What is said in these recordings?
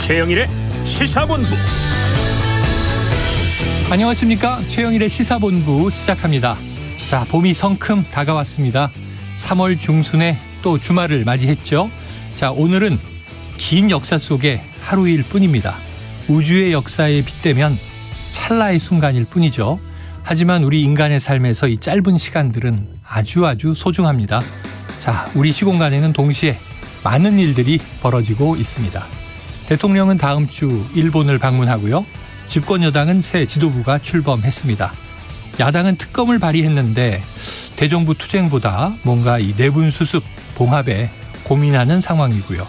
최영일의 시사본부. 안녕하십니까. 최영일의 시사본부 시작합니다. 자, 봄이 성큼 다가왔습니다. 3월 중순에 또 주말을 맞이했죠. 자, 오늘은 긴 역사 속의 하루일 뿐입니다. 우주의 역사에 빗대면 찰나의 순간일 뿐이죠. 하지만 우리 인간의 삶에서 이 짧은 시간들은 아주 소중합니다. 자, 우리 시공간에는 동시에 많은 일들이 벌어지고 있습니다. 대통령은 다음 주 일본을 방문하고요. 집권 여당은 새 지도부가 출범했습니다. 야당은 특검을 발의했는데 대정부 투쟁보다 뭔가 이 내분 수습, 봉합에 고민하는 상황이고요.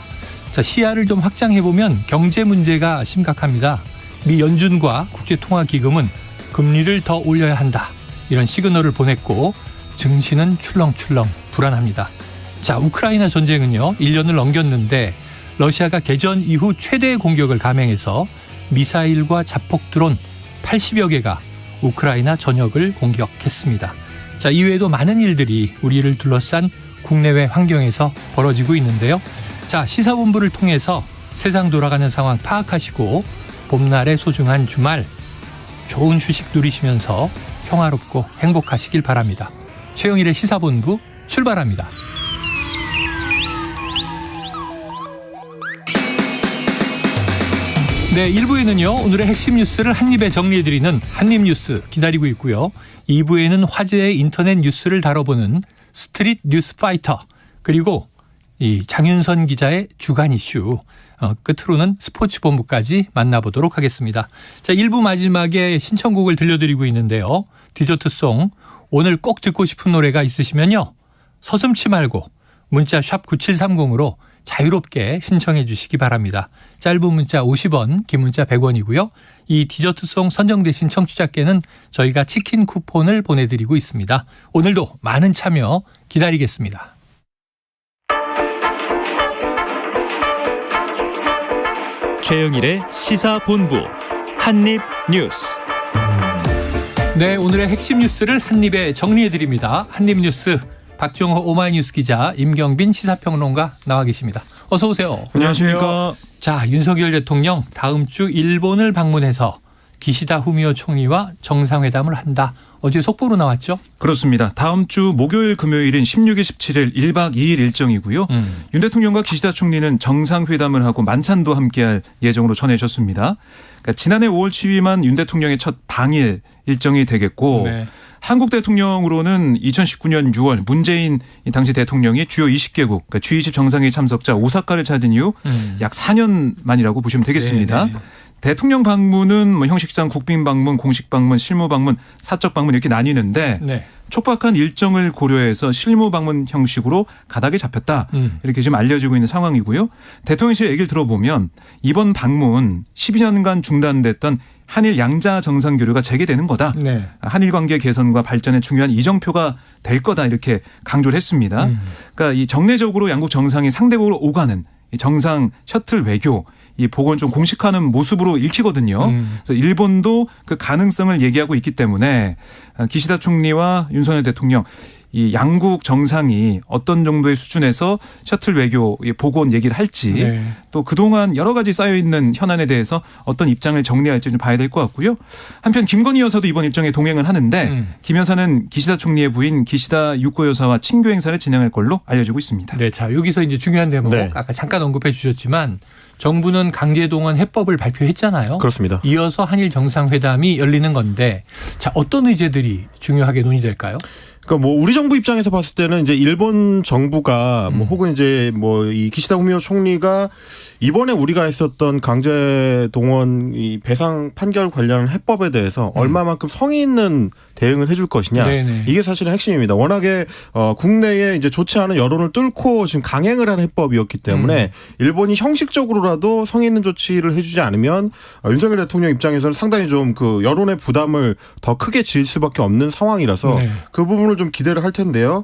자, 시야를 좀 확장해보면 경제 문제가 심각합니다. 미 연준과 국제통화기금은 금리를 더 올려야 한다, 이런 시그널을 보냈고 증시는 출렁출렁 불안합니다. 자, 우크라이나 전쟁은요 1년을 넘겼는데 러시아가 개전 이후 최대의 공격을 감행해서 미사일과 자폭 드론 80여 개가 우크라이나 전역을 공격했습니다. 자, 이외에도 많은 일들이 우리를 둘러싼 국내외 환경에서 벌어지고 있는데요. 자, 시사본부를 통해서 세상 돌아가는 상황 파악하시고 봄날의 소중한 주말 좋은 휴식 누리시면서 평화롭고 행복하시길 바랍니다. 최영일의 시사본부 출발합니다. 네, 1부에는요 오늘의 핵심 뉴스를 한입에 정리해드리는 한입뉴스 기다리고 있고요. 2부에는 화제의 인터넷 뉴스를 다뤄보는 스트릿 뉴스 파이터, 그리고 이 장윤선 기자의 주간 이슈, 끝으로는 스포츠 본부까지 만나보도록 하겠습니다. 자, 1부 마지막에 신청곡을 들려드리고 있는데요. 디저트송, 오늘 꼭 듣고 싶은 노래가 있으시면요 서슴지 말고 문자 샵 9730으로 자유롭게 신청해 주시기 바랍니다. 짧은 문자 50원, 긴 문자 100원이고요. 이 디저트송 선정되신 청취자께는 저희가 치킨 쿠폰을 보내드리고 있습니다. 오늘도 많은 참여 기다리겠습니다. 최영일의 시사본부 한입뉴스. 네, 오늘의 핵심 뉴스를 한입에 정리해드립니다. 한입뉴스 박정호 오마이뉴스 기자, 임경빈 시사평론가 나와 계십니다. 어서 오세요. 안녕하십니까. 자, 윤석열 대통령 다음 주 일본을 방문해서 기시다 후미오 총리와 정상회담을 한다. 어제 속보로 나왔죠? 그렇습니다. 다음 주 목요일 금요일인 16일 17일 1박 2일 일정이고요. 윤 대통령과 기시다 총리는 정상회담을 하고 만찬도 함께할 예정으로 전해졌습니다. 그러니까 지난해 5월 취임한 윤 대통령의 첫 방일 일정이 되겠고, 네. 한국 대통령으로는 2019년 6월 문재인 당시 대통령이 주요 20개국 그러니까 G20 정상회의 참석자 오사카를 찾은 이후 약 4년 만이라고 보시면 되겠습니다. 네네. 대통령 방문은 뭐 형식상 국빈 방문, 공식 방문, 실무 방문, 사적 방문 이렇게 나뉘는데, 네. 촉박한 일정을 고려해서 실무 방문 형식으로 가닥에 잡혔다, 이렇게 지금 알려지고 있는 상황이고요. 대통령실 얘기를 들어보면 이번 방문 12년간 중단됐던 한일 양자 정상교류가 재개되는 거다. 네. 한일 관계 개선과 발전에 중요한 이정표가 될 거다, 이렇게 강조를 했습니다. 그러니까 이 정례적으로 양국 정상이 상대국으로 오가는 이 정상 셔틀 외교, 이 복원 좀 공식화하는 모습으로 읽히거든요. 그래서 일본도 그 가능성을 얘기하고 있기 때문에 기시다 총리와 윤석열 대통령 이 양국 정상이 어떤 정도의 수준에서 셔틀 외교 복원 얘기를 할지, 네. 또 그동안 여러 가지 쌓여있는 현안에 대해서 어떤 입장을 정리할지 좀 봐야 될 것 같고요. 한편 김건희 여사도 이번 일정에 동행을 하는데 김 여사는 기시다 총리의 부인 기시다 유코 여사와 친교 행사를 진행할 걸로 알려지고 있습니다. 네, 자, 여기서 이제 중요한 대목, 네. 아까 잠깐 언급해 주셨지만 정부는 강제동원 해법을 발표했잖아요. 그렇습니다. 이어서 한일 정상회담이 열리는 건데, 자, 어떤 의제들이 중요하게 논의될까요? 그러니까 뭐 우리 정부 입장에서 봤을 때는 이제 일본 정부가 뭐 혹은 이제 뭐 이 기시다 후미오 총리가 이번에 우리가 했었던 강제 동원 이 배상 판결 관련 해법에 대해서 얼마만큼 성의 있는 대응을 해줄 것이냐. 네네. 이게 사실은 핵심입니다. 워낙에 국내에 이제 좋지 않은 여론을 뚫고 지금 강행을 한 해법이었기 때문에 일본이 형식적으로라도 성의 있는 조치를 해주지 않으면 윤석열 대통령 입장에서는 상당히 좀 그 여론의 부담을 더 크게 지을 수밖에 없는 상황이라서, 네. 그 부분을 부분을 좀 기대를 할 텐데요.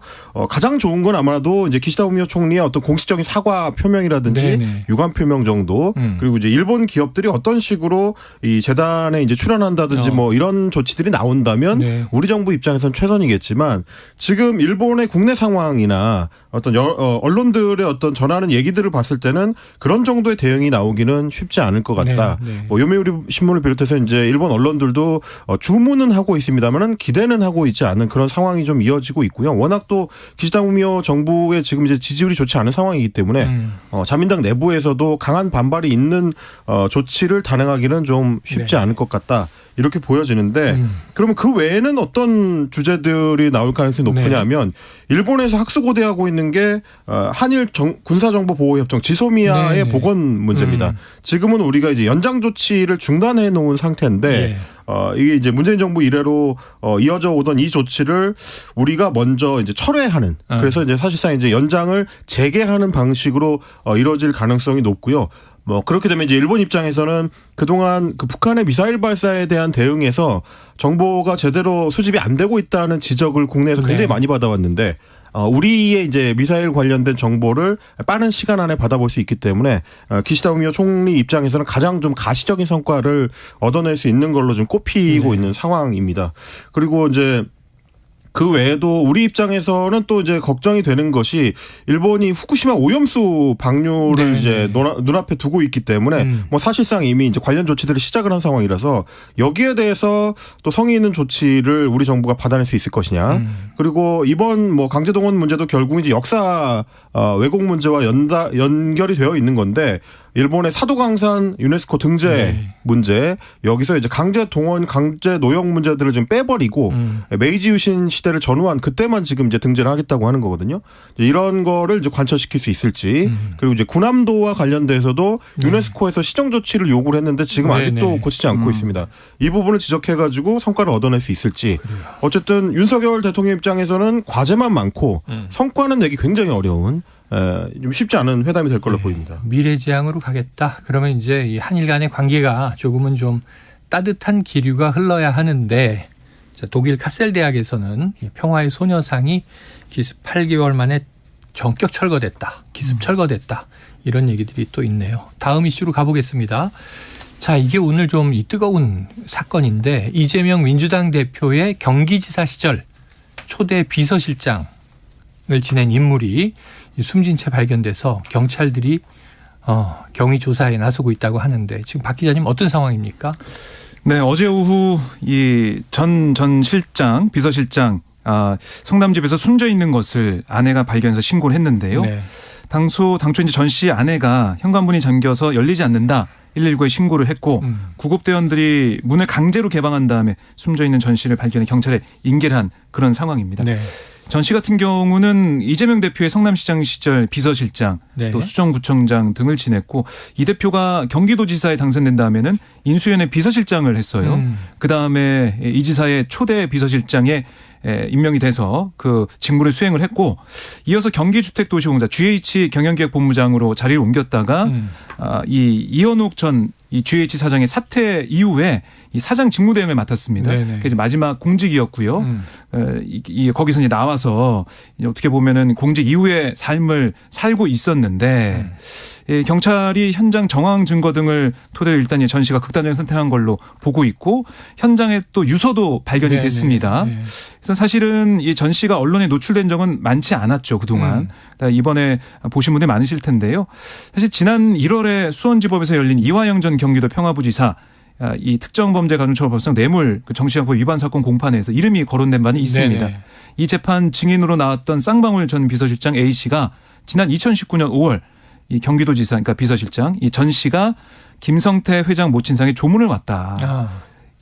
가장 좋은 건 아마도 이제 기시다 후미오 총리의 어떤 공식적인 사과 표명이라든지 네네. 유감 표명 정도 그리고 이제 일본 기업들이 어떤 식으로 이 재단에 이제 출연한다든지 뭐 이런 조치들이 나온다면 네. 우리 정부 입장에서는 최선이겠지만 지금 일본의 국내 상황이나 어떤 언론들의 어떤 전하는 얘기들을 봤을 때는 그런 정도의 대응이 나오기는 쉽지 않을 것 같다. 네, 네. 뭐 요미우리 신문을 비롯해서 이제 일본 언론들도 주문은 하고 있습니다만은 기대는 하고 있지 않은 그런 상황이 좀 이어지고 있고요. 워낙 또 기시다 후미오 정부의 지금 이제 지지율이 좋지 않은 상황이기 때문에 자민당 내부에서도 강한 반발이 있는 조치를 단행하기는 좀 쉽지 네. 않을 것 같다. 이렇게 보여지는데 그러면 그 외에는 어떤 주제들이 나올 가능성이 높으냐면 일본에서 학수고대하고 있는 게 한일 군사정보보호협정 지소미아의 네. 복원 문제입니다. 지금은 우리가 이제 연장 조치를 중단해 놓은 상태인데 네. 이게 이제 문재인 정부 이래로 이어져 오던 이 조치를 우리가 먼저 이제 철회하는 그래서 이제 사실상 이제 연장을 재개하는 방식으로 이루어질 가능성이 높고요. 뭐 그렇게 되면 이제 일본 입장에서는 그동안 그 북한의 미사일 발사에 대한 대응에서 정보가 제대로 수집이 안 되고 있다는 지적을 국내에서 굉장히 많이 받아왔는데 우리의 이제 미사일 관련된 정보를 빠른 시간 안에 받아볼 수 있기 때문에 기시다 후미오 총리 입장에서는 가장 좀 가시적인 성과를 얻어낼 수 있는 걸로 좀 꼽히고 있는 상황입니다. 그리고 이제 그 외에도 우리 입장에서는 또 이제 걱정이 되는 것이 일본이 후쿠시마 오염수 방류를 이제 눈앞에 두고 있기 때문에 뭐 사실상 이미 이제 관련 조치들을 시작을 한 상황이라서 여기에 대해서 또 성의 있는 조치를 우리 정부가 받아낼 수 있을 것이냐. 그리고 이번 뭐 강제동원 문제도 결국 이제 역사 왜곡 문제와 연결이 되어 있는 건데 일본의 사도강산 유네스코 등재 문제 여기서 이제 강제 동원, 강제 노역 문제들을 좀 빼버리고 메이지 유신 시대를 전후한 그때만 지금 이제 등재를 하겠다고 하는 거거든요. 이런 거를 이제 관철시킬 수 있을지 그리고 이제 군함도와 관련돼서도 유네스코에서 시정 조치를 요구를 했는데 지금 아직도 고치지 않고 있습니다. 이 부분을 지적해가지고 성과를 얻어낼 수 있을지. 어쨌든 윤석열 대통령 입장에서는 과제만 많고 성과는 내기 굉장히 어려운. 좀 쉽지 않은 회담이 될 걸로 보입니다. 미래지향으로 가겠다. 그러면 이제 이 한일 간의 관계가 조금은 좀 따뜻한 기류가 흘러야 하는데 독일 카셀 대학에서는 평화의 소녀상이 기습 8개월 만에 전격 철거됐다. 기습 철거됐다. 이런 얘기들이 또 있네요. 다음 이슈로 가보겠습니다. 자, 이게 오늘 좀 이 뜨거운 사건인데 이재명 민주당 대표의 경기지사 시절 초대 비서실장을 지낸 인물이 숨진 채 발견돼서 경찰들이 경위 조사에 나서고 있다고 하는데 지금 박 기자님 어떤 상황입니까? 네, 어제 오후 이 전 실장, 비서실장 성남집에서 숨져 있는 것을 아내가 발견해서 신고를 했는데요. 네. 당초 이제 전 씨 아내가 현관문이 잠겨서 열리지 않는다. 119에 신고를 했고 구급대원들이 문을 강제로 개방한 다음에 숨져 있는 전 씨를 발견해 경찰에 인계를 한 그런 상황입니다. 네. 전 씨 같은 경우는 이재명 대표의 성남시장 시절 비서실장 또 수정구청장 등을 지냈고 이 대표가 경기도지사에 당선된 다음에는 인수위원회 비서실장을 했어요. 그다음에 이 지사의 초대 비서실장에 임명이 돼서 그 직무를 수행을 했고 이어서 경기주택도시공사 GH 경영기획본부장으로 자리를 옮겼다가 이 이현욱 전 이 GH 사장의 사퇴 이후에 이 사장 직무대행을 맡았습니다. 그게 마지막 공직이었고요. 거기서 이제 나와서 어떻게 보면은 공직 이후의 삶을 살고 있었는데 경찰이 현장 정황 증거 등을 토대로 일단 전 씨가 극단적인 선택한 걸로 보고 있고 현장에 또 유서도 발견이 됐습니다. 그래서 사실은 이 전 씨가 언론에 노출된 적은 많지 않았죠. 그동안. 이번에 보신 분들이 많으실 텐데요. 사실 지난 1월에 수원지법에서 열린 이화영 전 경기도 평화부지사 이 특정범죄가중처벌법상 뇌물 정치자금법 위반 사건 공판에서 이름이 거론된 바는 있습니다. 이 재판 증인으로 나왔던 쌍방울 전 비서실장 A 씨가 지난 2019년 5월 이 경기도지사 그러니까 비서실장 이 전 씨가 김성태 회장 모친상에 조문을 왔다.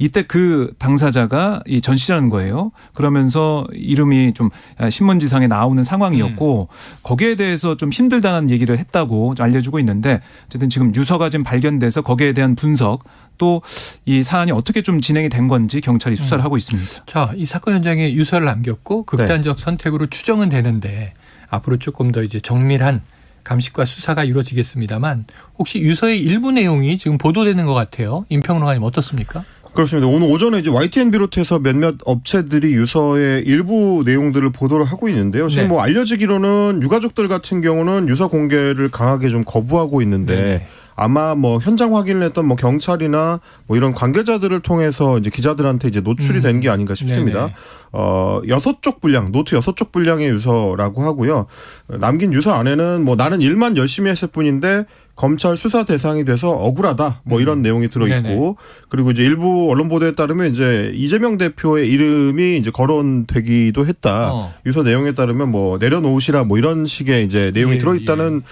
이때 그 당사자가 이 전 씨라는 거예요. 그러면서 이름이 좀 신문지상에 나오는 상황이었고 거기에 대해서 좀 힘들다는 얘기를 했다고 알려주고 있는데 어쨌든 지금 유서가 지금 발견돼서 거기에 대한 분석 또 이 사안이 어떻게 좀 진행이 된 건지 경찰이 수사를 하고 있습니다. 자, 이 사건 현장에 유서를 남겼고 극단적 선택으로 추정은 되는데 앞으로 조금 더 이제 정밀한 감식과 수사가 이루어지겠습니다만 혹시 유서의 일부 내용이 지금 보도되는 것 같아요. 임평론가님 어떻습니까? 그렇습니다. 오늘 오전에 이제 YTN 비롯해서 몇몇 업체들이 유서의 일부 내용들을 보도를 하고 있는데요. 지금 네. 뭐 알려지기로는 유가족들 같은 경우는 유서 공개를 강하게 좀 거부하고 있는데 네. 아마 뭐 현장 확인을 했던 뭐 경찰이나 뭐 이런 관계자들을 통해서 이제 기자들한테 이제 노출이 된 게 아닌가 싶습니다. 네네. 6쪽 분량, 노트 6쪽 분량의 유서라고 하고요. 남긴 유서 안에는 뭐 나는 일만 열심히 했을 뿐인데 검찰 수사 대상이 돼서 억울하다. 뭐 이런 내용이 들어있고 네네. 그리고 이제 일부 언론 보도에 따르면 이제 이재명 대표의 이름이 이제 거론되기도 했다. 유서 내용에 따르면 뭐 내려놓으시라 뭐 이런 식의 이제 내용이 들어있다는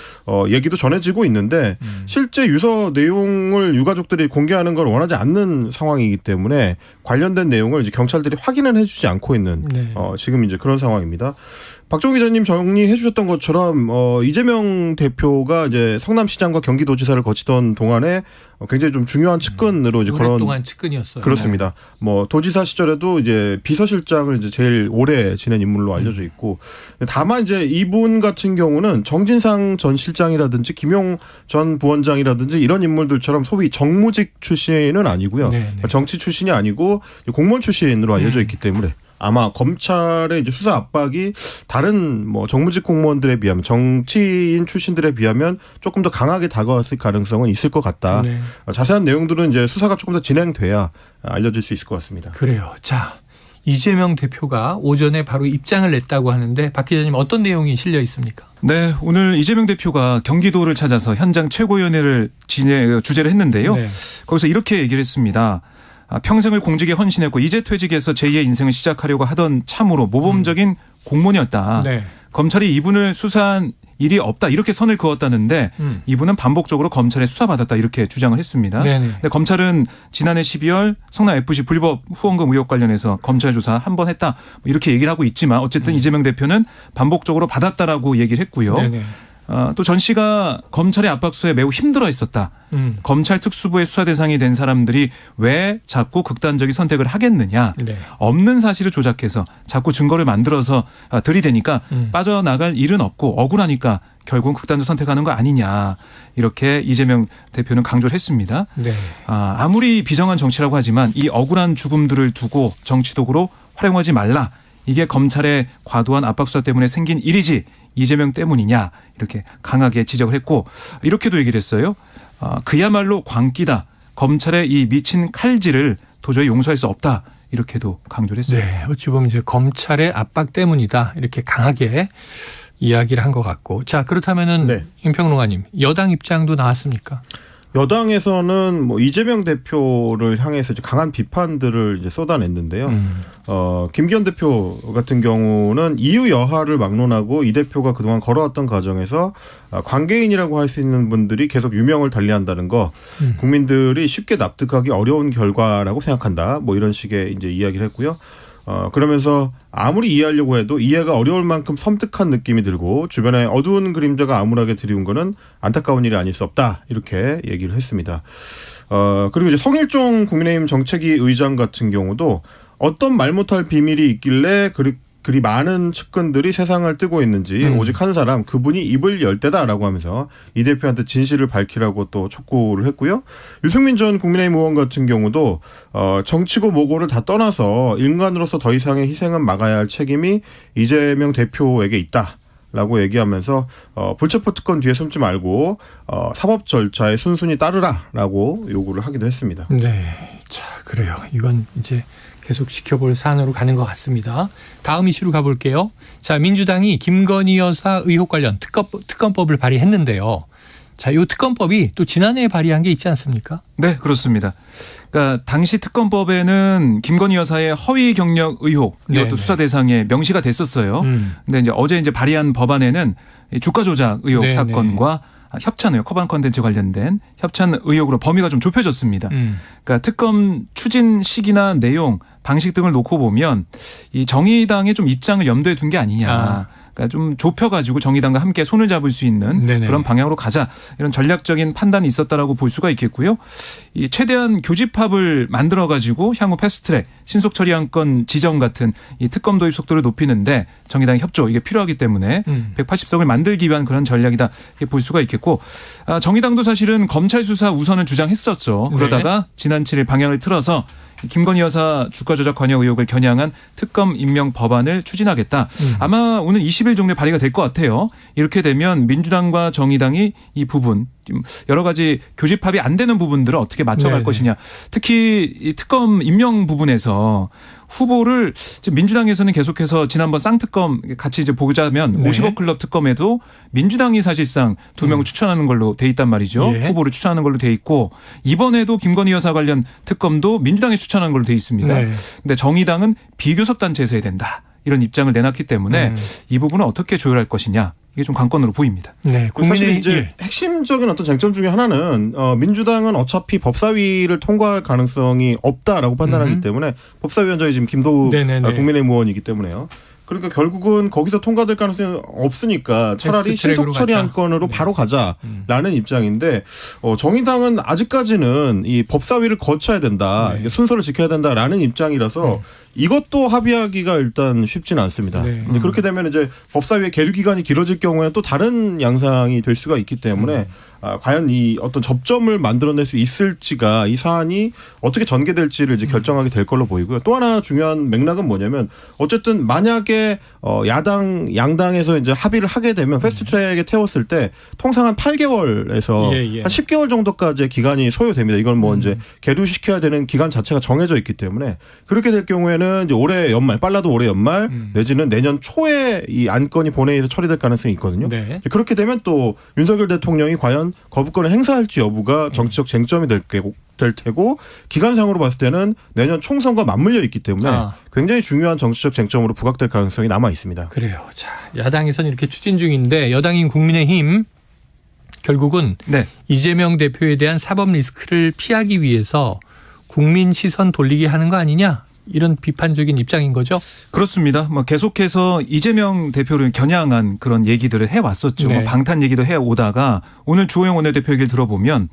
얘기도 전해지고 있는데 실제 유서 내용을 유가족들이 공개하는 걸 원하지 않는 상황이기 때문에 관련된 내용을 이제 경찰들이 확인을 해주지 않고 있는 네. 지금 이제 그런 상황입니다. 박정 기자님 정리해 주셨던 것처럼 이재명 대표가 이제 성남시장과 경기도지사를 거치던 동안에 굉장히 좀 중요한 측근으로 이제 오랫동안 측근이었어요. 그렇습니다. 뭐 도지사 시절에도 이제 비서실장을 이제 제일 오래 지낸 인물로 알려져 있고 다만 이제 이분 같은 경우는 정진상 전 실장이라든지 김용 전 부원장이라든지 이런 인물들처럼 소위 정무직 출신은 아니고요. 네네. 정치 출신이 아니고 공무원 출신으로 알려져 있기 때문에 아마 검찰의 이제 수사 압박이 다른 뭐 정무직 공무원들에 비하면 정치인 출신들에 비하면 조금 더 강하게 다가왔을 가능성은 있을 것 같다. 네. 자세한 내용들은 이제 수사가 조금 더 진행돼야 알려질 수 있을 것 같습니다. 그래요. 자, 이재명 대표가 오전에 바로 입장을 냈다고 하는데 박 기자님 어떤 내용이 실려 있습니까? 네, 오늘 이재명 대표가 경기도를 찾아서 현장 최고위원회를 주재를 했는데요. 네. 거기서 이렇게 얘기를 했습니다. 평생을 공직에 헌신했고 이제 퇴직해서 제2의 인생을 시작하려고 하던 참으로 모범적인 공무원이었다. 네. 검찰이 이분을 수사한 일이 없다 이렇게 선을 그었다는데 이분은 반복적으로 검찰에 수사받았다 이렇게 주장을 했습니다. 네네. 근데 검찰은 지난해 12월 성남FC 불법 후원금 의혹 관련해서 검찰 조사 한 번 했다 이렇게 얘기를 하고 있지만 어쨌든 이재명 대표는 반복적으로 받았다라고 얘기를 했고요. 네네. 또 전 씨가 검찰의 압박수에 매우 힘들어했었다. 검찰 특수부의 수사 대상이 된 사람들이 왜 자꾸 극단적인 선택을 하겠느냐. 네. 없는 사실을 조작해서 자꾸 증거를 만들어서 들이대니까 빠져나갈 일은 없고 억울하니까 결국은 극단적 선택하는 거 아니냐. 이렇게 이재명 대표는 강조를 했습니다. 네. 아무리 비정한 정치라고 하지만 이 억울한 죽음들을 두고 정치 도구로 활용하지 말라. 이게 검찰의 과도한 압박수사 때문에 생긴 일이지 이재명 때문이냐 이렇게 강하게 지적을 했고 이렇게도 얘기를 했어요. 그야말로 광기다. 검찰의 이 미친 칼질을 도저히 용서할 수 없다. 이렇게도 강조를 했습니다. 네. 어찌 보면 이제 검찰의 압박 때문이다. 이렇게 강하게 이야기를 한 것 같고. 자, 그렇다면은 네. 임평롱아님 여당 입장도 나왔습니까? 여당에서는 뭐 이재명 대표를 향해서 이제 강한 비판들을 이제 쏟아냈는데요. 김기현 대표 같은 경우는 이유 여하를 막론하고 이 대표가 그동안 걸어왔던 과정에서 관계인이라고 할 수 있는 분들이 계속 유명을 달리한다는 거 국민들이 쉽게 납득하기 어려운 결과라고 생각한다. 뭐 이런 식의 이제 이야기를 했고요. 그러면서 아무리 이해하려고 해도 이해가 어려울 만큼 섬뜩한 느낌이 들고 주변에 어두운 그림자가 암울하게 드리운 거는 안타까운 일이 아닐 수 없다. 이렇게 얘기를 했습니다. 그리고 이제 성일종 국민의힘 정책위 의장 같은 경우도 어떤 말 못할 비밀이 있길래 그리 많은 측근들이 세상을 뜨고 있는지 오직 한 사람 그분이 입을 열 때다라고 하면서 이 대표한테 진실을 밝히라고 또 촉구를 했고요. 유승민 전 국민의힘 의원 같은 경우도 정치고 뭐고를 다 떠나서 인간으로서 더 이상의 희생은 막아야 할 책임이 이재명 대표에게 있다라고 얘기하면서 불체포 특권 뒤에 숨지 말고 사법 절차에 순순히 따르라라고 요구를 하기도 했습니다. 네. 자, 그래요. 이건 이제 계속 지켜볼 사안으로 가는 것 같습니다. 다음 이슈로 가볼게요. 자, 민주당이 김건희 여사 의혹 관련 특검법을 발의했는데요. 자, 이 특검법이 또 지난해에 발의한 게 있지 않습니까? 네, 그렇습니다. 그러니까 당시 특검법에는 김건희 여사의 허위 경력 의혹 이것도 네네. 수사 대상에 명시가 됐었어요. 근데 이제 어제 발의한 법안에는 주가 조작 의혹 네네. 사건과 협찬 의혹, 커반 컨텐츠 관련된 협찬 의혹으로 범위가 좀 좁혀졌습니다. 그러니까 특검 추진 시기나 내용, 방식 등을 놓고 보면 이 정의당의 좀 입장을 염두에 둔 게 아니냐. 그러니까 좀 좁혀가지고 정의당과 함께 손을 잡을 수 있는 네네. 그런 방향으로 가자. 이런 전략적인 판단이 있었다라고 볼 수가 있겠고요. 이 최대한 교집합을 만들어가지고 향후 패스트트랙 신속 처리 안건 지정 같은 이 특검 도입 속도를 높이는데 정의당의 협조 이게 필요하기 때문에 180석을 만들기 위한 그런 전략이다 이렇게 볼 수가 있겠고 정의당도 사실은 검찰 수사 우선을 주장했었죠. 그러다가 지난 7일 방향을 틀어서 김건희 여사 주가 조작 관여 의혹을 겨냥한 특검 임명 법안을 추진하겠다. 아마 오늘 20일 정도에 발의가 될 것 같아요. 이렇게 되면 민주당과 정의당이 이 부분 여러 가지 교집합이 안 되는 부분들을 어떻게 맞춰갈 것이냐. 특히 이 특검 임명 부분에서 후보를 지금 민주당에서는 계속해서 지난번 쌍특검 같이 이제 보자면 50억 클럽 특검에도 민주당이 사실상 2명을 추천하는 걸로 돼 있단 말이죠. 예. 후보를 추천하는 걸로 돼 있고 이번에도 김건희 여사 관련 특검도 민주당이 추천하는 걸로 돼 있습니다. 그런데 정의당은 비교섭 단체에서 해야 된다. 이런 입장을 내놨기 때문에 이 부분은 어떻게 조율할 것이냐. 이게 좀 관건으로 보입니다. 네, 사실 이제 핵심적인 어떤 쟁점 중에 하나는 민주당은 어차피 법사위를 통과할 가능성이 없다라고 판단하기 때문에 법사위원장이 지금 김도우 국민의힘 의원이기 때문에요. 그러니까 결국은 거기서 통과될 가능성이 없으니까 차라리 신속 처리 안건으로 바로 가자라는 입장인데 정의당은 아직까지는 이 법사위를 거쳐야 된다. 순서를 지켜야 된다라는 입장이라서 이것도 합의하기가 일단 쉽지는 않습니다. 그렇게 되면 이제 법사위의 계류 기간이 길어질 경우에는 또 다른 양상이 될 수가 있기 때문에 과연 이 어떤 접점을 만들어낼 수 있을지가 이 사안이 어떻게 전개될지를 이제 결정하게 될 걸로 보이고요. 또 하나 중요한 맥락은 뭐냐면 어쨌든 만약에 야당 양당에서 이제 합의를 하게 되면 패스트트랙에 태웠을 때 통상 한 8개월에서 한 10개월 정도까지의 기간이 소요됩니다. 이건 뭐 이제 계류시켜야 되는 기간 자체가 정해져 있기 때문에 그렇게 될 경우에는 이제 올해 연말 빨라도 올해 연말 내지는 내년 초에 이 안건이 본회의에서 처리될 가능성이 있거든요. 그렇게 되면 또 윤석열 대통령이 과연 거부권을 행사할지 여부가 정치적 쟁점이 될 테고 기간상으로 봤을 때는 내년 총선과 맞물려 있기 때문에 굉장히 중요한 정치적 쟁점으로 부각될 가능성이 남아 있습니다. 그래요. 자, 야당에서는 이렇게 추진 중인데 여당인 국민의힘 결국은 이재명 대표에 대한 사법 리스크를 피하기 위해서 국민 시선 돌리게 하는 거 아니냐? 이런 비판적인 입장인 거죠? 그렇습니다. 뭐 계속해서 이재명 대표를 겨냥한 그런 얘기들을 해왔었죠. 방탄 얘기도 해오다가 오늘 주호영 원내대표 얘기를 들어보면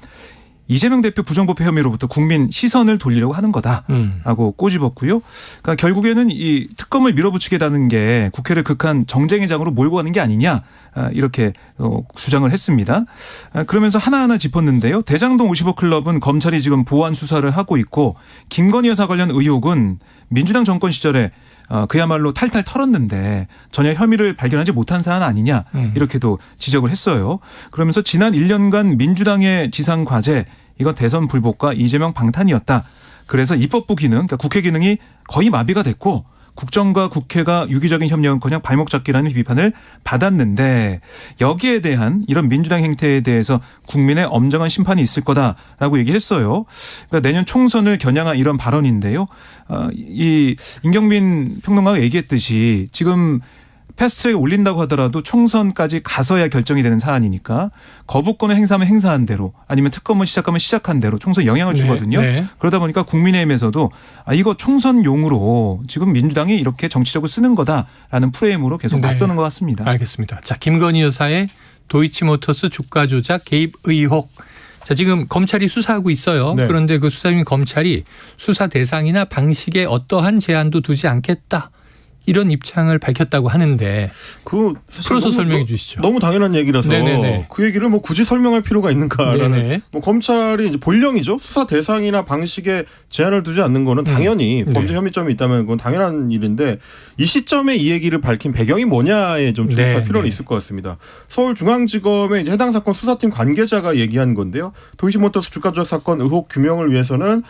이재명 대표 부정부패 혐의로부터 국민 시선을 돌리려고 하는 거다라고 꼬집었고요. 그러니까 결국에는 이 특검을 밀어붙이겠다는 게 국회를 극한 정쟁의 장으로 몰고 가는 게 아니냐 이렇게 주장을 했습니다. 그러면서 하나하나 짚었는데요. 대장동 50억 클럽은 검찰이 지금 보완 수사를 하고 있고 김건희 여사 관련 의혹은 민주당 정권 시절에 그야말로 탈탈 털었는데 전혀 혐의를 발견하지 못한 사안 아니냐 이렇게도 지적을 했어요. 그러면서 지난 1년간 민주당의 지상 과제 이건 대선 불복과 이재명 방탄이었다. 그래서 입법부 기능 그러니까 국회 기능이 거의 마비가 됐고 국정과 국회가 유기적인 협력은커녕 발목 잡기라는 비판을 받았는데 여기에 대한 이런 민주당 행태에 대해서 국민의 엄정한 심판이 있을 거다라고 얘기를 했어요. 그러니까 내년 총선을 겨냥한 이런 발언인데요. 이 임경민 평론가가 얘기했듯이 지금 패스트트랙에 올린다고 하더라도 총선까지 가서야 결정이 되는 사안이니까 거부권을 행사하면 행사한 대로 아니면 특검을 시작하면 시작한 대로 총선에 영향을 주거든요. 그러다 보니까 국민의힘에서도 이거 총선용으로 지금 민주당이 이렇게 정치적으로 쓰는 거다라는 프레임으로 계속 맞서는 것 같습니다. 알겠습니다. 자, 김건희 여사의 도이치모터스 주가 조작 개입 의혹. 자, 지금 검찰이 수사하고 있어요. 그런데 그 수사 중인 검찰이 수사 대상이나 방식에 어떠한 제한도 두지 않겠다. 이런 입장을 밝혔다고 하는데 풀어서 설명해 주시죠. 너무 당연한 얘기라서 그 얘기를 뭐 굳이 설명할 필요가 있는가라는 뭐 검찰이 이제 본령이죠. 수사 대상이나 방식에 제한을 두지 않는 거는 당연히 범죄 혐의점이 있다면 그건 당연한 일인데 이 시점에 이 얘기를 밝힌 배경이 뭐냐에 좀 주목할 필요는 있을 것 같습니다. 서울중앙지검의 이제 해당 사건 수사팀 관계자가 얘기한 건데요. 도이치모터스 주가 조작 사건 의혹 규명을 위해서는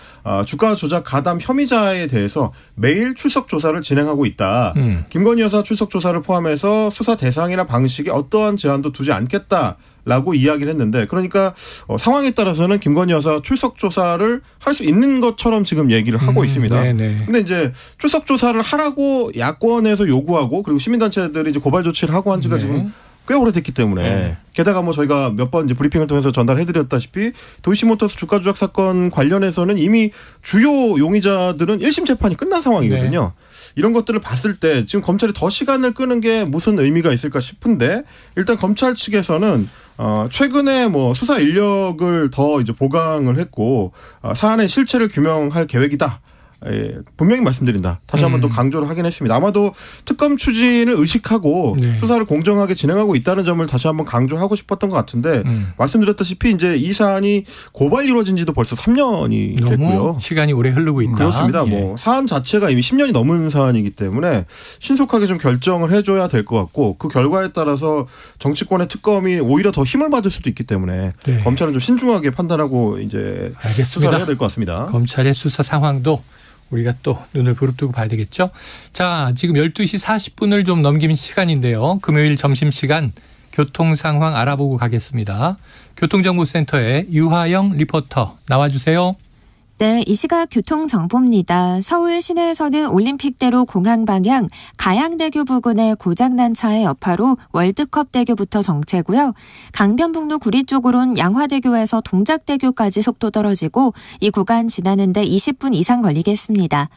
주가 조작 가담 혐의자에 대해서 매일 출석 조사를 진행하고 있다. 김건희 여사 출석 조사를 포함해서 수사 대상이나 방식에 어떠한 제한도 두지 않겠다라고 이야기를 했는데 그러니까 상황에 따라서는 김건희 여사 출석 조사를 할 수 있는 것처럼 지금 얘기를 하고 있습니다. 근데 이제 출석 조사를 하라고 야권에서 요구하고 그리고 시민단체들이 이제 고발 조치를 하고 한 지가 지금 꽤 오래됐기 때문에 게다가 뭐 저희가 몇 번 이제 브리핑을 통해서 전달해드렸다시피 도이치모터스 주가 조작 사건 관련해서는 이미 주요 용의자들은 1심 재판이 끝난 상황이거든요. 이런 것들을 봤을 때 지금 검찰이 더 시간을 끄는 게 무슨 의미가 있을까 싶은데 일단 검찰 측에서는 최근에 뭐 수사 인력을 더 이제 보강을 했고 사안의 실체를 규명할 계획이다. 분명히 말씀드린다. 다시 한번 또 강조를 하긴 했습니다. 아마도 특검 추진을 의식하고 네. 수사를 공정하게 진행하고 있다는 점을 다시 한번 강조하고 싶었던 것 같은데 말씀드렸다시피 이제 이 사안이 고발이 이루어진 지도 벌써 3년이 너무 됐고요. 시간이 오래 흐르고 있다. 그렇습니다. 예. 뭐 사안 자체가 이미 10년이 넘은 사안이기 때문에 신속하게 좀 결정을 해줘야 될 것 같고 그 결과에 따라서 정치권의 특검이 오히려 더 힘을 받을 수도 있기 때문에 네. 검찰은 좀 신중하게 판단하고 이제 알겠습니다. 수사를 해야 될 것 같습니다. 검찰의 수사 상황도 우리가 또 눈을 부릅뜨고 봐야 되겠죠. 자, 지금 12시 40분을 좀 넘긴 시간인데요. 금요일 점심시간 교통 상황 알아보고 가겠습니다. 교통정보센터의 유하영 리포터 나와주세요. 네, 이 시각 교통정보입니다. 서울 시내에서는 올림픽대로 공항 방향 가양대교 부근에 고장난 차의 여파로 월드컵대교부터 정체고요. 강변북로 구리 쪽으론 양화대교에서 동작대교까지 속도 떨어지고 이 구간 지나는데 20분 이상 걸리겠습니다.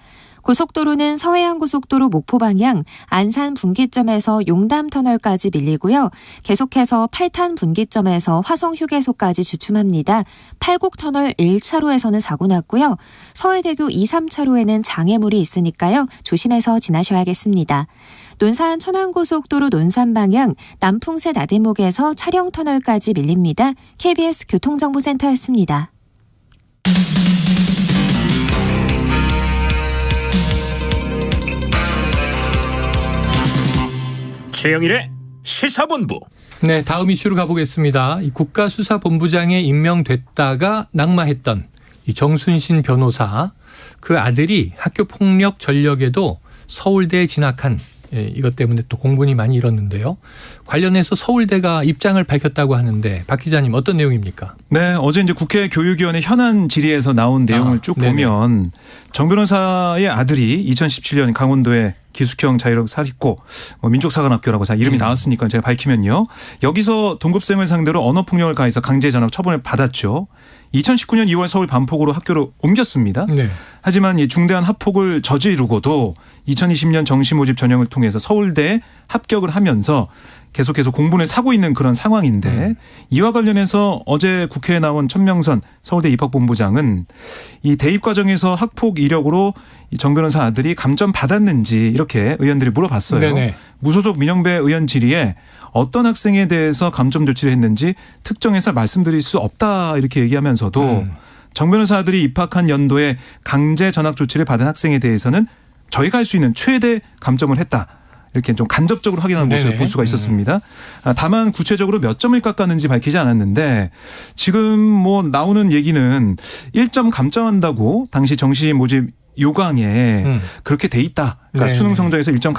고속도로는 서해안고속도로 목포 방향 안산 분기점에서 용담터널까지 밀리고요. 계속해서 8탄 분기점에서 화성휴게소까지 주춤합니다. 팔곡터널 1차로에서는 사고 났고요. 서해대교 2, 3차로에는 장애물이 있으니까요. 조심해서 지나셔야겠습니다. 논산 천안고속도로 논산 방향 남풍새 나대목에서 차량터널까지 밀립니다. KBS 교통정보센터였습니다. 최영일의 시사본부. 네, 다음 이슈로 가보겠습니다. 이 국가수사본부장에 임명됐다가 낙마했던 이 정순신 변호사, 그 아들이 학교폭력 전력에도 서울대에 진학한 이것 때문에 또 공분이 많이 일었는데요. 관련해서 서울대가 입장을 밝혔다고 하는데 박 기자님 어떤 내용입니까? 네, 어제 이제 국회 교육위원회 현안 질의에서 나온 내용을 쭉 네네. 보면 정 변호사의 아들이 2017년 강원도에 기숙형 자율학 사립고 민족사관학교라고 이름이 나왔으니까 제가 밝히면요. 여기서 동급생을 상대로 언어폭력을 가해서 강제 전학 처분을 받았죠. 2019년 2월 서울 반포구로 학교를 옮겼습니다. 네. 하지만 이 중대한 학폭을 저지르고도 2020년 정시 모집 전형을 통해서 서울대에 합격을 하면서 계속해서 공분을 사고 있는 그런 상황인데 이와 관련해서 어제 국회에 나온 천명선 서울대 입학본부장은 이 대입 과정에서 학폭 이력으로 정 변호사 아들이 감점 받았는지 이렇게 의원들이 물어봤어요. 네네. 무소속 민영배 의원 질의에 어떤 학생에 대해서 감점 조치를 했는지 특정해서 말씀드릴 수 없다 이렇게 얘기하면서도 정 변호사 아들이 입학한 연도에 강제 전학 조치를 받은 학생에 대해서는 저희가 할 수 있는 최대 감점을 했다. 이렇게 좀 간접적으로 확인하는 모습을 볼 수가 있었습니다. 다만 구체적으로 몇 점을 깎았는지 밝히지 않았는데 지금 뭐 나오는 얘기는 1점 감점한다고 당시 정시 모집 요강에 그렇게 돼 있다. 그러니까 수능 성적에서 1점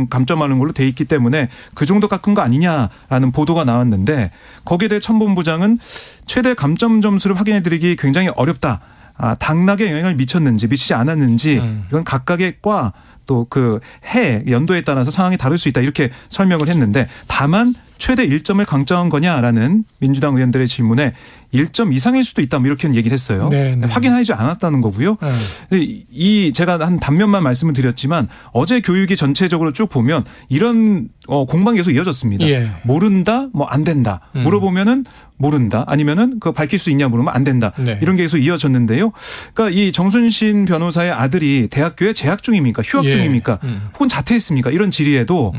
감점하는 걸로 돼 있기 때문에 그 정도 깎은 거 아니냐라는 보도가 나왔는데 거기에 대해 천 본부장은 최대 감점 점수를 확인해 드리기 굉장히 어렵다. 당락에 영향을 미쳤는지 미치지 않았는지 이건 각각의 과 또 그 해 연도에 따라서 상황이 다를 수 있다 이렇게 설명을 했는데 다만 최대 1점을 강정한 거냐라는 민주당 의원들의 질문에 1점 이상일 수도 있다 뭐 이렇게는 얘기를 했어요. 네네. 확인하지 않았다는 거고요. 이 제가 한 단면만 말씀을 드렸지만 어제 교육이 전체적으로 쭉 보면 이런 공방이 계속 이어졌습니다. 예. 모른다, 뭐 안 된다. 물어보면은 모른다. 아니면은 그거 밝힐 수 있냐 물으면 안 된다. 네. 이런 게 계속 이어졌는데요. 그러니까 이 정순신 변호사의 아들이 대학교에 재학 중입니까? 휴학 예. 중입니까? 혹은 자퇴했습니까? 이런 질의에도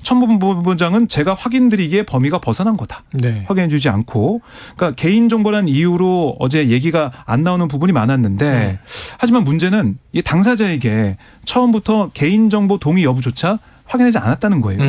천 본부장은 제가 확인드리기에 범위가 벗어난 거다. 네. 확인해 주지 않고. 그러니까 개인정보란 이유로 어제 얘기가 안 나오는 부분이 많았는데 하지만 문제는 이 당사자에게 처음부터 개인정보 동의 여부조차 확인하지 않았다는 거예요.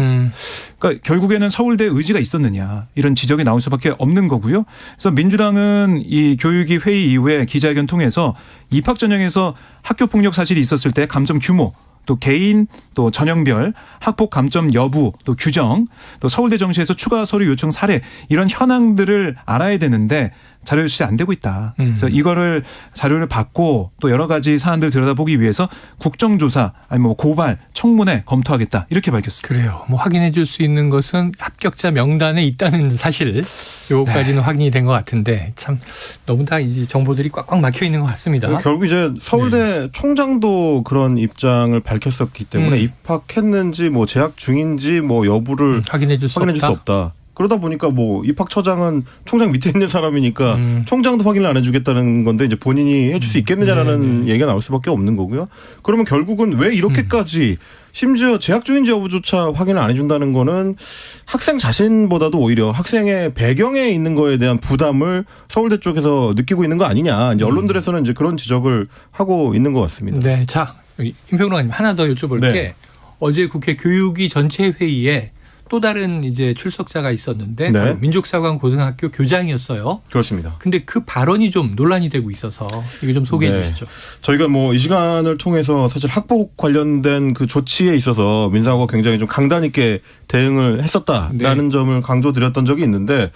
그러니까 결국에는 서울대 의지가 있었느냐 이런 지적이 나올 수밖에 없는 거고요. 그래서 민주당은 이 교육위 회의 이후에 기자회견 통해서 입학 전형에서 학교 폭력 사실이 있었을 때 감점 규모 또 개인 또 전형별 학폭 감점 여부 또 규정 또 서울대 정시에서 추가 서류 요청 사례 이런 현황들을 알아야 되는데 자료 조치가 안 되고 있다. 그래서 이거를 자료를 받고 또 여러 가지 사안들을 들여다보기 위해서 국정조사 아니면 뭐 고발 청문회 검토하겠다 이렇게 밝혔습니다. 그래요. 뭐 확인해 줄 수 있는 것은 합격자 명단에 있다는 사실 요거까지는 확인이 된 것 같은데 참 너무 다 이제 정보들이 꽉꽉 막혀 있는 것 같습니다. 결국 이제 서울대 총장도 그런 입장을 밝혔었기 때문에 입학했는지 뭐 재학 중인지 뭐 여부를 확인해 줄 수 없다. 없다. 그러다 보니까 뭐 입학처장은 총장 밑에 있는 사람이니까 총장도 확인을 안 해주겠다는 건데 이제 본인이 해줄 수 있겠느냐라는 얘기가 나올 수밖에 없는 거고요. 그러면 결국은 왜 이렇게까지 심지어 재학 중인지 여부조차 확인을 안 해준다는 거는 학생 자신보다도 오히려 학생의 배경에 있는 거에 대한 부담을 서울대 쪽에서 느끼고 있는 거 아니냐. 이제 언론들에서는 이제 그런 지적을 하고 있는 것 같습니다. 네, 자 임평론가님 하나 더 여쭤볼게. 네. 어제 국회 교육위 전체 회의에 또 다른 이제 출석자가 있었는데 네. 민족사관 고등학교 교장이었어요. 그렇습니다. 근데 그 발언이 좀 논란이 되고 있어서 이거 좀 소개해 네. 주시죠. 저희가 뭐 이 시간을 통해서 사실 학폭 관련된 그 조치에 있어서 민사고가 굉장히 좀 강단 있게 대응을 했었다라는 네. 점을 강조드렸던 적이 있는데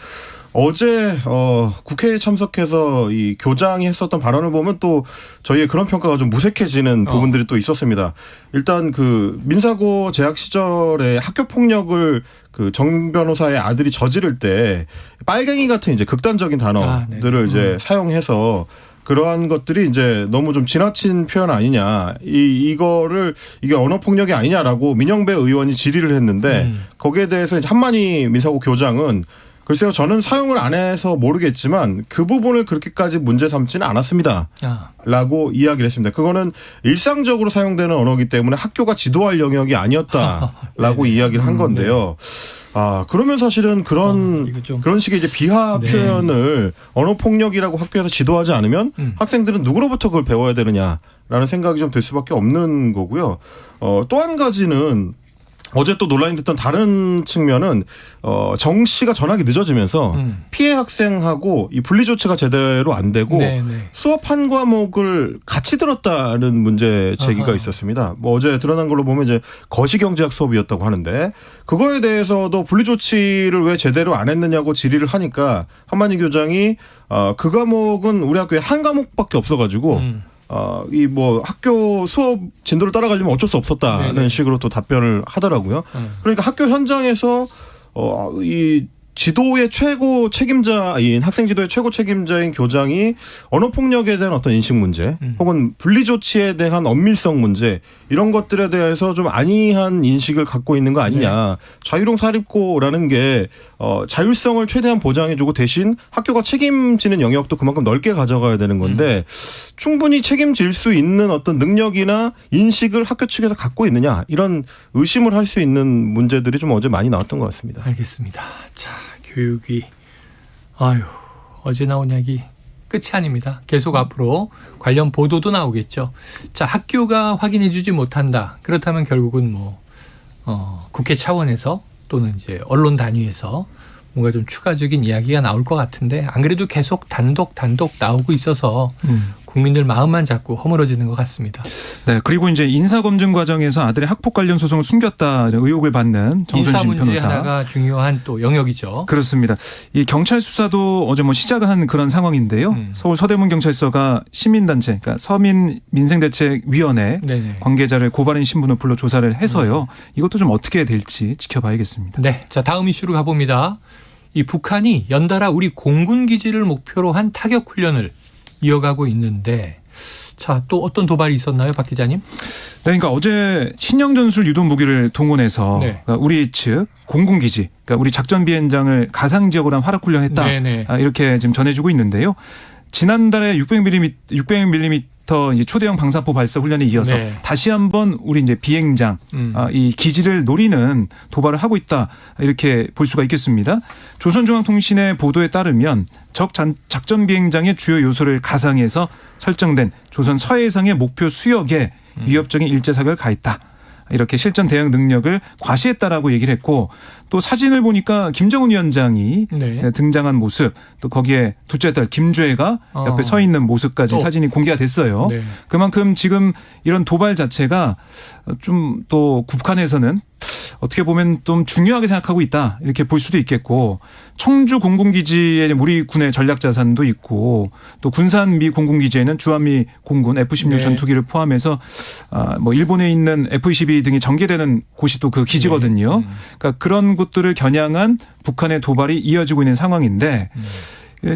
어제 국회에 참석해서 이 교장이 했었던 발언을 보면 또 저희의 그런 평가가 좀 무색해지는 부분들이 또 있었습니다. 일단 그 민사고 재학 시절에 학교 폭력을 그 정 변호사의 아들이 저지를 때 빨갱이 같은 이제 극단적인 단어들을 이제 사용해서 그러한 것들이 이제 너무 좀 지나친 표현 아니냐. 이게 언어 폭력이 아니냐라고 민영배 의원이 질의를 했는데 거기에 대해서 이제 한만희 민사고 교장은 글쎄요, 저는 사용을 안 해서 모르겠지만 그 부분을 그렇게까지 문제 삼지는 않았습니다. 라고 이야기를 했습니다. 그거는 일상적으로 사용되는 언어이기 때문에 학교가 지도할 영역이 아니었다라고 이야기를 한 건데요. 그러면 사실은 그런 식의 이제 비하 표현을 언어 폭력이라고 학교에서 지도하지 않으면 학생들은 누구로부터 그걸 배워야 되느냐라는 생각이 좀 들 수밖에 없는 거고요. 또 한 가지는 어제 또 논란이 됐던 다른 측면은 정 씨가 전학이 늦어지면서 피해 학생하고 이 분리 조치가 제대로 안 되고 수업 한 과목을 같이 들었다는 문제 제기가 있었습니다. 뭐 어제 드러난 걸로 보면 이제 거시경제학 수업이었다고 하는데 그거에 대해서도 분리 조치를 왜 제대로 안 했느냐고 질의를 하니까 한만희 교장이 그 과목은 우리 학교에 한 과목밖에 없어가지고 이 뭐 학교 수업 진도를 따라가려면 어쩔 수 없었다는 식으로 또 답변을 하더라고요. 그러니까 학교 현장에서 이 지도의 최고 책임자인 학생 지도의 최고 책임자인 교장이 언어 폭력에 대한 어떤 인식 문제 혹은 분리 조치에 대한 엄밀성 문제 이런 것들에 대해서 좀 안이한 인식을 갖고 있는 거 아니냐. 자유로운 사립고라는 게 자율성을 최대한 보장해주고 대신 학교가 책임지는 영역도 그만큼 넓게 가져가야 되는 건데 충분히 책임질 수 있는 어떤 능력이나 인식을 학교 측에서 갖고 있느냐 이런 의심을 할 수 있는 문제들이 좀 어제 많이 나왔던 것 같습니다. 알겠습니다. 자, 교육이 어제 나온 이야기 끝이 아닙니다. 계속 앞으로 관련 보도도 나오겠죠. 자, 학교가 확인해주지 못한다. 그렇다면 결국은 뭐 국회 차원에서 또는 이제 언론 단위에서 뭔가 좀 추가적인 이야기가 나올 것 같은데 안 그래도 계속 단독 나오고 있어서 국민들 마음만 자꾸 허물어지는 것 같습니다. 네, 그리고 이제 인사검증 과정에서 아들의 학폭 관련 소송을 숨겼다 의혹을 받는 정순신 변호사. 인사 문제 하나가 중요한 또 영역이죠. 그렇습니다. 이 경찰 수사도 어제 뭐 시작을 한 그런 상황인데요. 서울 서대문 경찰서가 시민단체, 그러니까 서민민생대책위원회 관계자를 고발인 신분을 불러 조사를 해서요. 이것도 좀 어떻게 될지 지켜봐야겠습니다. 네, 자 다음 이슈로 가봅니다. 이 북한이 연달아 우리 공군 기지를 목표로 한 타격 훈련을 이어가고 있는데 자, 또 어떤 도발이 있었나요, 박 기자님? 네, 그러니까 어제 신형 전술 유도 무기를 동원해서 그러니까 우리 측 공군 기지, 그러니까 우리 작전 비행장을 가상 지역으로 한 활약 훈련했다. 이렇게 지금 전해주고 있는데요. 지난달에 600mm 이제 초대형 방사포 발사 훈련에 이어서 다시 한번 우리 이제 비행장 이 기지를 노리는 도발을 하고 있다 이렇게 볼 수가 있겠습니다. 조선중앙통신의 보도에 따르면 적 작전 비행장의 주요 요소를 가상해서 설정된 조선 서해상의 목표 수역에 위협적인 일제 사격을 가했다. 이렇게 실전 대응 능력을 과시했다라고 얘기를 했고 또 사진을 보니까 김정은 위원장이 등장한 모습 또 거기에 둘째 딸 김주애가 옆에 서 있는 모습까지 사진이 공개가 됐어요. 그만큼 지금 이런 도발 자체가 좀 또 북한에서는 어떻게 보면 좀 중요하게 생각하고 있다 이렇게 볼 수도 있겠고 청주 공군기지에 우리 군의 전략자산도 있고 또 군산 미 공군기지에는 주한미 공군 F-16 전투기를 포함해서 뭐 일본에 있는 F-22 등이 전개되는 곳이 또 그 기지거든요. 그러니까 그런 곳들을 겨냥한 북한의 도발이 이어지고 있는 상황인데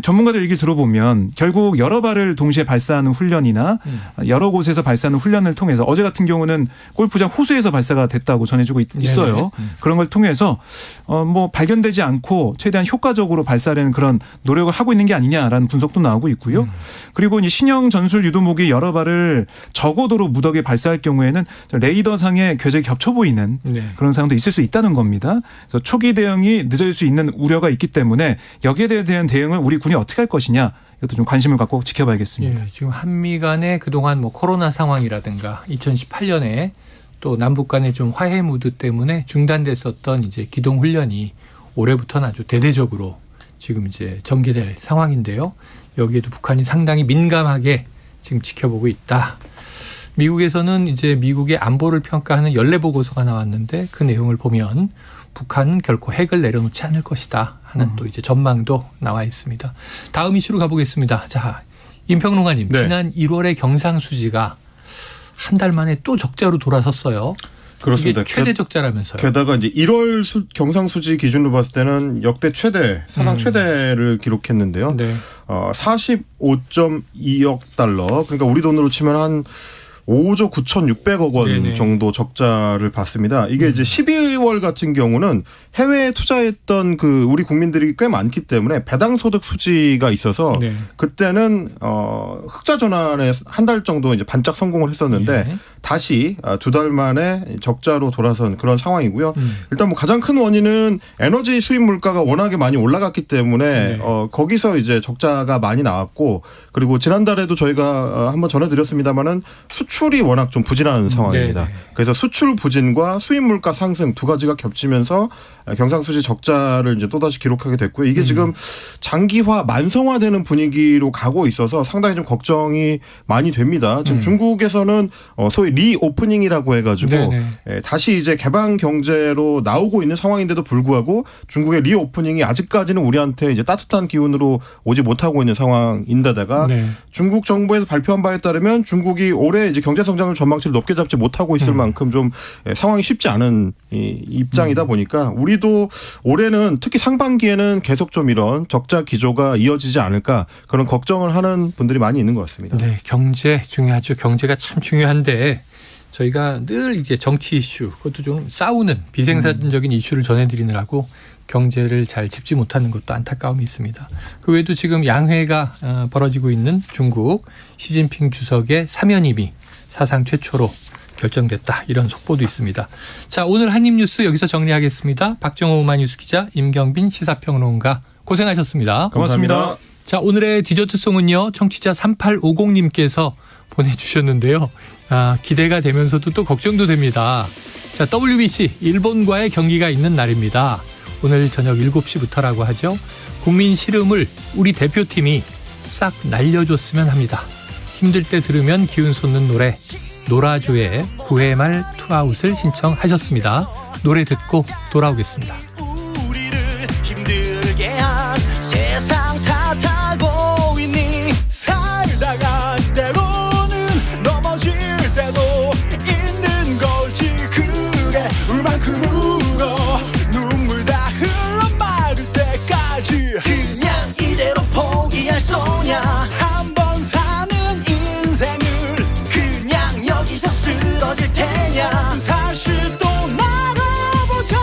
전문가들 얘기 들어보면 결국 여러 발을 동시에 발사하는 훈련이나 여러 곳에서 발사하는 훈련을 통해서 어제 같은 경우는 골프장 호수에서 발사가 됐다고 전해지고 있어요. 그런 걸 통해서 뭐 발견되지 않고 최대한 효과적으로 발사하려는 그런 노력을 하고 있는 게 아니냐라는 분석도 나오고 있고요. 그리고 이제 신형 전술 유도무기 여러 발을 저고도로 무더기에 발사할 경우에는 레이더상에 궤적이 겹쳐 보이는 그런 상황도 있을 수 있다는 겁니다. 그래서 초기 대응이 늦어질 수 있는 우려가 있기 때문에 여기에 대한 대응을 우리 군이 어떻게 할 것이냐 이것도 좀 관심을 갖고 지켜봐야겠습니다. 예, 지금 한미 간의 그동안 뭐 코로나 상황이라든가 2018년에 또 남북 간의 좀 화해 무드 때문에 중단됐었던 이제 기동 훈련이 올해부터는 아주 대대적으로 지금 이제 전개될 상황인데요. 여기에도 북한이 상당히 민감하게 지금 지켜보고 있다. 미국에서는 이제 미국의 안보를 평가하는 연례 보고서가 나왔는데 그 내용을 보면 북한은 결코 핵을 내려놓지 않을 것이다 하는 또 이제 전망도 나와 있습니다. 다음 이슈로 가보겠습니다. 자, 임 평론가님, 지난 1월에 경상수지가 한 달 만에 또 적자로 돌아섰어요. 그렇습니다. 이게 최대 적자라면서요. 게다가 이제 1월 경상수지 기준으로 봤을 때는 역대 최대, 사상 최대를 기록했는데요. 45.2억 달러. 그러니까 우리 돈으로 치면 한 5조 9,600억 원 정도 적자를 봤습니다. 이게 이제 12월 같은 경우는 해외에 투자했던 그 우리 국민들이 꽤 많기 때문에 배당 소득 수지가 있어서 그때는 흑자 전환에 한 달 정도 이제 반짝 성공을 했었는데 다시 2달 만에 적자로 돌아선 그런 상황이고요. 일단 뭐 가장 큰 원인은 에너지 수입 물가가 워낙에 많이 올라갔기 때문에 거기서 이제 적자가 많이 나왔고, 그리고 지난달에도 저희가 한번 전해드렸습니다마는 수출이 워낙 좀 부진한 상황입니다. 그래서 수출 부진과 수입 물가 상승 두 가지가 겹치면서 경상수지 적자를 이제 또다시 기록하게 됐고요. 이게 지금 장기화, 만성화되는 분위기로 가고 있어서 상당히 좀 걱정이 많이 됩니다. 지금 중국에서는 소위 리오프닝이라고 해가지고 다시 이제 개방 경제로 나오고 있는 상황인데도 불구하고 중국의 리오프닝이 아직까지는 우리한테 이제 따뜻한 기운으로 오지 못하고 있는 상황인데다가 중국 정부에서 발표한 바에 따르면 중국이 올해 이제 경제 성장을 전망치를 높게 잡지 못하고 있을 만큼 좀 상황이 쉽지 않은 입장이다 보니까 우리도 올해는 특히 상반기에는 계속 좀 이런 적자 기조가 이어지지 않을까 그런 걱정을 하는 분들이 많이 있는 것 같습니다. 네, 경제 중요하죠. 경제가 참 중요한데 저희가 늘 이제 정치 이슈, 그것도 좀 싸우는 비생산적인 이슈를 전해드리느라고 경제를 잘 짚지 못하는 것도 안타까움이 있습니다. 그 외에도 지금 양회가 벌어지고 있는 중국 시진핑 주석의 사면임이 사상 최초로 결정됐다, 이런 속보도 있습니다. 자, 오늘 한입뉴스 여기서 정리하겠습니다. 박정호 오마뉴스 기자, 임경빈 시사평론가 고생하셨습니다. 고맙습니다. 자, 오늘의 디저트송은요, 청취자 3850님께서 보내주셨는데요. 기대가 되면서도 또 걱정도 됩니다. 자, WBC 일본과의 경기가 있는 날입니다. 오늘 저녁 7시부터라고 하죠. 국민 시름을 우리 대표팀이 싹 날려줬으면 합니다. 힘들 때 들으면 기운 솟는 노래, 노라조의 9회 말 투아웃을 신청하셨습니다. 노래 듣고 돌아오겠습니다. 우리를 힘들게 한 세상 탓하고 있니? 살다가 때로는 넘어질 때도 있는 걸지. 그래 울만큼 울어 눈물 다 흘러 마를 때까지. 그냥 이대로 포기할 소냐? 한번 사는 인생을 그냥 여기서 쓰러질 테냐? 다시 또 날아보자.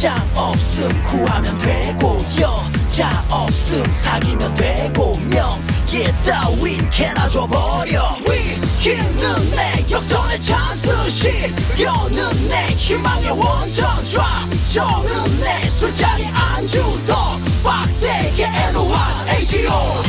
짱 없음 구하면 되고 여자 없음 사귀면 되고 명예 따윈 개나 줘버려 위기는 내 역전의 찬스시 여는 내 희망의 원천 좌절은 내 술자리 안주 더 빡세게 NORADO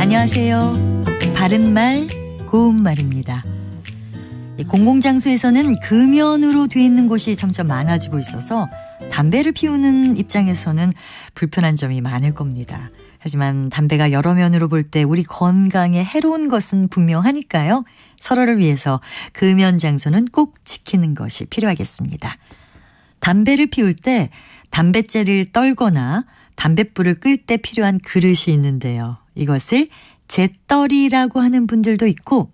안녕하세요. 바른말 고운말입니다. 공공장소에서는 금연으로 돼 있는 곳이 점점 많아지고 있어서 담배를 피우는 입장에서는 불편한 점이 많을 겁니다. 하지만 담배가 여러 면으로 볼 때 우리 건강에 해로운 것은 분명하니까요. 서로를 위해서 금연 장소는 꼭 지키는 것이 필요하겠습니다. 담배를 피울 때 담뱃재를 떨거나 담뱃불을 끌 때 필요한 그릇이 있는데요. 이것을 재떨이라고 하는 분들도 있고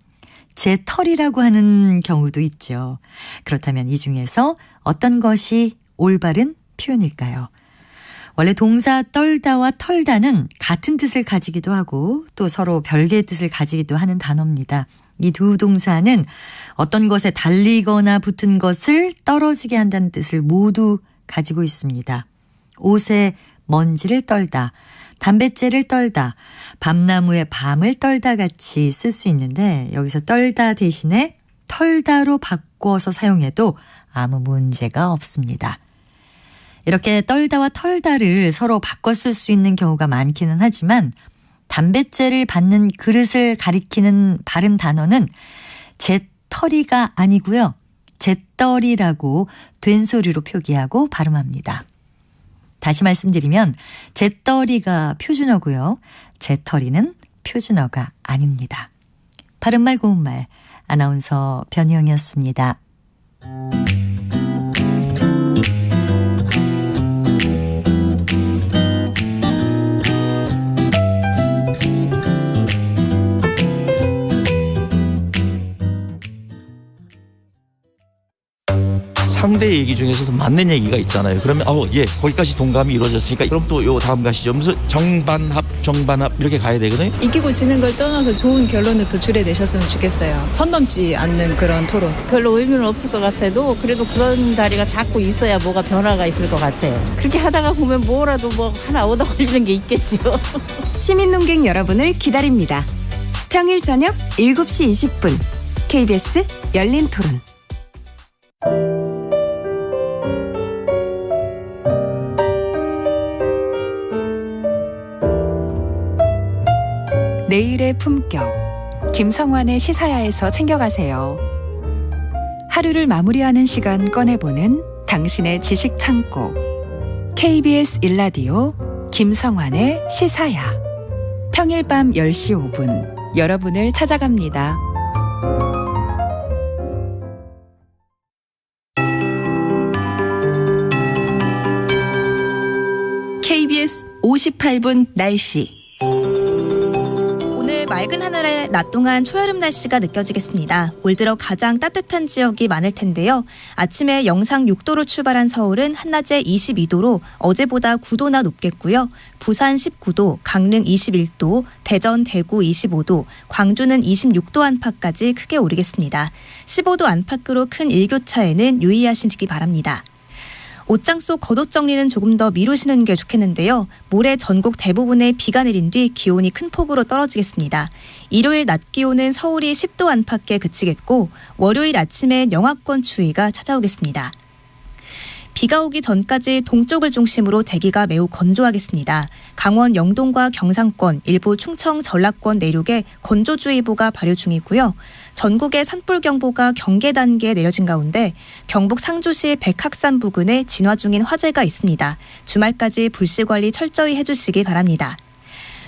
재털이라고 하는 경우도 있죠. 그렇다면 이 중에서 어떤 것이 올바른 표현일까요? 원래 동사 떨다와 털다는 같은 뜻을 가지기도 하고 또 서로 별개의 뜻을 가지기도 하는 단어입니다. 이 두 동사는 어떤 것에 달리거나 붙은 것을 떨어지게 한다는 뜻을 모두 가지고 있습니다. 옷에 먼지를 떨다, 담뱃재를 떨다, 밤나무에 밤을 떨다 같이 쓸 수 있는데 여기서 떨다 대신에 털다로 바꿔서 사용해도 아무 문제가 없습니다. 이렇게 떨다와 털다를 서로 바꿔 쓸 수 있는 경우가 많기는 하지만 담뱃재를 받는 그릇을 가리키는 바른 단어는 재떨이가 아니고요. 재떨이라고 된소리로 표기하고 발음합니다. 다시 말씀드리면 재떨이가 표준어고요. 재떨이는 표준어가 아닙니다. 바른말 고운말 아나운서 변희영이었습니다. 상대 얘기 중에서도 맞는 얘기가 있잖아요. 그러면 예, 거기까지 동감이 이루어졌으니까 그럼 또 요 다음 가시죠. 무슨 정반합 이렇게 가야 되거든요. 이기고 지는 걸 떠나서 좋은 결론을 도출해내셨으면 좋겠어요. 선 넘지 않는 그런 토론. 별로 의미는 없을 것 같아도 그래도 그런 자리가 자꾸 있어야 뭐가 변화가 있을 것 같아요. 그렇게 하다가 보면 뭐라도 뭐 하나 얻어 걸리는 게 있겠죠. 시민 논객 여러분을 기다립니다. 평일 저녁 7시 20분 KBS 열린 토론. 내일의 품격, 김성환의 시사야에서 챙겨가세요. 하루를 마무리하는 시간 꺼내보는 당신의 지식 창고. KBS 1라디오 김성환의 시사야. 평일 밤 10시 5분 여러분을 찾아갑니다. KBS 58분 날씨. 오늘 맑은 하늘에 낮 동안 초여름 날씨가 느껴지겠습니다. 올 들어 가장 따뜻한 지역이 많을 텐데요. 아침에 영상 6도로 출발한 서울은 한낮에 22도로 어제보다 9도나 높겠고요. 부산 19도, 강릉 21도, 대전, 대구 25도, 광주는 26도 안팎까지 크게 오르겠습니다. 15도 안팎으로 큰 일교차에는 유의하시기 바랍니다. 옷장 속 겉옷 정리는 조금 더 미루시는 게 좋겠는데요. 모레 전국 대부분에 비가 내린 뒤 기온이 큰 폭으로 떨어지겠습니다. 일요일 낮 기온은 서울이 10도 안팎에 그치겠고 월요일 아침엔 영하권 추위가 찾아오겠습니다. 비가 오기 전까지 동쪽을 중심으로 대기가 매우 건조하겠습니다. 강원 영동과 경상권, 일부 충청 전라권 내륙에 건조주의보가 발효 중이고요. 전국에 산불경보가 경계 단계에 내려진 가운데 경북 상주시 백학산 부근에 진화 중인 화재가 있습니다. 주말까지 불씨관리 철저히 해주시기 바랍니다.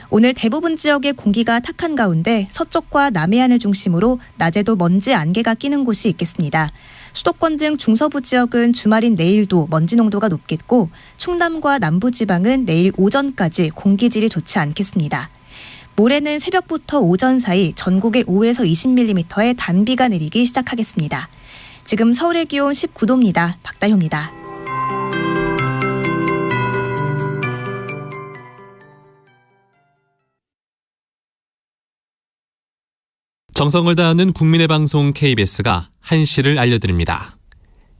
오늘 대부분 지역의 공기가 탁한 가운데 서쪽과 남해안을 중심으로 낮에도 먼지 안개가 끼는 곳이 있겠습니다. 수도권 등 중서부 지역은 주말인 내일도 먼지 농도가 높겠고 충남과 남부지방은 내일 오전까지 공기질이 좋지 않겠습니다. 모레는 새벽부터 오전 사이 전국에 5에서 20mm의 단비가 내리기 시작하겠습니다. 지금 서울의 기온 19도입니다. 박다효입니다. 정성을 다하는 국민의 방송 KBS가 한시를 알려드립니다.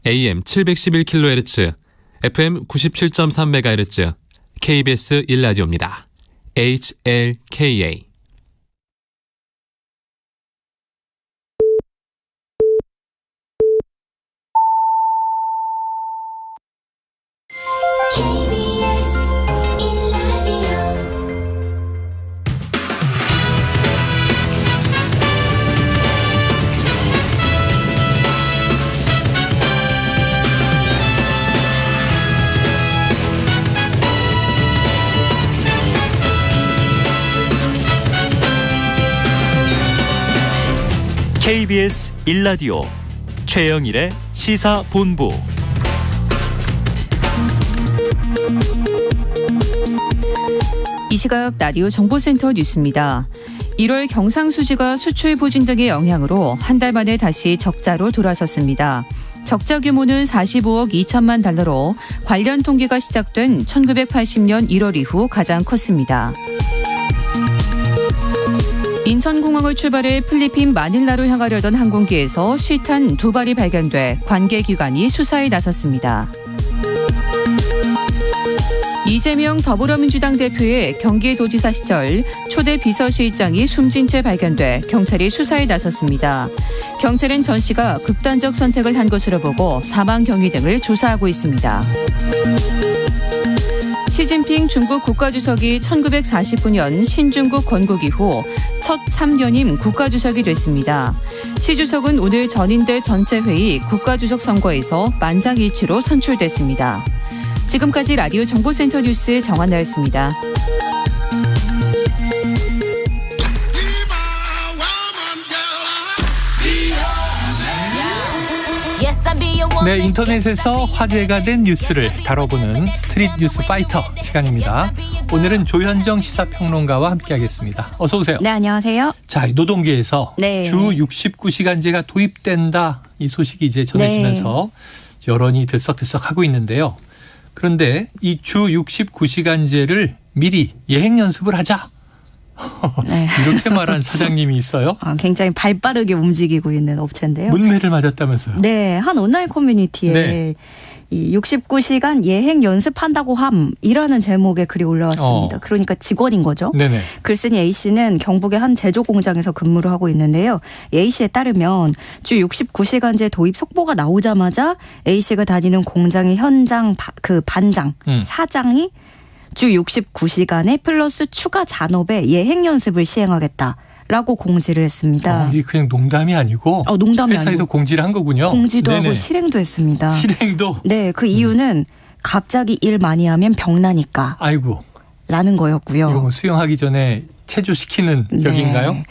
AM 711kHz, FM 97.3MHz, KBS 1라디오입니다. HLKA. KBS 1라디오 최영일의 시사본부. 이 시각 라디오 정보센터 뉴스입니다. 1월 경상수지가 수출 부진 등의 영향으로 한 달 만에 다시 적자로 돌아섰습니다. 적자 규모는 45억 2천만 달러로 관련 통계가 시작된 1980년 1월 이후 가장 컸습니다. 인천공항을 출발해 필리핀 마닐라로 향하려던 항공기에서 실탄 2발이 발견돼 관계기관이 수사에 나섰습니다. 이재명 더불어민주당 대표의 경기도지사 시절 초대 비서실장이 숨진 채 발견돼 경찰이 수사에 나섰습니다. 경찰은 전 씨가 극단적 선택을 한 것으로 보고 사망 경위 등을 조사하고 있습니다. 시진핑 중국 국가주석이 1949년 신중국 건국 이후 첫 3년임 국가주석이 됐습니다. 시 주석은 오늘 전인대 전체회의 국가주석 선거에서 만장일치로 선출됐습니다. 지금까지 라디오 정보센터 뉴스 정한나였습니다. 네, 인터넷에서 화제가 된 뉴스를 다뤄보는 스트릿 뉴스 파이터 시간입니다. 오늘은 조현정 시사평론가와 함께하겠습니다. 어서 오세요. 네, 안녕하세요. 자, 노동계에서 주 69시간제가 도입된다 이 소식이 이제 전해지면서 여론이 들썩들썩하고 있는데요. 그런데 이 주 69시간제를 미리 예행 연습을 하자. 이렇게 말한 사장님이 있어요. 굉장히 발빠르게 움직이고 있는 업체인데요. 문매를 맞았다면서요. 네. 한 온라인 커뮤니티에 이 69시간 예행 연습한다고 함이라는 제목의 글이 올라왔습니다. 그러니까 직원인 거죠. 네네. 글쓴이 A씨는 경북의 한 제조 공장에서 근무를 하고 있는데요. A씨에 따르면 주 69시간제 도입 속보가 나오자마자 A씨가 다니는 공장의 현장 반장, 사장이 주 69시간에 플러스 추가 잔업에 예행 연습을 시행하겠다라고 공지를 했습니다. 이게 그냥 농담이 아니고 농담이 회사에서 아니고 공지를 한 거군요. 공지도 하고 실행도 했습니다. 실행도? 네. 그 이유는 갑자기 일 많이 하면 병나니까. 아이고. 라는 거였고요. 이거 뭐 수영하기 전에 체조시키는 격인가요?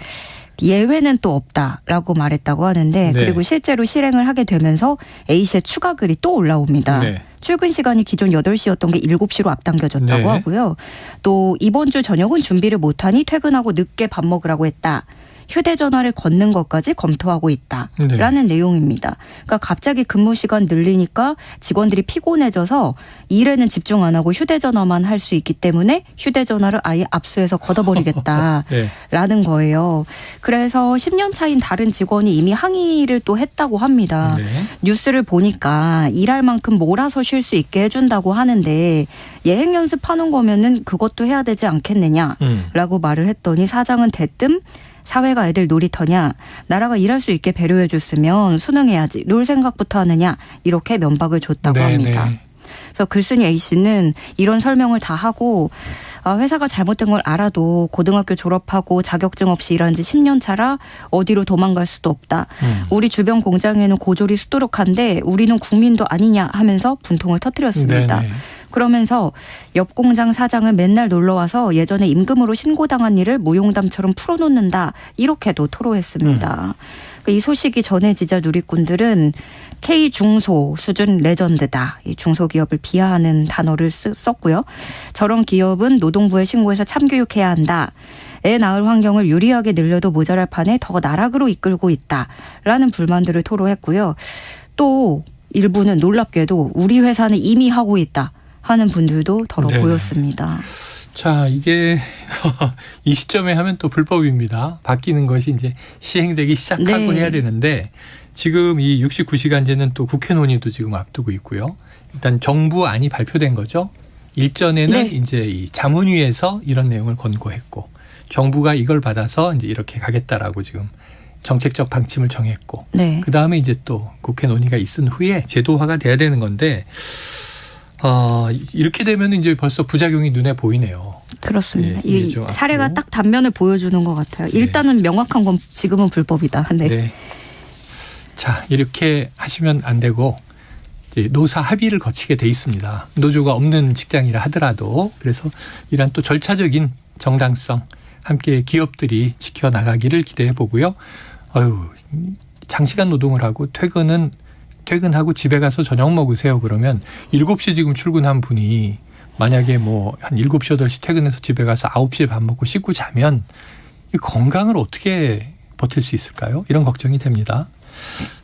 예외는 또 없다라고 말했다고 하는데 그리고 실제로 실행을 하게 되면서 A씨의 추가 글이 또 올라옵니다. 출근 시간이 기존 8시였던 게 7시로 앞당겨졌다고 하고요. 또 이번 주 저녁은 준비를 못하니 퇴근하고 늦게 밥 먹으라고 했다. 휴대전화를 걷는 것까지 검토하고 있다라는 내용입니다. 그러니까 갑자기 근무 시간 늘리니까 직원들이 피곤해져서 일에는 집중 안 하고 휴대전화만 할 수 있기 때문에 휴대전화를 아예 압수해서 걷어버리겠다라는 거예요. 그래서 10년 차인 다른 직원이 이미 항의를 또 했다고 합니다. 뉴스를 보니까 일할 만큼 몰아서 쉴 수 있게 해준다고 하는데 예행 연습하는 거면은 그것도 해야 되지 않겠느냐라고 말을 했더니 사장은 대뜸 사회가 애들 놀이터냐. 나라가 일할 수 있게 배려해 줬으면 수능해야지. 놀 생각부터 하느냐. 이렇게 면박을 줬다고 합니다. 그래서 글쓴이 A씨는 이런 설명을 다 하고 회사가 잘못된 걸 알아도 고등학교 졸업하고 자격증 없이 일한 지 10년 차라 어디로 도망갈 수도 없다. 우리 주변 공장에는 고졸이 수두룩한데 우리는 국민도 아니냐 하면서 분통을 터뜨렸습니다. 그러면서 옆 공장 사장은 맨날 놀러와서 예전에 임금으로 신고당한 일을 무용담처럼 풀어놓는다. 이렇게도 토로했습니다. 이 소식이 전해지자 누리꾼들은 K중소 수준 레전드다. 이 중소기업을 비하하는 단어를 썼고요. 저런 기업은 노동부에 신고해서 참교육해야 한다. 애 낳을 환경을 유리하게 늘려도 모자랄 판에 더 나락으로 이끌고 있다라는 불만들을 토로했고요. 또 일부는 놀랍게도 우리 회사는 이미 하고 있다 하는 분들도 더러 보였습니다. 자, 이게 이 시점에 하면 또 불법입니다. 바뀌는 것이 이제 시행되기 시작하고 해야 되는데 지금 이 69시간제는 또 국회 논의도 지금 앞두고 있고요. 일단 정부안이 발표된 거죠. 일전에는 이제 이 자문위에서 이런 내용을 권고했고 정부가 이걸 받아서 이제 이렇게 가겠다라고 지금 정책적 방침을 정했고 그 다음에 이제 또 국회 논의가 있은 후에 제도화가 돼야 되는 건데 이렇게 되면 이제 벌써 부작용이 눈에 보이네요. 그렇습니다. 이 사례가 딱 단면을 보여주는 것 같아요. 일단은 명확한 건 지금은 불법이다. 네. 자, 이렇게 하시면 안 되고 이제 노사 합의를 거치게 돼 있습니다. 노조가 없는 직장이라 하더라도 그래서 이런 또 절차적인 정당성 함께 기업들이 지켜나가기를 기대해 보고요. 장시간 노동을 하고 퇴근하고 집에 가서 저녁 먹으세요. 그러면 7시 지금 출근한 분이 만약에 뭐 한 7시, 8시 퇴근해서 집에 가서 9시에 밥 먹고 씻고 자면 이 건강을 어떻게 버틸 수 있을까요? 이런 걱정이 됩니다.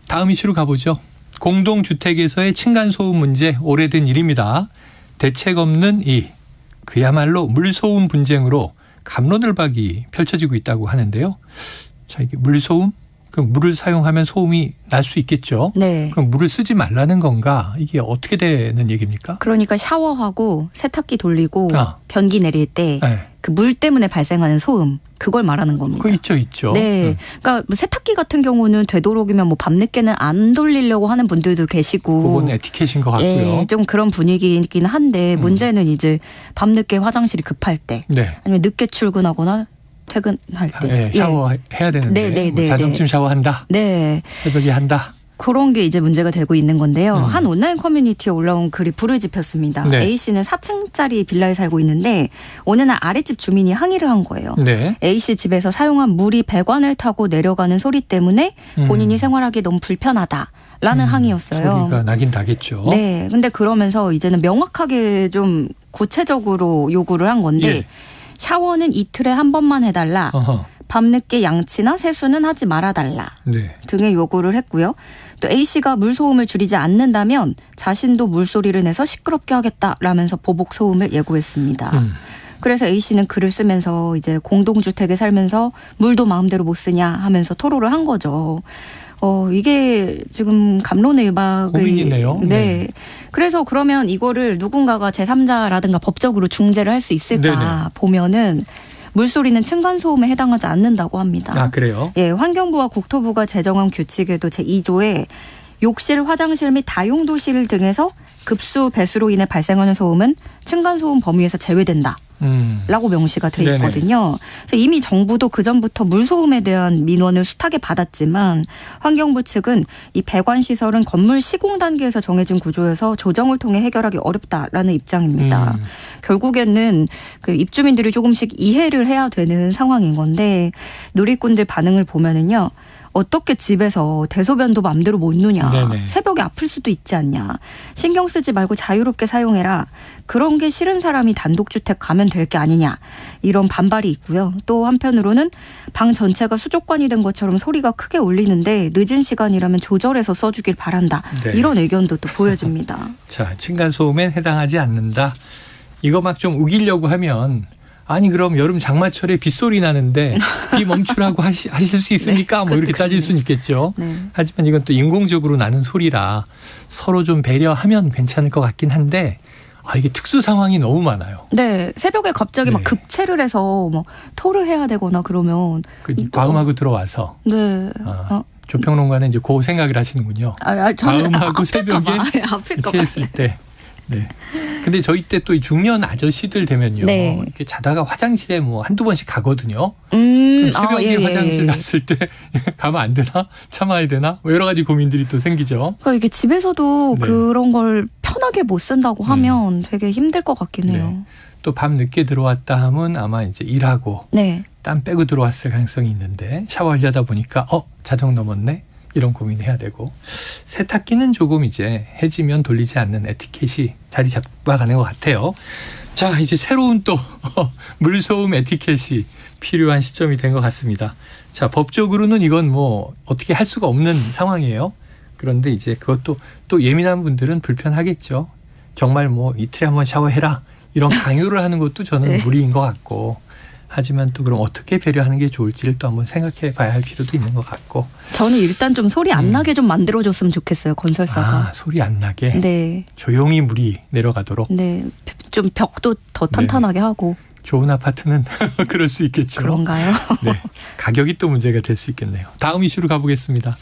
다음 이슈로 가보죠. 공동주택에서의 층간소음 문제 오래된 일입니다. 대책 없는 그야말로 물소음 분쟁으로 갑론을박이 펼쳐지고 있다고 하는데요. 자, 이게 물소음? 그럼 물을 사용하면 소음이 날 수 있겠죠. 그럼 물을 쓰지 말라는 건가? 이게 어떻게 되는 얘기입니까? 그러니까 샤워하고 세탁기 돌리고 변기 내릴 때 그 물 때문에 발생하는 소음 그걸 말하는 겁니다. 그 있죠. 네, 그러니까 뭐 세탁기 같은 경우는 되도록이면 뭐 밤늦게는 안 돌리려고 하는 분들도 계시고. 그건 에티켓인 것 같고요. 좀 그런 분위기이긴 한데 문제는 이제 밤늦게 화장실이 급할 때, 아니면 늦게 출근하거나. 퇴근할 때 샤워해야 되는데 자정쯤 샤워한다. 새벽에 한다. 그런 게 이제 문제가 되고 있는 건데요. 한 온라인 커뮤니티에 올라온 글이 불을 지폈습니다. A씨는 4층짜리 빌라에 살고 있는데 어느 날 아랫집 주민이 항의를 한 거예요. A씨 집에서 사용한 물이 배관을 타고 내려가는 소리 때문에 본인이 생활하기 너무 불편하다라는 항의였어요. 소리가 나긴 나겠죠. 네. 근데 그러면서 이제는 명확하게 좀 구체적으로 요구를 한 건데 샤워는 이틀에 한 번만 해달라. 밤늦게 양치나 세수는 하지 말아달라. 등의 요구를 했고요. 또 A씨가 물소음을 줄이지 않는다면 자신도 물소리를 내서 시끄럽게 하겠다라면서 보복 소음을 예고했습니다. 그래서 A씨는 글을 쓰면서 이제 공동주택에 살면서 물도 마음대로 못 쓰냐 하면서 토로를 한 거죠. 이게 지금 갑론을박의 고민이네요. 그래서 그러면 이거를 누군가가 제3자라든가 법적으로 중재를 할 수 있을까 보면은 물소리는 층간소음에 해당하지 않는다고 합니다. 그래요? 환경부와 국토부가 제정한 규칙에도 제2조에 욕실, 화장실 및 다용도실 등에서 급수, 배수로 인해 발생하는 소음은 층간소음 범위에서 제외된다. 라고 명시가 돼 있거든요. 그래서 이미 정부도 그전부터 물소음에 대한 민원을 숱하게 받았지만 환경부 측은 이 배관 시설은 건물 시공 단계에서 정해진 구조여서 조정을 통해 해결하기 어렵다라는 입장입니다. 결국에는 그 입주민들이 조금씩 이해를 해야 되는 상황인 건데 누리꾼들 반응을 보면은요. 어떻게 집에서 대소변도 마음대로 못 누냐. 새벽에 아플 수도 있지 않냐. 신경 쓰지 말고 자유롭게 사용해라. 그런 게 싫은 사람이 단독주택 가면 될 게 아니냐. 이런 반발이 있고요. 또 한편으로는 방 전체가 수족관이 된 것처럼 소리가 크게 울리는데 늦은 시간이라면 조절해서 써주길 바란다. 이런 의견도 또 보여집니다. 자, 층간소음엔 해당하지 않는다. 이거 막 좀 우기려고 하면 아니 그럼 여름 장마철에 빗소리 나는데 비 멈추라고 하실 수 있습니까? 뭐 이렇게 따질 수는 있겠죠. 하지만 이건 또 인공적으로 나는 소리라 서로 좀 배려하면 괜찮을 것 같긴 한데 이게 특수 상황이 너무 많아요. 새벽에 갑자기 막 급체를 해서 뭐 토를 해야 되거나 그러면 과음하고 들어와서 조평론가는 이제 그 생각을 하시는군요. 과음하고 새벽에 체했을 때. 근데 저희 때 또 중년 아저씨들 되면요. 이렇게 자다가 화장실에 뭐 한두 번씩 가거든요. 그럼 새벽에 화장실 갔을 때 가면 안 되나? 참아야 되나? 뭐 여러 가지 고민들이 또 생기죠. 이게 집에서도 그런 걸 편하게 못 쓴다고 하면 되게 힘들 것 같긴 해요. 또 밤 늦게 들어왔다 하면 아마 이제 일하고 땀 빼고 들어왔을 가능성이 있는데 샤워하려다 보니까 자정 넘었네? 이런 고민해야 되고 세탁기는 조금 이제 해지면 돌리지 않는 에티켓이 자리 잡아가는 것 같아요. 자, 이제 새로운 또 물소음 에티켓이 필요한 시점이 된 것 같습니다. 자, 법적으로는 이건 뭐 어떻게 할 수가 없는 상황이에요. 그런데 이제 그것도 또 예민한 분들은 불편하겠죠. 정말 뭐 이틀에 한 번 샤워해라 이런 강요를 하는 것도 저는 네. 무리인 것 같고 하지만 또 그럼 어떻게 배려하는 게 좋을지를 또 한번 생각해 봐야 할 필요도 있는 것 같고 저는 일단 좀 소리 안 나게 좀 만들어줬으면 좋겠어요. 건설사가. 소리 안 나게 네. 조용히 물이 내려가도록 네. 좀 벽도 더 탄탄하게 하고. 좋은 아파트는 그럴 수 있겠죠. 그런가요? 네, 가격이 또 문제가 될 수 있겠네요. 다음 이슈로 가보겠습니다.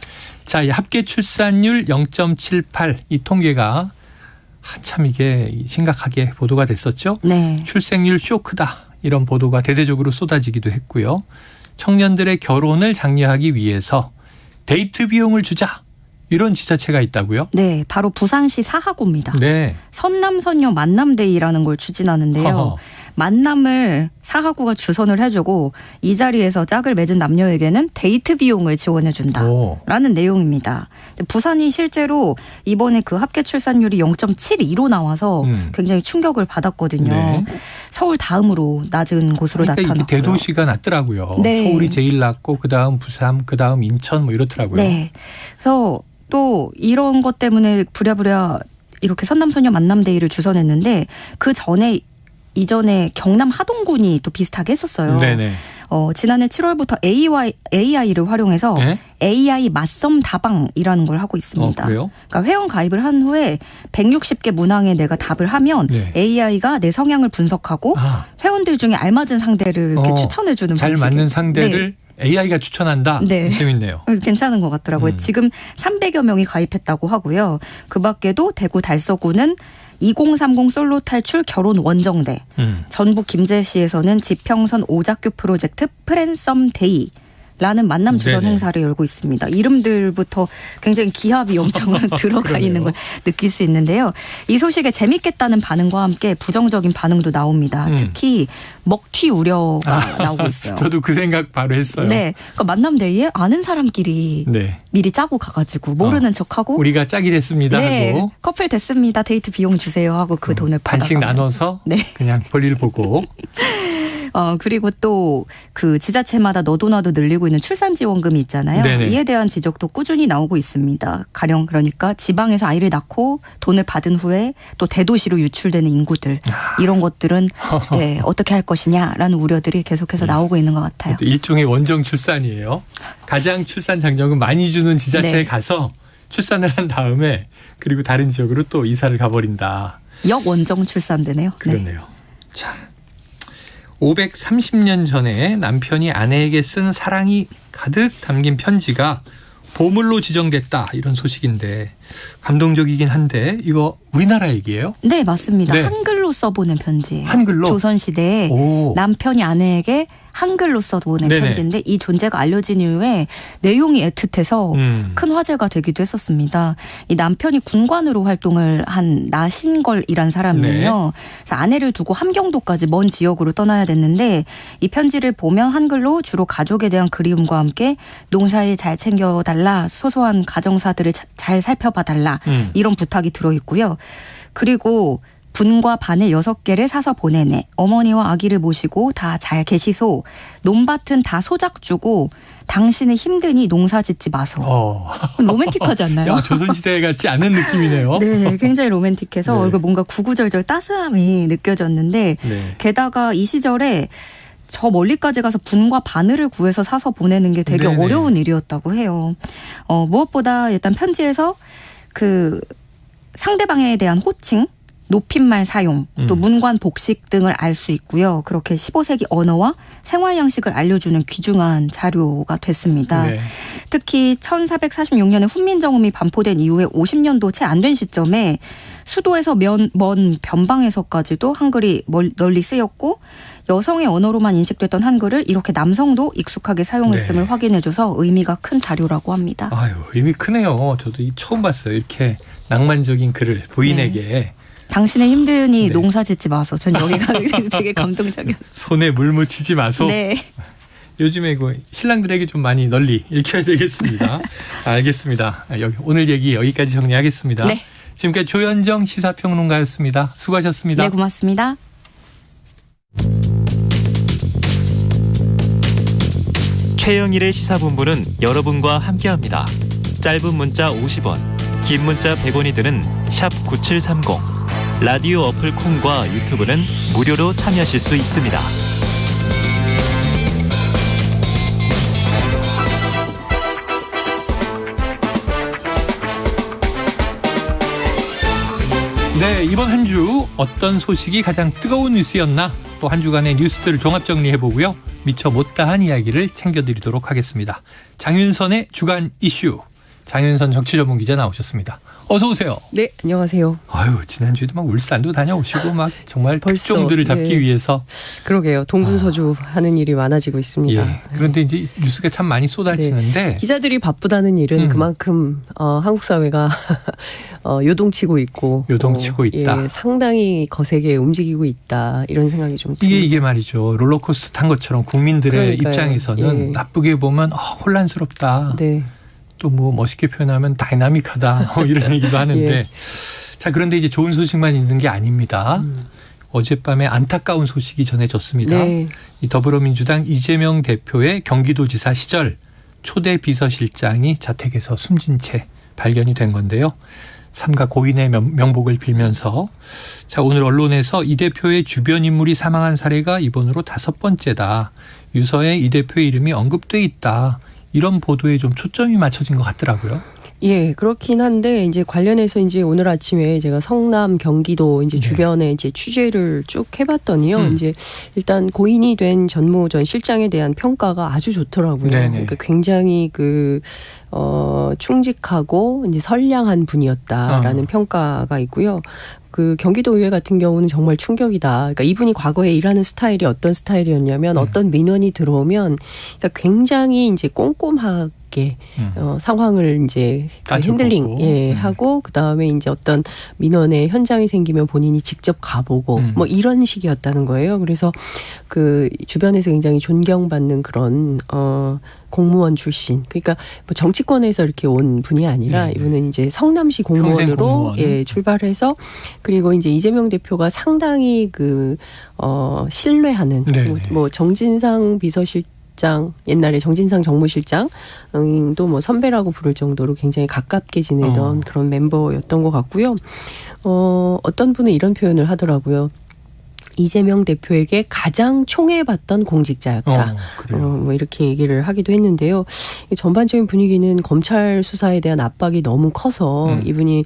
자, 이 합계 출산율 0.78 이 통계가 한참 이게 심각하게 보도가 됐었죠. 네. 출생률 쇼크다 이런 보도가 대대적으로 쏟아지기도 했고요. 청년들의 결혼을 장려하기 위해서 데이트 비용을 주자 이런 지자체가 있다고요? 네, 바로 부산시 사하구입니다. 네. 선남선녀 만남데이라는 걸 추진하는데요. 허허. 만남을 사하구가 주선을 해주고 이 자리에서 짝을 맺은 남녀에게는 데이트 비용을 지원해준다라는 내용입니다. 부산이 실제로 이번에 그 합계 출산율이 0.72로 나와서 굉장히 충격을 받았거든요. 네. 서울 다음으로 낮은 곳으로 그러니까 나타났고요. 이게 대도시가 낮더라고요. 네. 서울이 제일 낮고 그다음 부산, 그다음 인천 뭐 이렇더라고요. 네. 그래서 또 이런 것 때문에 부랴부랴 이렇게 선남선녀 만남데이를 주선했는데 그 전에 이전에 경남 하동군이 또 비슷하게 했었어요. 네네. 지난해 7월부터 AI를 활용해서 네? AI 맞섬 다방이라는 걸 하고 있습니다. 그래요? 그러니까 회원 가입을 한 후에 160개 문항에 내가 답을 하면 네. AI가 내 성향을 분석하고 회원들 중에 알맞은 상대를 이렇게 추천해주는 잘 방식이에요. 맞는 상대를 네. AI가 추천한다. 네. 재밌네요. 괜찮은 것 같더라고요. 지금 300여 명이 가입했다고 하고요. 그 밖에도 대구 달서구는 2030 솔로 탈출 결혼 원정대, 전북 김제시에서는 지평선 오작교 프로젝트 프랜썸 데이라는 만남 주선 네네. 행사를 열고 있습니다. 이름들부터 굉장히 기합이 엄청 들어가 있는 걸 느낄 수 있는데요. 이 소식에 재밌겠다는 반응과 함께 부정적인 반응도 나옵니다. 특히 먹튀 우려가 나오고 있어요. 저도 그 생각 바로 했어요. 네, 그러니까 만남 데이에 아는 사람끼리 네. 미리 짜고 가가지고 모르는 척하고 우리가 짝이 됐습니다 네, 하고 커플 됐습니다. 데이트 비용 주세요 하고 그 돈을 반씩 받아가요. 나눠서 네. 그냥 볼일 보고 그리고 또 그 지자체마다 너도나도 늘리고 있는 출산지원금이 있잖아요. 네네. 이에 대한 지적도 꾸준히 나오고 있습니다. 가령 그러니까 지방에서 아이를 낳고 돈을 받은 후에 또 대도시로 유출되는 인구들 이런 것들은 네, 어떻게 할 것이냐라는 우려들이 계속해서 나오고 있는 것 같아요. 일종의 원정 출산이에요. 가장 출산 장려금 많이 주는 지자체에 네. 가서 출산을 한 다음에 그리고 다른 지역으로 또 이사를 가버린다. 역원정 출산되네요. 그렇네요. 자, 530년 전에 남편이 아내에게 쓴 사랑이 가득 담긴 편지가 보물로 지정됐다 이런 소식인데 감동적이긴 한데 이거 우리나라 얘기예요? 네, 맞습니다. 네. 한글로 써보낸 편지예요. 한글로? 조선시대에 남편이 아내에게 한글로 써보낸 네네. 편지인데 이 존재가 알려진 이후에 내용이 애틋해서 큰 화제가 되기도 했었습니다. 이 남편이 군관으로 활동을 한 나신걸이란 사람이에요. 그래서 아내를 두고 함경도까지 먼 지역으로 떠나야 됐는데 이 편지를 보면 한글로 주로 가족에 대한 그리움과 함께 농사일 잘 챙겨달라, 소소한 가정사들을 잘 살펴봐달라 이런 부탁이 들어있고요. 그리고 분과 바늘 6개를 사서 보내네. 어머니와 아기를 모시고 다 잘 계시소. 논밭은 다 소작 주고 당신은 힘드니 농사 짓지 마소. 로맨틱하지 않나요? 야, 조선시대 같지 않은 느낌이네요. 네, 굉장히 로맨틱해서 네. 뭔가 구구절절 따스함이 느껴졌는데 네. 게다가 이 시절에 저 멀리까지 가서 분과 바늘을 구해서 사서 보내는 게 되게 네네. 어려운 일이었다고 해요. 무엇보다 일단 편지에서 그 상대방에 대한 호칭, 높임말 사용, 또 문관 복식 등을 알 수 있고요. 그렇게 15세기 언어와 생활 양식을 알려주는 귀중한 자료가 됐습니다. 네. 특히 1446년에 훈민정음이 반포된 이후에 50년도 채 안 된 시점에 수도에서 먼 변방에서까지도 한글이 널리 쓰였고 여성의 언어로만 인식됐던 한글을 이렇게 남성도 익숙하게 사용했음을 확인해줘서 의미가 큰 자료라고 합니다. 아유, 의미 크네요. 저도 처음 봤어요. 이렇게 낭만적인 글을 부인에게. 당신의 힘드니 농사 짓지 마소. 전 여기가 되게 감동적이었어요. 손에 물 묻히지 마소. 네. 요즘에 그 신랑들에게 좀 많이 널리 읽혀야 되겠습니다. 알겠습니다. 오늘 얘기 여기까지 정리하겠습니다. 네. 지금까지 조현정 시사평론가였습니다. 수고하셨습니다. 네, 고맙습니다. 최영일의 시사본부는 여러분과 함께합니다. 짧은 문자 50원, 긴 문자 100원이 드는 샵 9730 라디오 어플 콩과 유튜브는 무료로 참여하실 수 있습니다. 네, 이번 한 주 어떤 소식이 가장 뜨거운 뉴스였나? 또 한 주간의 뉴스들을 종합 정리해보고요. 미처 못다한 이야기를 챙겨드리도록 하겠습니다. 장윤선의 주간 이슈. 장윤선 정치전문기자 나오셨습니다. 어서 오세요. 네, 안녕하세요. 아유, 지난주에도 막 울산도 다녀오시고 막 정말 특종들을 잡기 위해서. 그러게요. 동분서주 하는 일이 많아지고 있습니다. 예, 그런데 이제 뉴스가 참 많이 쏟아지는데. 네. 기자들이 바쁘다는 일은 그만큼 한국 사회가 요동치고 있고. 요동치고 있다. 예, 상당히 거세게 움직이고 있다. 이런 생각이 좀 듭니다. 이게 말이죠. 롤러코스터 탄 것처럼 국민들의 그러니까요. 입장에서는 예. 나쁘게 보면 혼란스럽다. 네. 또 뭐 멋있게 표현하면 다이나믹하다 이런 얘기도 하는데 예. 자, 그런데 이제 좋은 소식만 있는 게 아닙니다. 어젯밤에 안타까운 소식이 전해졌습니다. 네. 이 더불어민주당 이재명 대표의 경기도지사 시절 초대 비서실장이 자택에서 숨진 채 발견이 된 건데요. 삼가 고인의 명복을 빌면서 자, 오늘 언론에서 이 대표의 주변 인물이 사망한 사례가 이번으로 5번째다. 유서에 이 대표의 이름이 언급돼 있다. 이런 보도에 좀 초점이 맞춰진 것 같더라고요. 예, 그렇긴 한데 이제 관련해서 이제 오늘 아침에 제가 성남, 경기도 이제 주변에 이제 취재를 쭉 해봤더니요. 이제 일단 고인이 된 전무 전 실장에 대한 평가가 아주 좋더라고요. 네네. 그러니까 굉장히 충직하고 이제 선량한 분이었다라는 평가가 있고요. 그 경기도의회 같은 경우는 정말 충격이다. 그러니까 이분이 과거에 일하는 스타일이 어떤 스타일이었냐면 어떤 민원이 들어오면 그러니까 굉장히 이제 꼼꼼하게 상황을 이제 핸들링 하고 그 다음에 이제 어떤 민원의 현장이 생기면 본인이 직접 가보고 뭐 이런 식이었다는 거예요. 그래서 그 주변에서 굉장히 존경받는 그런 공무원 출신. 그러니까 뭐 정치권에서 이렇게 온 분이 아니라 이분은 이제 성남시 공무원으로 출발해서 그리고 이제 이재명 대표가 상당히 신뢰하는 뭐 정진상 비서실장 옛날에 정진상 정무실장도 뭐 선배라고 부를 정도로 굉장히 가깝게 지내던 그런 멤버였던 것 같고요. 어떤 분은 이런 표현을 하더라고요. 이재명 대표에게 가장 총애받던 공직자였다. 뭐 이렇게 얘기를 하기도 했는데요. 전반적인 분위기는 검찰 수사에 대한 압박이 너무 커서 이분이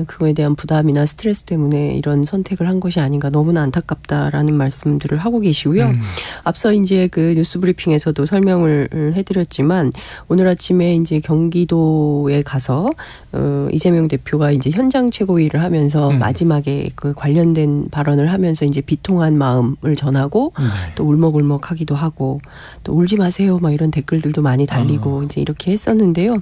그거에 대한 부담이나 스트레스 때문에 이런 선택을 한 것이 아닌가 너무나 안타깝다라는 말씀들을 하고 계시고요. 앞서 이제 그 뉴스 브리핑에서도 설명을 해드렸지만 오늘 아침에 이제 경기도에 가서 이재명 대표가 이제 현장 최고위를 하면서 마지막에 그 관련된 발언을 하면서 이제 비통한 마음을 전하고 또 울먹울먹하기도 하고 또 울지 마세요 막 이런 댓글들도 많이 달리고 이제 이렇게 했었는데요.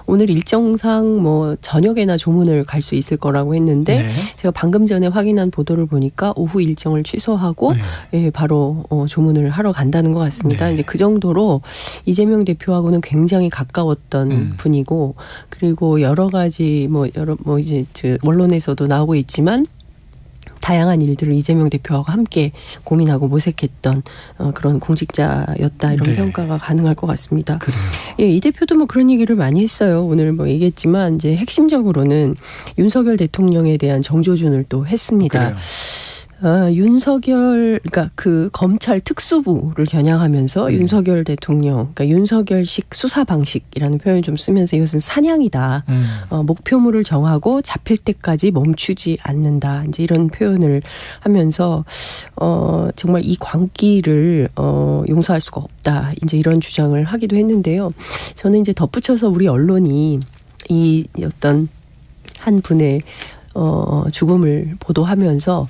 오늘 일정상 뭐 저녁에나 조문을 갈 수 있을 거라고 했는데 제가 방금 전에 확인한 보도를 보니까 오후 일정을 취소하고 바로 조문을 하러 간다는 것 같습니다. 이제 그 정도로 이재명 대표하고는 굉장히 가까웠던 분이고 그리고 여러 가지 뭐 이제 언론에서도 나오고 있지만 다양한 일들을 이재명 대표하고 함께 고민하고 모색했던 그런 공직자였다 이런 평가가 가능할 것 같습니다. 예, 이 대표도 뭐 그런 얘기를 많이 했어요. 오늘 뭐 얘기했지만 이제 핵심적으로는 윤석열 대통령에 대한 정조준을 또 했습니다. 윤석열, 그러니까 그 검찰 특수부를 겨냥하면서 윤석열 대통령, 그러니까 윤석열식 수사 방식이라는 표현을 좀 쓰면서 이것은 사냥이다. 목표물을 정하고 잡힐 때까지 멈추지 않는다. 이제 이런 표현을 하면서 정말 이 광기를 용서할 수가 없다. 이제 이런 주장을 하기도 했는데요. 저는 이제 덧붙여서 우리 언론이 이 어떤 한 분의 죽음을 보도하면서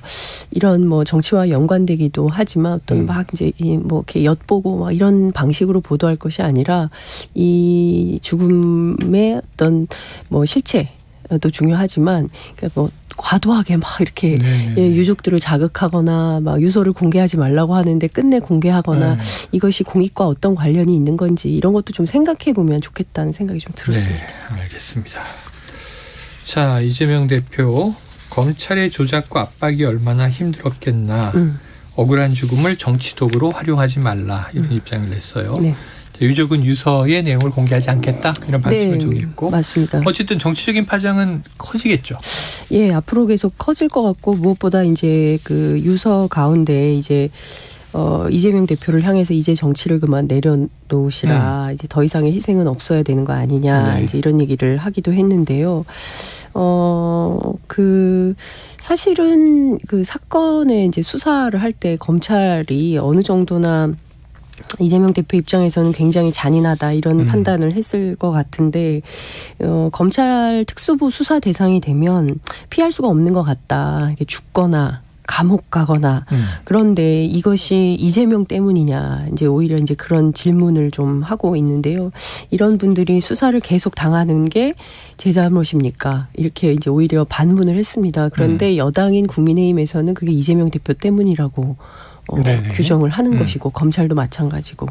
이런 뭐 정치와 연관되기도 하지만 어떤 막 이제 뭐 이렇게 엿보고 막 이런 방식으로 보도할 것이 아니라 이 죽음의 어떤 뭐 실체도 중요하지만 그러니까 뭐 과도하게 막 이렇게 유족들을 자극하거나 막 유서를 공개하지 말라고 하는데 끝내 공개하거나 이것이 공익과 어떤 관련이 있는 건지 이런 것도 좀 생각해 보면 좋겠다는 생각이 좀 들었습니다. 네, 알겠습니다. 자, 이재명 대표 검찰의 조작과 압박이 얼마나 힘들었겠나. 억울한 죽음을 정치 도구로 활용하지 말라 이런 입장을 냈어요. 유족은 유서의 내용을 공개하지 않겠다 이런 방침을 좀 있고. 맞습니다. 어쨌든 정치적인 파장은 커지겠죠. 예, 앞으로 계속 커질 것 같고 무엇보다 이제 그 유서 가운데 이제 이재명 대표를 향해서 이제 정치를 그만 내려놓으시라. 이제 더 이상의 희생은 없어야 되는 거 아니냐. 이제 이런 얘기를 하기도 했는데요. 사실은 그 사건의 이제 수사를 할 때 검찰이 어느 정도나 이재명 대표 입장에서는 굉장히 잔인하다 이런 판단을 했을 것 같은데 검찰 특수부 수사 대상이 되면 피할 수가 없는 것 같다. 이게 죽거나 감옥 가거나 그런데 이것이 이재명 때문이냐 이제 오히려 이제 그런 질문을 좀 하고 있는데요. 이런 분들이 수사를 계속 당하는 게 제 잘못입니까? 이렇게 이제 오히려 반문을 했습니다. 그런데 여당인 국민의힘에서는 그게 이재명 대표 때문이라고 규정을 하는 것이고 검찰도 마찬가지고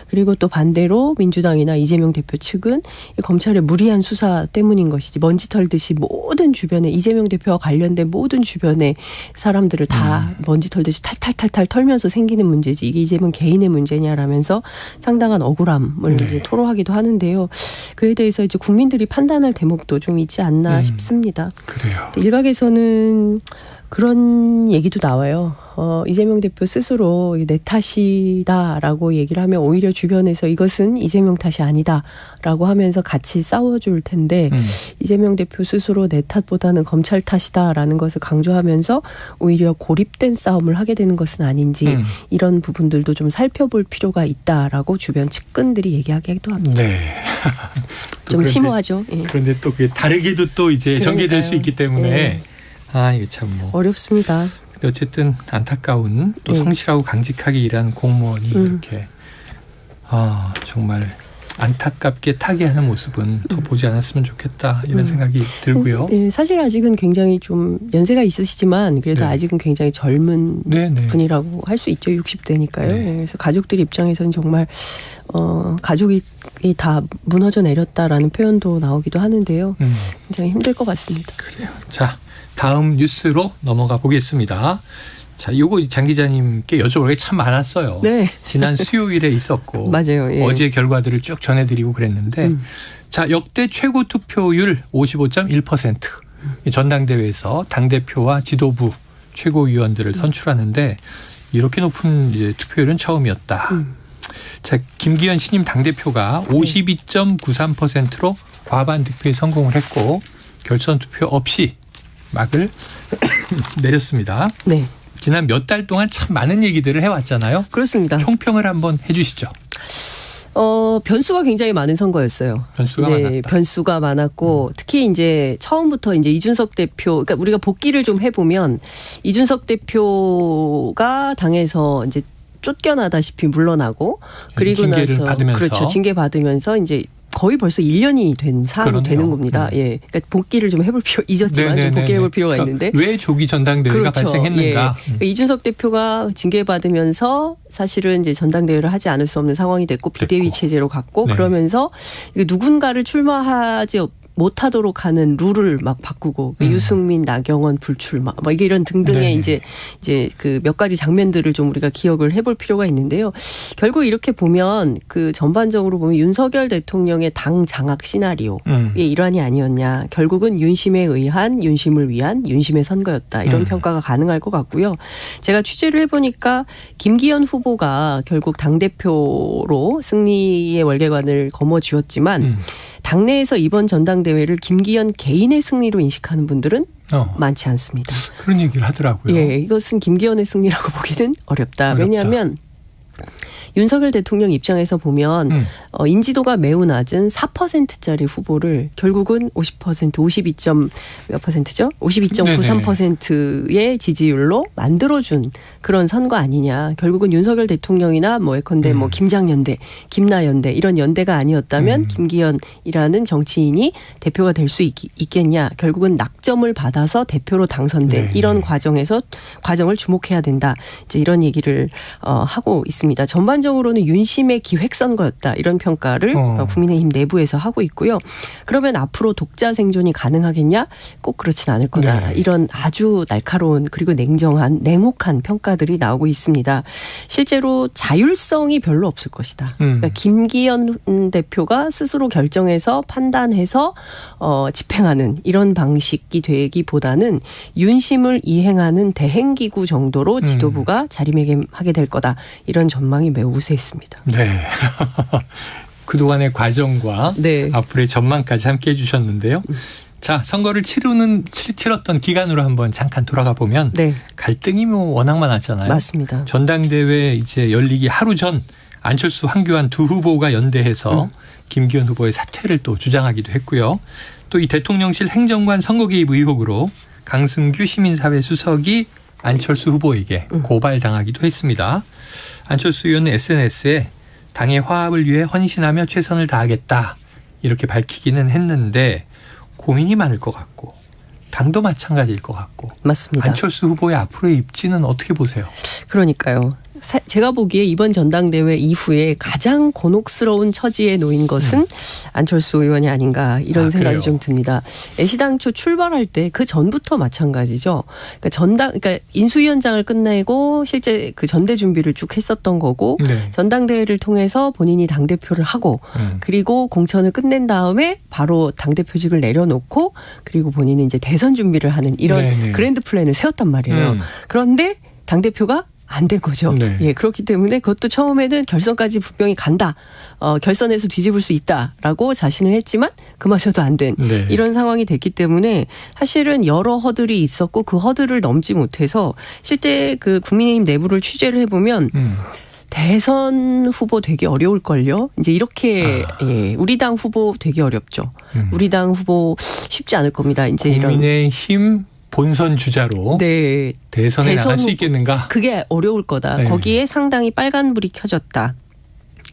그리고 또 반대로 민주당이나 이재명 대표 측은 검찰의 무리한 수사 때문인 것이지 먼지 털듯이 모든 주변에 이재명 대표와 관련된 모든 주변의 사람들을 다 먼지 털듯이 탈탈탈탈 털면서 생기는 문제지 이게 이재명 개인의 문제냐라면서 상당한 억울함을 이제 토로하기도 하는데요. 그에 대해서 이제 국민들이 판단할 대목도 좀 있지 않나 싶습니다. 그래요. 일각에서는 그런 얘기도 나와요. 이재명 대표 스스로 내 탓이다라고 얘기를 하면 오히려 주변에서 이것은 이재명 탓이 아니다라고 하면서 같이 싸워줄 텐데 이재명 대표 스스로 내 탓보다는 검찰 탓이다라는 것을 강조하면서 오히려 고립된 싸움을 하게 되는 것은 아닌지 이런 부분들도 좀 살펴볼 필요가 있다라고 주변 측근들이 얘기하기도 합니다. 네. 좀 심오하죠. 예. 그런데 또 그게 다르게도 또 이제 전개될 수 있기 때문에 예. 이게 참 어렵습니다. 어쨌든 안타까운 또 성실하고 강직하게 일한 공무원이 이렇게 정말 안타깝게 타계하는 모습은 더 보지 않았으면 좋겠다 이런 생각이 들고요. 네, 사실 아직은 굉장히 좀 연세가 있으시지만 그래도 아직은 굉장히 젊은 분이라고 할 수 있죠. 60대니까요. 그래서 가족들 입장에서는 정말 가족이 다 무너져 내렸다라는 표현도 나오기도 하는데요. 굉장히 힘들 것 같습니다. 그래요. 자, 다음 뉴스로 넘어가 보겠습니다. 자, 요거 장 기자님께 여쭤볼 게 참 많았어요. 네. 지난 수요일에 있었고 맞아요. 예. 어제 결과들을 쭉 전해드리고 그랬는데 자, 역대 최고 투표율 55.1%. 전당대회에서 당대표와 지도부 최고위원들을 선출하는데 이렇게 높은 이제 투표율은 처음이었다. 자, 김기현 신임 당대표가 52.93%로 과반 득표에 성공을 했고 결선 투표 없이 막을 내렸습니다. 네. 지난 몇 달 동안 참 많은 얘기들을 해왔잖아요. 그렇습니다. 총평을 한번 해주시죠. 변수가 굉장히 많은 선거였어요. 변수가 많았다. 변수가 많았고 특히 이제 처음부터 이제 이준석 대표, 그러니까 우리가 복기를 좀 해보면 이준석 대표가 당에서 이제 쫓겨나다시피 물러나고 그리고 징계를 나서 받으면서. 그렇죠. 징계 받으면서 이제 거의 벌써 1년이 된 사안이 그러네요. 되는 겁니다. 예, 그러니까 복귀를 좀 해볼 필요 잊었지만 좀 복귀해볼 필요가 있는데 왜 조기 전당대회가 발생했는가? 예. 이준석 대표가 징계받으면서 사실은 이제 전당대회를 하지 않을 수 없는 상황이 됐고 비대위 체제로 갔고 그러면서 누군가를 출마하지 못하도록 하는 룰을 막 바꾸고 유승민, 나경원 불출마 뭐 이게 이런 등등의 이제 그 몇 가지 장면들을 좀 우리가 기억을 해볼 필요가 있는데요. 결국 이렇게 보면 그 전반적으로 보면 윤석열 대통령의 당 장악 시나리오의 일환이 아니었냐. 결국은 윤심에 의한 윤심을 위한 윤심의 선거였다. 이런 평가가 가능할 것 같고요. 제가 취재를 해보니까 김기현 후보가 결국 당대표로 승리의 월계관을 거머쥐었지만 당내에서 이번 전당대회를 김기현 개인의 승리로 인식하는 분들은 많지 않습니다. 그런 얘기를 하더라고요. 예, 이것은 김기현의 승리라고 보기는 어렵다. 왜냐하면 윤석열 대통령 입장에서 보면 인지도가 매우 낮은 4%짜리 후보를 결국은 50%, 52. 몇 %죠? 52.93%의 지지율로 만들어준 그런 선거 아니냐. 결국은 윤석열 대통령이나 뭐 예컨대 뭐 김장연대, 김나연대 이런 연대가 아니었다면 김기현이라는 정치인이 대표가 될 수 있겠냐. 결국은 낙점을 받아서 대표로 당선된 이런 과정을 주목해야 된다. 이제 이런 얘기를 하고 있습니다. 전반적으로 전반적으로는 윤심의 기획선거였다 이런 평가를 국민의힘 내부에서 하고 있고요. 그러면 앞으로 독자 생존이 가능하겠냐? 꼭 그렇진 않을 거다. 이런 아주 날카로운 그리고 냉혹한 평가들이 나오고 있습니다. 실제로 자율성이 별로 없을 것이다. 그러니까 김기현 대표가 스스로 결정해서 판단해서 집행하는 이런 방식이 되기보다는 윤심을 이행하는 대행기구 정도로 지도부가 자리매김하게 될 거다. 이런 전망이 매우 우세했습니다. 네. 그동안의 과정과 앞으로의 전망까지 함께 해주셨는데요. 자, 선거를 치렀던 기간으로 한번 잠깐 돌아가 보면 갈등이 워낙 많았잖아요. 맞습니다. 전당대회 이제 열리기 하루 전 안철수, 황교안 두 후보가 연대해서 김기현 후보의 사퇴를 또 주장하기도 했고요. 또 이 대통령실 행정관 선거 개입 의혹으로 강승규 시민사회 수석이 안철수 후보에게 고발당하기도 했습니다. 안철수 의원은 SNS에 당의 화합을 위해 헌신하며 최선을 다하겠다 이렇게 밝히기는 했는데 고민이 많을 것 같고 당도 마찬가지일 것 같고. 맞습니다. 안철수 후보의 앞으로의 입지는 어떻게 보세요? 그러니까요. 제가 보기에 이번 전당대회 이후에 가장 곤혹스러운 처지에 놓인 것은 안철수 의원이 아닌가 이런 생각이 좀 듭니다. 애시당초 출발할 때 그 전부터 마찬가지죠. 그러니까 인수위원장을 끝내고 실제 그 전대 준비를 쭉 했었던 거고 전당대회를 통해서 본인이 당대표를 하고 그리고 공천을 끝낸 다음에 바로 당대표직을 내려놓고 그리고 본인은 이제 대선 준비를 하는 이런 그랜드 플랜을 세웠단 말이에요. 그런데 당대표가 안 된 거죠. 예, 그렇기 때문에 그것도 처음에는 결선까지 분명히 간다. 결선에서 뒤집을 수 있다라고 자신을 했지만 그마저도 안 된 이런 상황이 됐기 때문에 사실은 여러 허들이 있었고 그 허들을 넘지 못해서 실제 그 국민의힘 내부를 취재를 해보면 대선 후보 되게 어려울걸요. 이제 이렇게 우리 당 후보 되게 어렵죠. 우리 당 후보 쉽지 않을 겁니다. 이제 국민의힘 본선 주자로 대선에 나갈 수 있겠는가? 그게 어려울 거다. 거기에 상당히 빨간불이 켜졌다.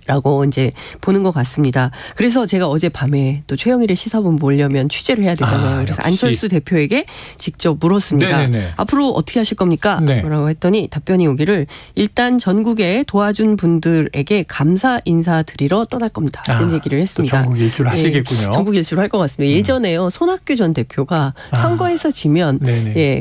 라고 이제 보는 것 같습니다. 그래서 제가 어젯밤에 또 최영일의 시사본부 오려면 취재를 해야 되잖아요. 그래서 역시. 안철수 대표에게 직접 물었습니다. 앞으로 어떻게 하실 겁니까? 라고 했더니 답변이 오기를 일단 전국에 도와준 분들에게 감사 인사드리러 떠날 겁니다. 이런 얘기를 했습니다. 전국 일주를 하시겠군요. 전국 일주를 할 것 같습니다. 예전에요. 손학규 전 대표가 선거에서 지면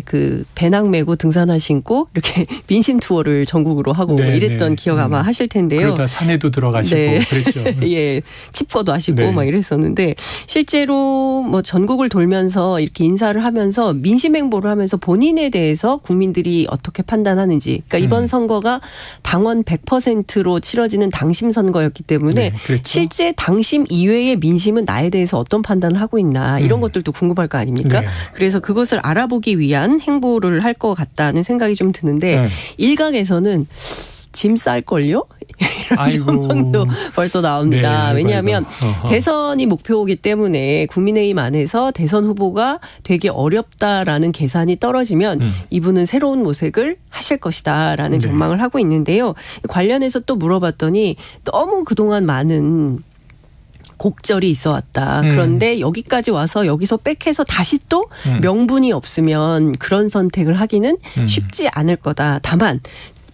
그 배낭 메고 등산화 신고 이렇게 민심 투어를 전국으로 하고 이랬던 기억 아마 하실 텐데요. 그러다 산에도 들어가시고 그랬죠. 예, 칩거도 하시고 막 이랬었는데 실제로 뭐 전국을 돌면서 이렇게 인사를 하면서 민심 행보를 하면서 본인에 대해서 국민들이 어떻게 판단하는지. 그러니까 이번 선거가 당원 100%로 치러지는 당심 선거였기 때문에 실제 당심 이외의 민심은 나에 대해서 어떤 판단을 하고 있나 이런 것들도 궁금할 거 아닙니까? 그래서 그것을 알아보기 위한 행보를 할 것 같다는 생각이 좀 드는데 일각에서는 짐 쌀걸요? 이런 전망도 벌써 나옵니다. 왜냐하면 대선이 목표이기 때문에 국민의힘 안에서 대선 후보가 되게 어렵다라는 계산이 떨어지면 이분은 새로운 모색을 하실 것이다라는 전망을 하고 있는데요. 관련해서 또 물어봤더니 너무 그동안 많은 곡절이 있어 왔다. 그런데 여기까지 와서 여기서 백해서 다시 또 명분이 없으면 그런 선택을 하기는 쉽지 않을 거다. 다만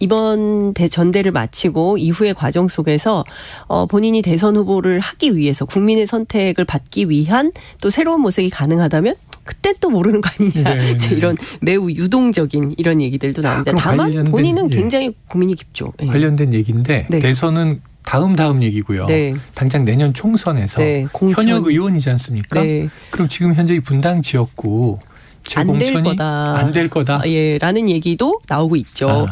이번 전대를 마치고 이후의 과정 속에서 본인이 대선 후보를 하기 위해서 국민의 선택을 받기 위한 또 새로운 모색이 가능하다면 그때 또 모르는 거 아니냐. 이런 매우 유동적인 이런 얘기들도 나옵니다. 다만 본인은 굉장히 고민이 깊죠. 관련된 얘기인데 대선은 다음 얘기고요. 당장 내년 총선에서 현역 의원이지 않습니까? 그럼 지금 현재 분당 지역구 안 될 거다. 예, 라는 얘기도 나오고 있죠.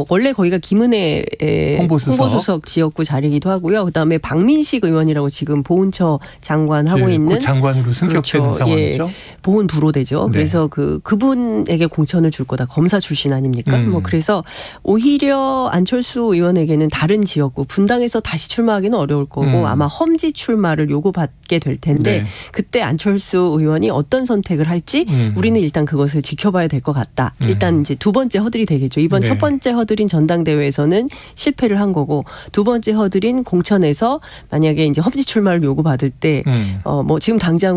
원래 거기가 김은혜 홍보수석 지역구 자리이기도 하고요. 그다음에 박민식 의원이라고 지금 보훈처 장관 하고 있는 장관으로 승격되는 상황이죠. 보훈 부로대죠. 그래서 그분에게 공천을 줄 거다. 검사 출신 아닙니까? 뭐 그래서 오히려 안철수 의원에게는 다른 지역구 분당에서 다시 출마하기는 어려울 거고 아마 험지 출마를 요구받게 될 텐데 그때 안철수 의원이 어떤 선택을 할지 우리는 일단 그것을 지켜봐야 될 것 같다. 일단 이제 두 번째 허들이 되겠죠. 이번 네. 첫 번째 허들인 전당대회에서는 실패를 한 거고 두 번째 허들인 공천에서 만약에 이제 험지 출마를 요구받을 때 뭐 지금 당장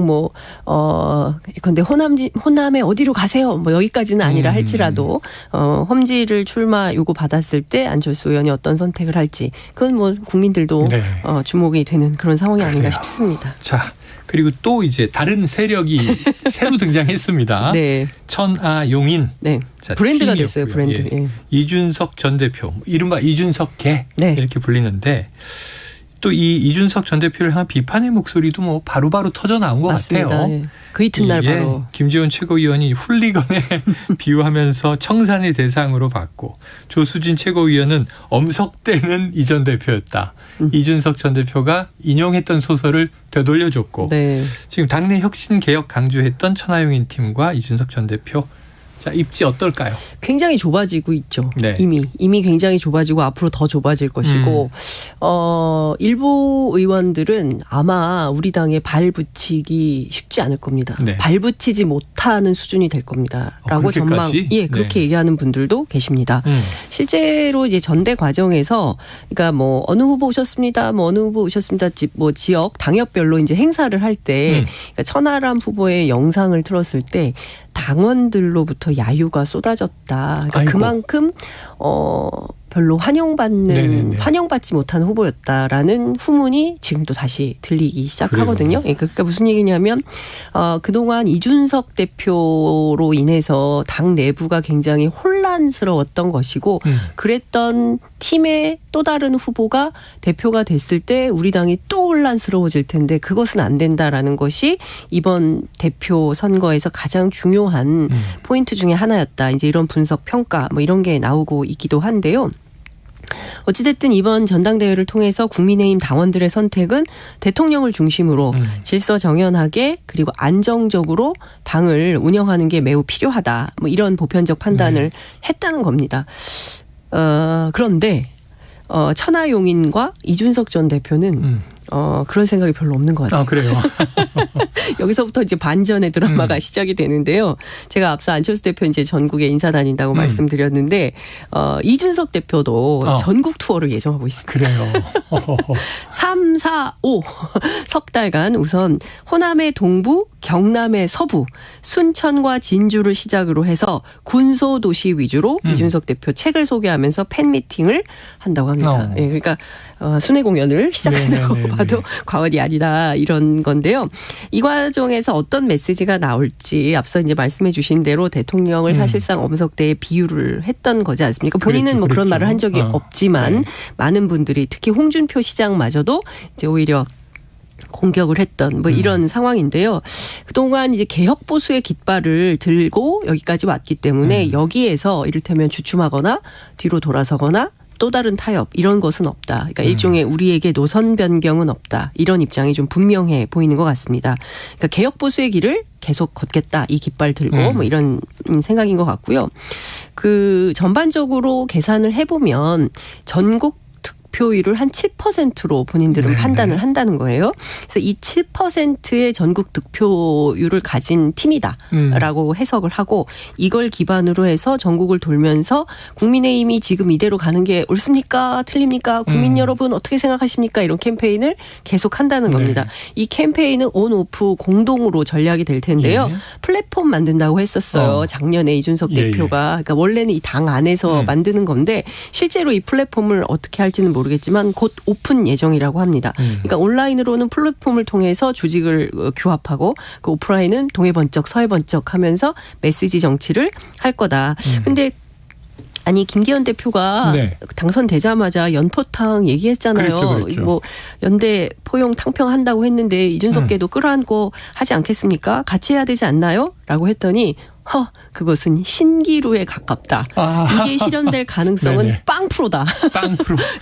근데 호남에 어디로 가세요? 뭐 여기까지는 아니라 할지라도 험지를 출마 요구받았을 때 안철수 의원이 어떤 선택을 할지 그건 뭐 국민들도 네. 주목이 되는 그런 상황이 아닌가 싶습니다. 자, 그리고 또 이제 다른 세력이 새로 등장했습니다. 네. 천하용인. 네. 자, 브랜드가 팀이었고요. 됐어요. 브랜드. 예. 예. 이준석 전 대표, 이른바 이준석계 네. 이렇게 불리는데 또 이 이준석 전 대표를 향한 비판의 목소리도 뭐 바로바로 터져 나온 것 맞습니다. 같아요. 예. 그 이튿날 예. 바로. 김재원 최고위원이 훌리건에 비유하면서 청산의 대상으로 봤고 조수진 최고위원은 엄석대는 이 전 대표였다. 이준석 전 대표가 인용했던 소설을 되돌려줬고 네. 지금 당내 혁신 개혁 강조했던 천하용인 팀과 이준석 전 대표 자 입지 어떨까요? 굉장히 좁아지고 있죠. 네. 이미 굉장히 좁아지고 앞으로 더 좁아질 것이고 일부 의원들은 아마 우리 당에 발 붙이기 쉽지 않을 겁니다. 네. 발 붙이지 못하는 수준이 될 겁니다라고 전망. 예, 그렇게 네. 얘기하는 분들도 계십니다. 실제로 이제 전대 과정에서 그러니까 뭐 어느 후보 오셨습니다. 뭐 어느 후보 오셨습니다. 뭐 지역 당협별로 이제 행사를 할 때 그러니까 천하람 후보의 영상을 틀었을 때 당원들로부터 야유가 쏟아졌다. 그러니까 그만큼 별로 환영받지 못하는 후보였다라는 후문이 지금 또 다시 들리기 시작하거든요. 예, 그러니까 무슨 얘기냐면 그동안 이준석 대표로 인해서 당 내부가 굉장히 혼란스러웠던 것이고 그랬던 팀의 또 다른 후보가 대표가 됐을 때 우리 당이 또 혼란스러워질 텐데 그것은 안 된다라는 것이 이번 대표 선거에서 가장 중요한 포인트 중에 하나였다. 이제 이런 분석 평가 뭐 이런 게 나오고 있기도 한데요. 어찌됐든 이번 전당대회를 통해서 국민의힘 당원들의 선택은 대통령을 중심으로 질서정연하게 그리고 안정적으로 당을 운영하는 게 매우 필요하다. 뭐 이런 보편적 판단을 했다는 겁니다. 그런데 천하용인과 이준석 전 대표는 그런 생각이 별로 없는 것 같아요. 그래요. 여기서부터 이제 반전의 드라마가 시작이 되는데요. 제가 앞서 안철수 대표 이제 전국에 인사 다닌다고 말씀드렸는데 이준석 대표도 전국 투어를 예정하고 있습니다. 그래요. 3, 4, 5 석 달간 우선 호남의 동부, 경남의 서부, 순천과 진주를 시작으로 해서 군소도시 위주로 이준석 대표 책을 소개하면서 팬미팅을 한다고 합니다. 예, 그러니까 순회 공연을 시작한다고 봐도 과언이 아니다 이런 건데요. 이 과정에서 어떤 메시지가 나올지 앞서 이제 말씀해 주신 대로 대통령을 사실상 엄석대에 비유를 했던 거지 않습니까? 본인은 뭐 그런 말을 한 적이 없지만 많은 분들이 특히 홍준표 시장마저도 이제 오히려 공격을 했던 뭐 이런 상황인데요. 그동안 이제 개혁 보수의 깃발을 들고 여기까지 왔기 때문에 여기에서 이를테면 주춤하거나 뒤로 돌아서거나 또 다른 타협 이런 것은 없다. 그러니까 일종의 우리에게 노선 변경은 없다. 이런 입장이 좀 분명해 보이는 것 같습니다. 그러니까 개혁 보수의 길을 계속 걷겠다. 이 깃발 들고 뭐 이런 생각인 것 같고요. 그 전반적으로 계산을 해보면 전국 득표율을 한 7%로 본인들은 판단을 한다는 거예요. 그래서 이 7%의 전국 득표율을 가진 팀이다라고 해석을 하고 이걸 기반으로 해서 전국을 돌면서 국민의힘이 지금 이대로 가는 게 옳습니까? 틀립니까? 국민 여러분 어떻게 생각하십니까? 이런 캠페인을 계속 한다는 겁니다. 이 캠페인은 온 오프 공동으로 전략이 될 텐데요. 플랫폼 만든다고 했었어요. 작년에 이준석 대표가. 그러니까 원래는 이 당 안에서 만드는 건데 실제로 이 플랫폼을 어떻게 할지는 모르겠지만 곧 오픈 예정이라고 합니다. 그러니까 온라인으로는 플랫폼을 통해서 조직을 규합하고 그 오프라인은 동해번쩍 서해번쩍 하면서 메시지 정치를 할 거다. 근데 아니 김기현 대표가 당선되자마자 연포탕 얘기했잖아요. 그랬죠. 뭐 연대 포용 탕평한다고 했는데 이준석계도 끌어안고 하지 않겠습니까? 같이 해야 되지 않나요? 라고 했더니 그것은 신기루에 가깝다. 이게 실현될 가능성은 빵프로다.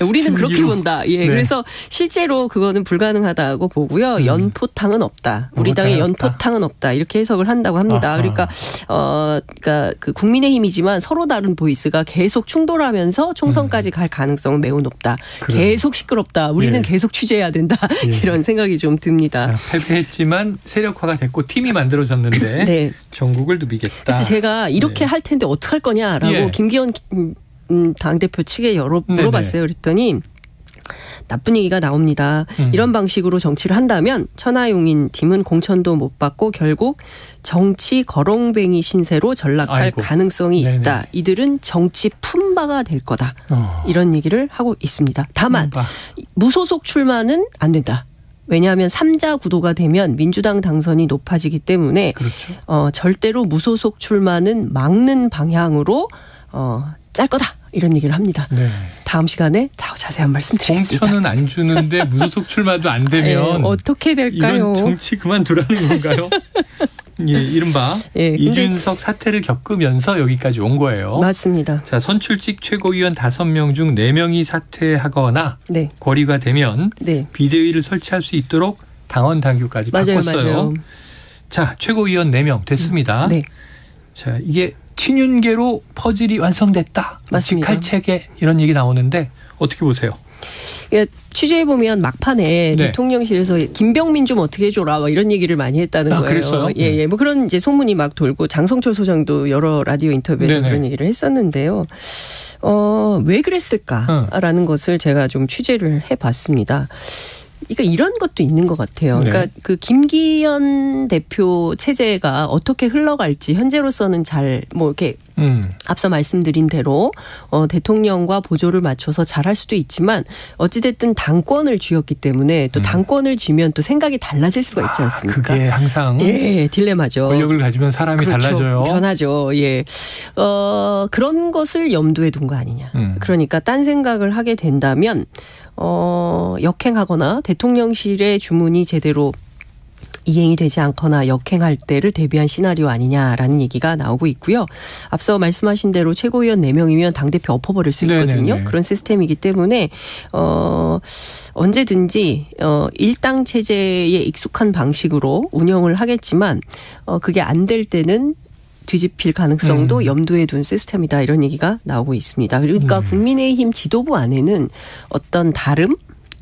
우리는 신기루. 그렇게 본다. 예, 그래서 실제로 그거는 불가능하다고 보고요. 연포탕은 없다. 우리 당에 연포탕은 없다. 이렇게 해석을 한다고 합니다. 그러니까 그 국민의힘이지만 서로 다른 보이스가 계속 충돌하면서 총선까지 갈 가능성은 매우 높다. 계속 시끄럽다. 우리는 계속 취재해야 된다. 이런 생각이 좀 듭니다. 자, 패배했지만 세력화가 됐고 팀이 만들어졌는데 전국을 누비겠다. 그래서 제가 이렇게 할 텐데 어떡할 거냐라고 김기현 당대표 측에 물어봤어요. 그랬더니 나쁜 얘기가 나옵니다. 이런 방식으로 정치를 한다면 천하용인 팀은 공천도 못 받고 결국 정치 거렁뱅이 신세로 전락할 가능성이 있다. 이들은 정치 품바가 될 거다. 이런 얘기를 하고 있습니다. 다만 무소속 출마는 안 된다. 왜냐하면 3자 구도가 되면 민주당 당선이 높아지기 때문에 절대로 무소속 출마는 막는 방향으로 짤 거다. 이런 얘기를 합니다. 다음 시간에 더 자세한 말씀 드리겠습니다. 공천은 안 주는데 무소속 출마도 안 되면 어떻게 될까요? 이건 정치 그만두라는 건가요? 이른바 이준석 사태를 겪으면서 여기까지 온 거예요. 맞습니다. 자, 선출직 최고위원 5명 중 4명이 사퇴하거나 거리가 되면 비대위를 설치할 수 있도록 당원 당규까지 바꿨어요. 맞아요. 자, 최고위원 4명 됐습니다. 자, 이게 친윤계로 퍼즐이 완성됐다. 맞습니다. 직할체계 이런 얘기 나오는데 어떻게 보세요? 취재해 보면 막판에 대통령실에서 김병민 좀 어떻게 해줘라 뭐 이런 얘기를 많이 했다는 거예요. 그랬어요? 뭐 그런 이제 소문이 막 돌고 장성철 소장도 여러 라디오 인터뷰에서 그런 얘기를 했었는데요. 왜 그랬을까라는 것을 제가 좀 취재를 해봤습니다. 그러니까 이런 것도 있는 것 같아요. 그러니까 그 김기현 대표 체제가 어떻게 흘러갈지 현재로서는 잘 뭐 이렇게 앞서 말씀드린 대로 대통령과 보조를 맞춰서 잘할 수도 있지만 어찌됐든 당권을 쥐었기 때문에 또 당권을 쥐면 또 생각이 달라질 수가 있지 않습니까? 그게 항상 딜레마죠. 권력을 가지면 사람이 달라져요. 변하죠. 그런 것을 염두에 둔 거 아니냐. 그러니까 딴 생각을 하게 된다면 역행하거나 대통령실의 주문이 제대로 이행이 되지 않거나 역행할 때를 대비한 시나리오 아니냐라는 얘기가 나오고 있고요. 앞서 말씀하신 대로 최고위원 4명이면 당대표 엎어버릴 수 있거든요. 그런 시스템이기 때문에 언제든지 일당 체제에 익숙한 방식으로 운영을 하겠지만 그게 안 될 때는 뒤집힐 가능성도 염두에 둔 시스템이다 이런 얘기가 나오고 있습니다. 그러니까 국민의힘 지도부 안에는 어떤 다름,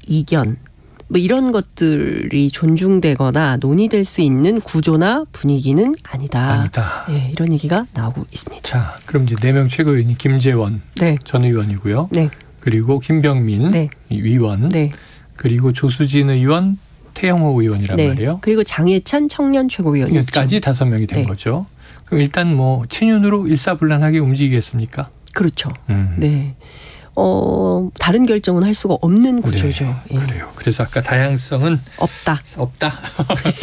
이견 뭐 이런 것들이 존중되거나 논의될 수 있는 구조나 분위기는 아니다. 이런 얘기가 나오고 있습니다. 자, 그럼 이제 4명 최고위원이 김재원 전 의원이고요. 그리고 김병민 위원, 그리고 조수진 의원, 태영호 의원이란 말이에요. 그리고 장해찬 청년 최고위원까지 5명이 된 거죠. 그럼 일단 뭐 친윤으로 일사불란하게 움직이겠습니까? 그렇죠. 다른 결정은 할 수가 없는 구조죠. 그래요. 그래서 아까 다양성은 없다.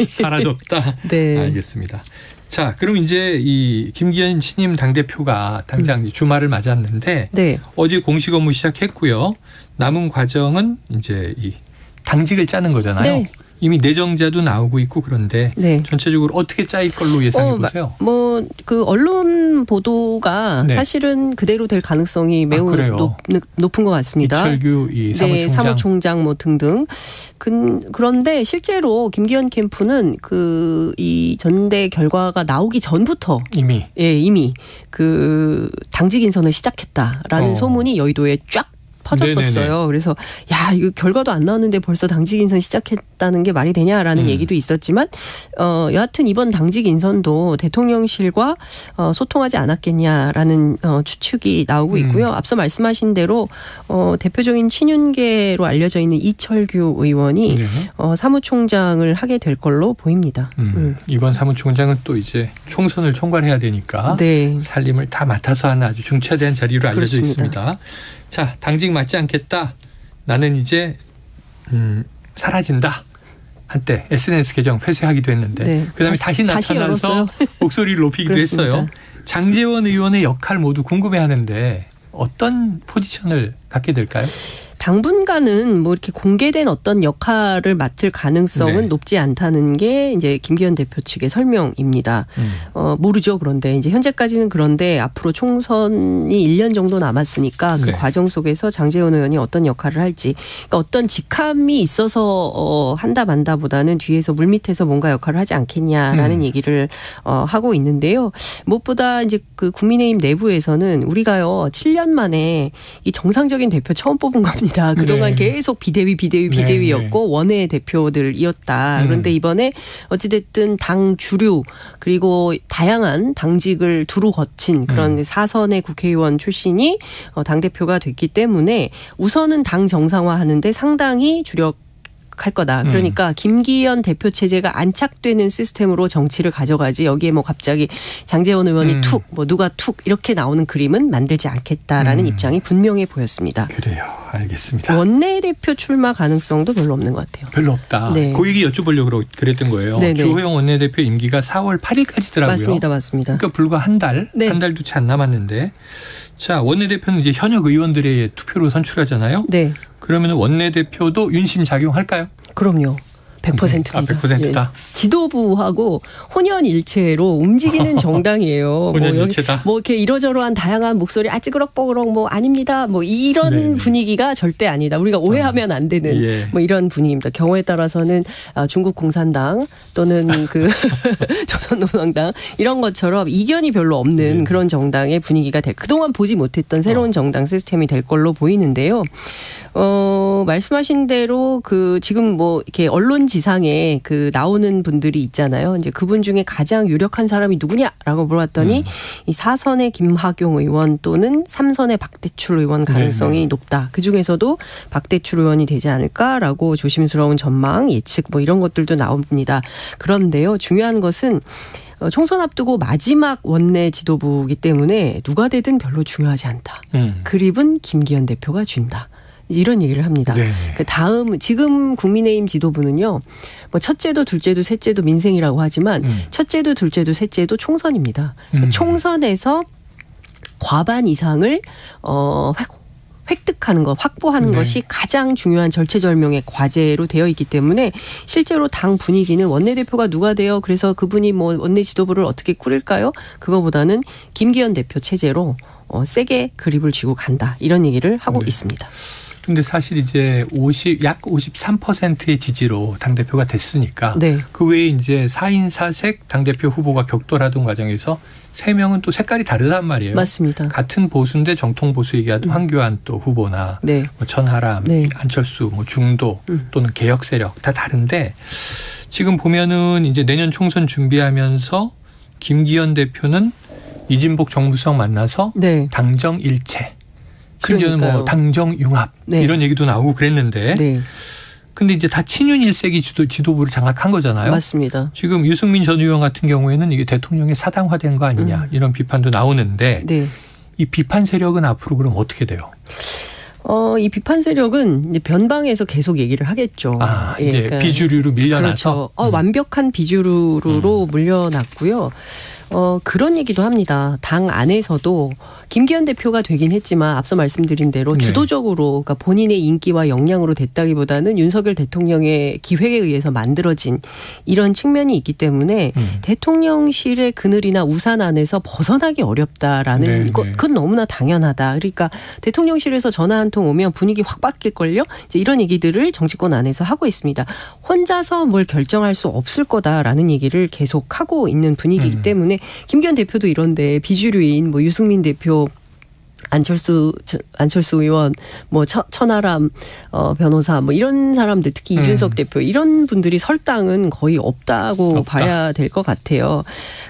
사라졌다. 알겠습니다. 자, 그럼 이제 이 김기현 신임 당대표가 당장 주말을 맞았는데 어제 공식 업무 시작했고요. 남은 과정은 이제 이 당직을 짜는 거잖아요. 이미 내정자도 나오고 있고 그런데 전체적으로 어떻게 짜일 걸로 예상해 보세요? 그 언론 보도가 사실은 그대로 될 가능성이 매우 높은 것 같습니다. 이철규 사무총장 뭐 등등. 그런데 실제로 김기현 캠프는 이 전대 결과가 나오기 전부터 이미 그 당직 인선을 시작했다라는 소문이 여의도에 쫙 퍼졌었어요. 그래서 이거 결과도 안 나왔는데 벌써 당직 인선 시작했다는 게 말이 되냐라는 얘기도 있었지만 여하튼 이번 당직 인선도 대통령실과 소통하지 않았겠냐라는 추측이 나오고 있고요. 앞서 말씀하신 대로 대표적인 친윤계로 알려져 있는 이철규 의원이 사무총장을 하게 될 걸로 보입니다. 이번 사무총장은 또 이제 총선을 총괄해야 되니까 살림을 다 맡아서 하는 아주 중차대한 자리로 알려져 있습니다. 자, 당직 맞지 않겠다. 나는 이제 사라진다. 한때 SNS 계정 폐쇄하기도 했는데 그다음에 다시 나타나서 목소리를 높이기도 했어요. 장제원 의원의 역할 모두 궁금해하는데 어떤 포지션을 갖게 될까요? 당분간은 뭐 이렇게 공개된 어떤 역할을 맡을 가능성은 높지 않다는 게 이제 김기현 대표 측의 설명입니다. 모르죠. 그런데 이제 현재까지는 그런데 앞으로 총선이 1년 정도 남았으니까 그 과정 속에서 장제원 의원이 어떤 역할을 할지, 그러니까 어떤 직함이 있어서 한다 만다보다는 뒤에서 물밑에서 뭔가 역할을 하지 않겠냐라는 얘기를 하고 있는데요. 무엇보다 이제 그 국민의힘 내부에서는 우리가요 7년 만에 이 정상적인 대표 처음 뽑은 겁니다. 아닙니다. 그동안 계속 비대위였고 원외 대표들이었다. 그런데 이번에 어찌됐든 당 주류 그리고 다양한 당직을 두루 거친 그런 사선의 국회의원 출신이 당대표가 됐기 때문에 우선은 당 정상화하는데 상당히 할 거다. 그러니까 김기현 대표 체제가 안착되는 시스템으로 정치를 가져가지 여기에 뭐 갑자기 장제원 의원이 툭, 뭐 누가 툭 이렇게 나오는 그림은 만들지 않겠다라는 입장이 분명해 보였습니다. 그래요. 알겠습니다. 원내대표 출마 가능성도 별로 없는 것 같아요. 별로 없다. 네. 그 얘기 여쭤보려고 그랬던 거예요. 네네. 주호영 원내대표 임기가 4월 8일까지더라고요. 맞습니다. 그러니까 불과 한 달도 채 안 남았는데 자, 원내대표는 이제 현역 의원들의 투표로 선출하잖아요. 네. 그러면 원내대표도 윤심 작용할까요? 그럼요. 100%입니다. 100%다. 예. 지도부하고 혼연일체로 움직이는 정당이에요. 혼연일체다. 뭐 이렇게 이러저러한 다양한 목소리 찌그럭뻐그럭 뭐 아닙니다. 뭐 이런 분위기가 절대 아니다. 우리가 오해하면 안 되는 뭐 이런 분위기입니다. 경우에 따라서는 중국 공산당 또는 그 조선노동당 이런 것처럼 이견이 별로 없는 그런 정당의 분위기가 그동안 보지 못했던 새로운 정당 시스템이 될 걸로 보이는데요. 말씀하신 대로 지금 뭐 이렇게 언론 지상에 나오는 분들이 있잖아요. 이제 그분 중에 가장 유력한 사람이 누구냐라고 물어봤더니 이 4선의 김학용 의원 또는 3선의 박대출 의원 가능성이 높다. 그 중에서도 박대출 의원이 되지 않을까라고 조심스러운 전망, 예측 뭐 이런 것들도 나옵니다. 그런데요, 중요한 것은 총선 앞두고 마지막 원내 지도부이기 때문에 누가 되든 별로 중요하지 않다. 그립은 김기현 대표가 준다. 이런 얘기를 합니다. 그 다음 지금 국민의힘 지도부는요. 뭐 첫째도 둘째도 셋째도 민생이라고 하지만 첫째도 둘째도 셋째도 총선입니다. 총선에서 과반 이상을 획득하는 것, 확보하는 것이 가장 중요한 절체절명의 과제로 되어 있기 때문에 실제로 당 분위기는 원내대표가 누가 돼요? 그래서 그분이 뭐 원내 지도부를 어떻게 꾸릴까요? 그거보다는 김기현 대표 체제로 세게 그립을 쥐고 간다. 이런 얘기를 하고 있습니다. 근데 사실 이제 약 53%의 지지로 당대표가 됐으니까 그 외에 이제 4인 4색 당대표 후보가 격돌하던 과정에서 3명은 또 색깔이 다르단 말이에요. 맞습니다. 같은 보수인데 정통 보수 얘기하던 황교안 또 후보나 뭐 천하람, 안철수, 뭐 중도 또는 개혁 세력 다 다른데 지금 보면은 이제 내년 총선 준비하면서 김기현 대표는 이진복 정무수석 만나서 당정 일체 심지어는 뭐 당정 융합 이런 얘기도 나오고 그랬는데 근데 이제 다 친윤 1세기 지도부를 장악한 거잖아요. 맞습니다. 지금 유승민 전 의원 같은 경우에는 이게 대통령의 사당화된 거 아니냐 이런 비판도 나오는데 이 비판 세력은 앞으로 그럼 어떻게 돼요? 이 비판 세력은 이제 변방에서 계속 얘기를 하겠죠. 이제 그러니까 비주류로 밀려나서. 그렇죠. 완벽한 비주류로 물려났고요. 그런 얘기도 합니다. 당 안에서도 김기현 대표가 되긴 했지만 앞서 말씀드린 대로 주도적으로 그러니까 본인의 인기와 역량으로 됐다기보다는 윤석열 대통령의 기획에 의해서 만들어진 이런 측면이 있기 때문에 대통령실의 그늘이나 우산 안에서 벗어나기 어렵다라는 그건 너무나 당연하다. 그러니까 대통령실에서 전화 한 통 오면 분위기 확 바뀔걸요. 이제 이런 얘기들을 정치권 안에서 하고 있습니다. 혼자서 뭘 결정할 수 없을 거다라는 얘기를 계속 하고 있는 분위기이기 때문에 김기현 대표도 이런데 비주류인 뭐 유승민 대표 안철수 의원, 뭐 천하람 변호사, 뭐 이런 사람들 특히 이준석 대표 이런 분들이 설 당은 거의 없다. 봐야 될 것 같아요.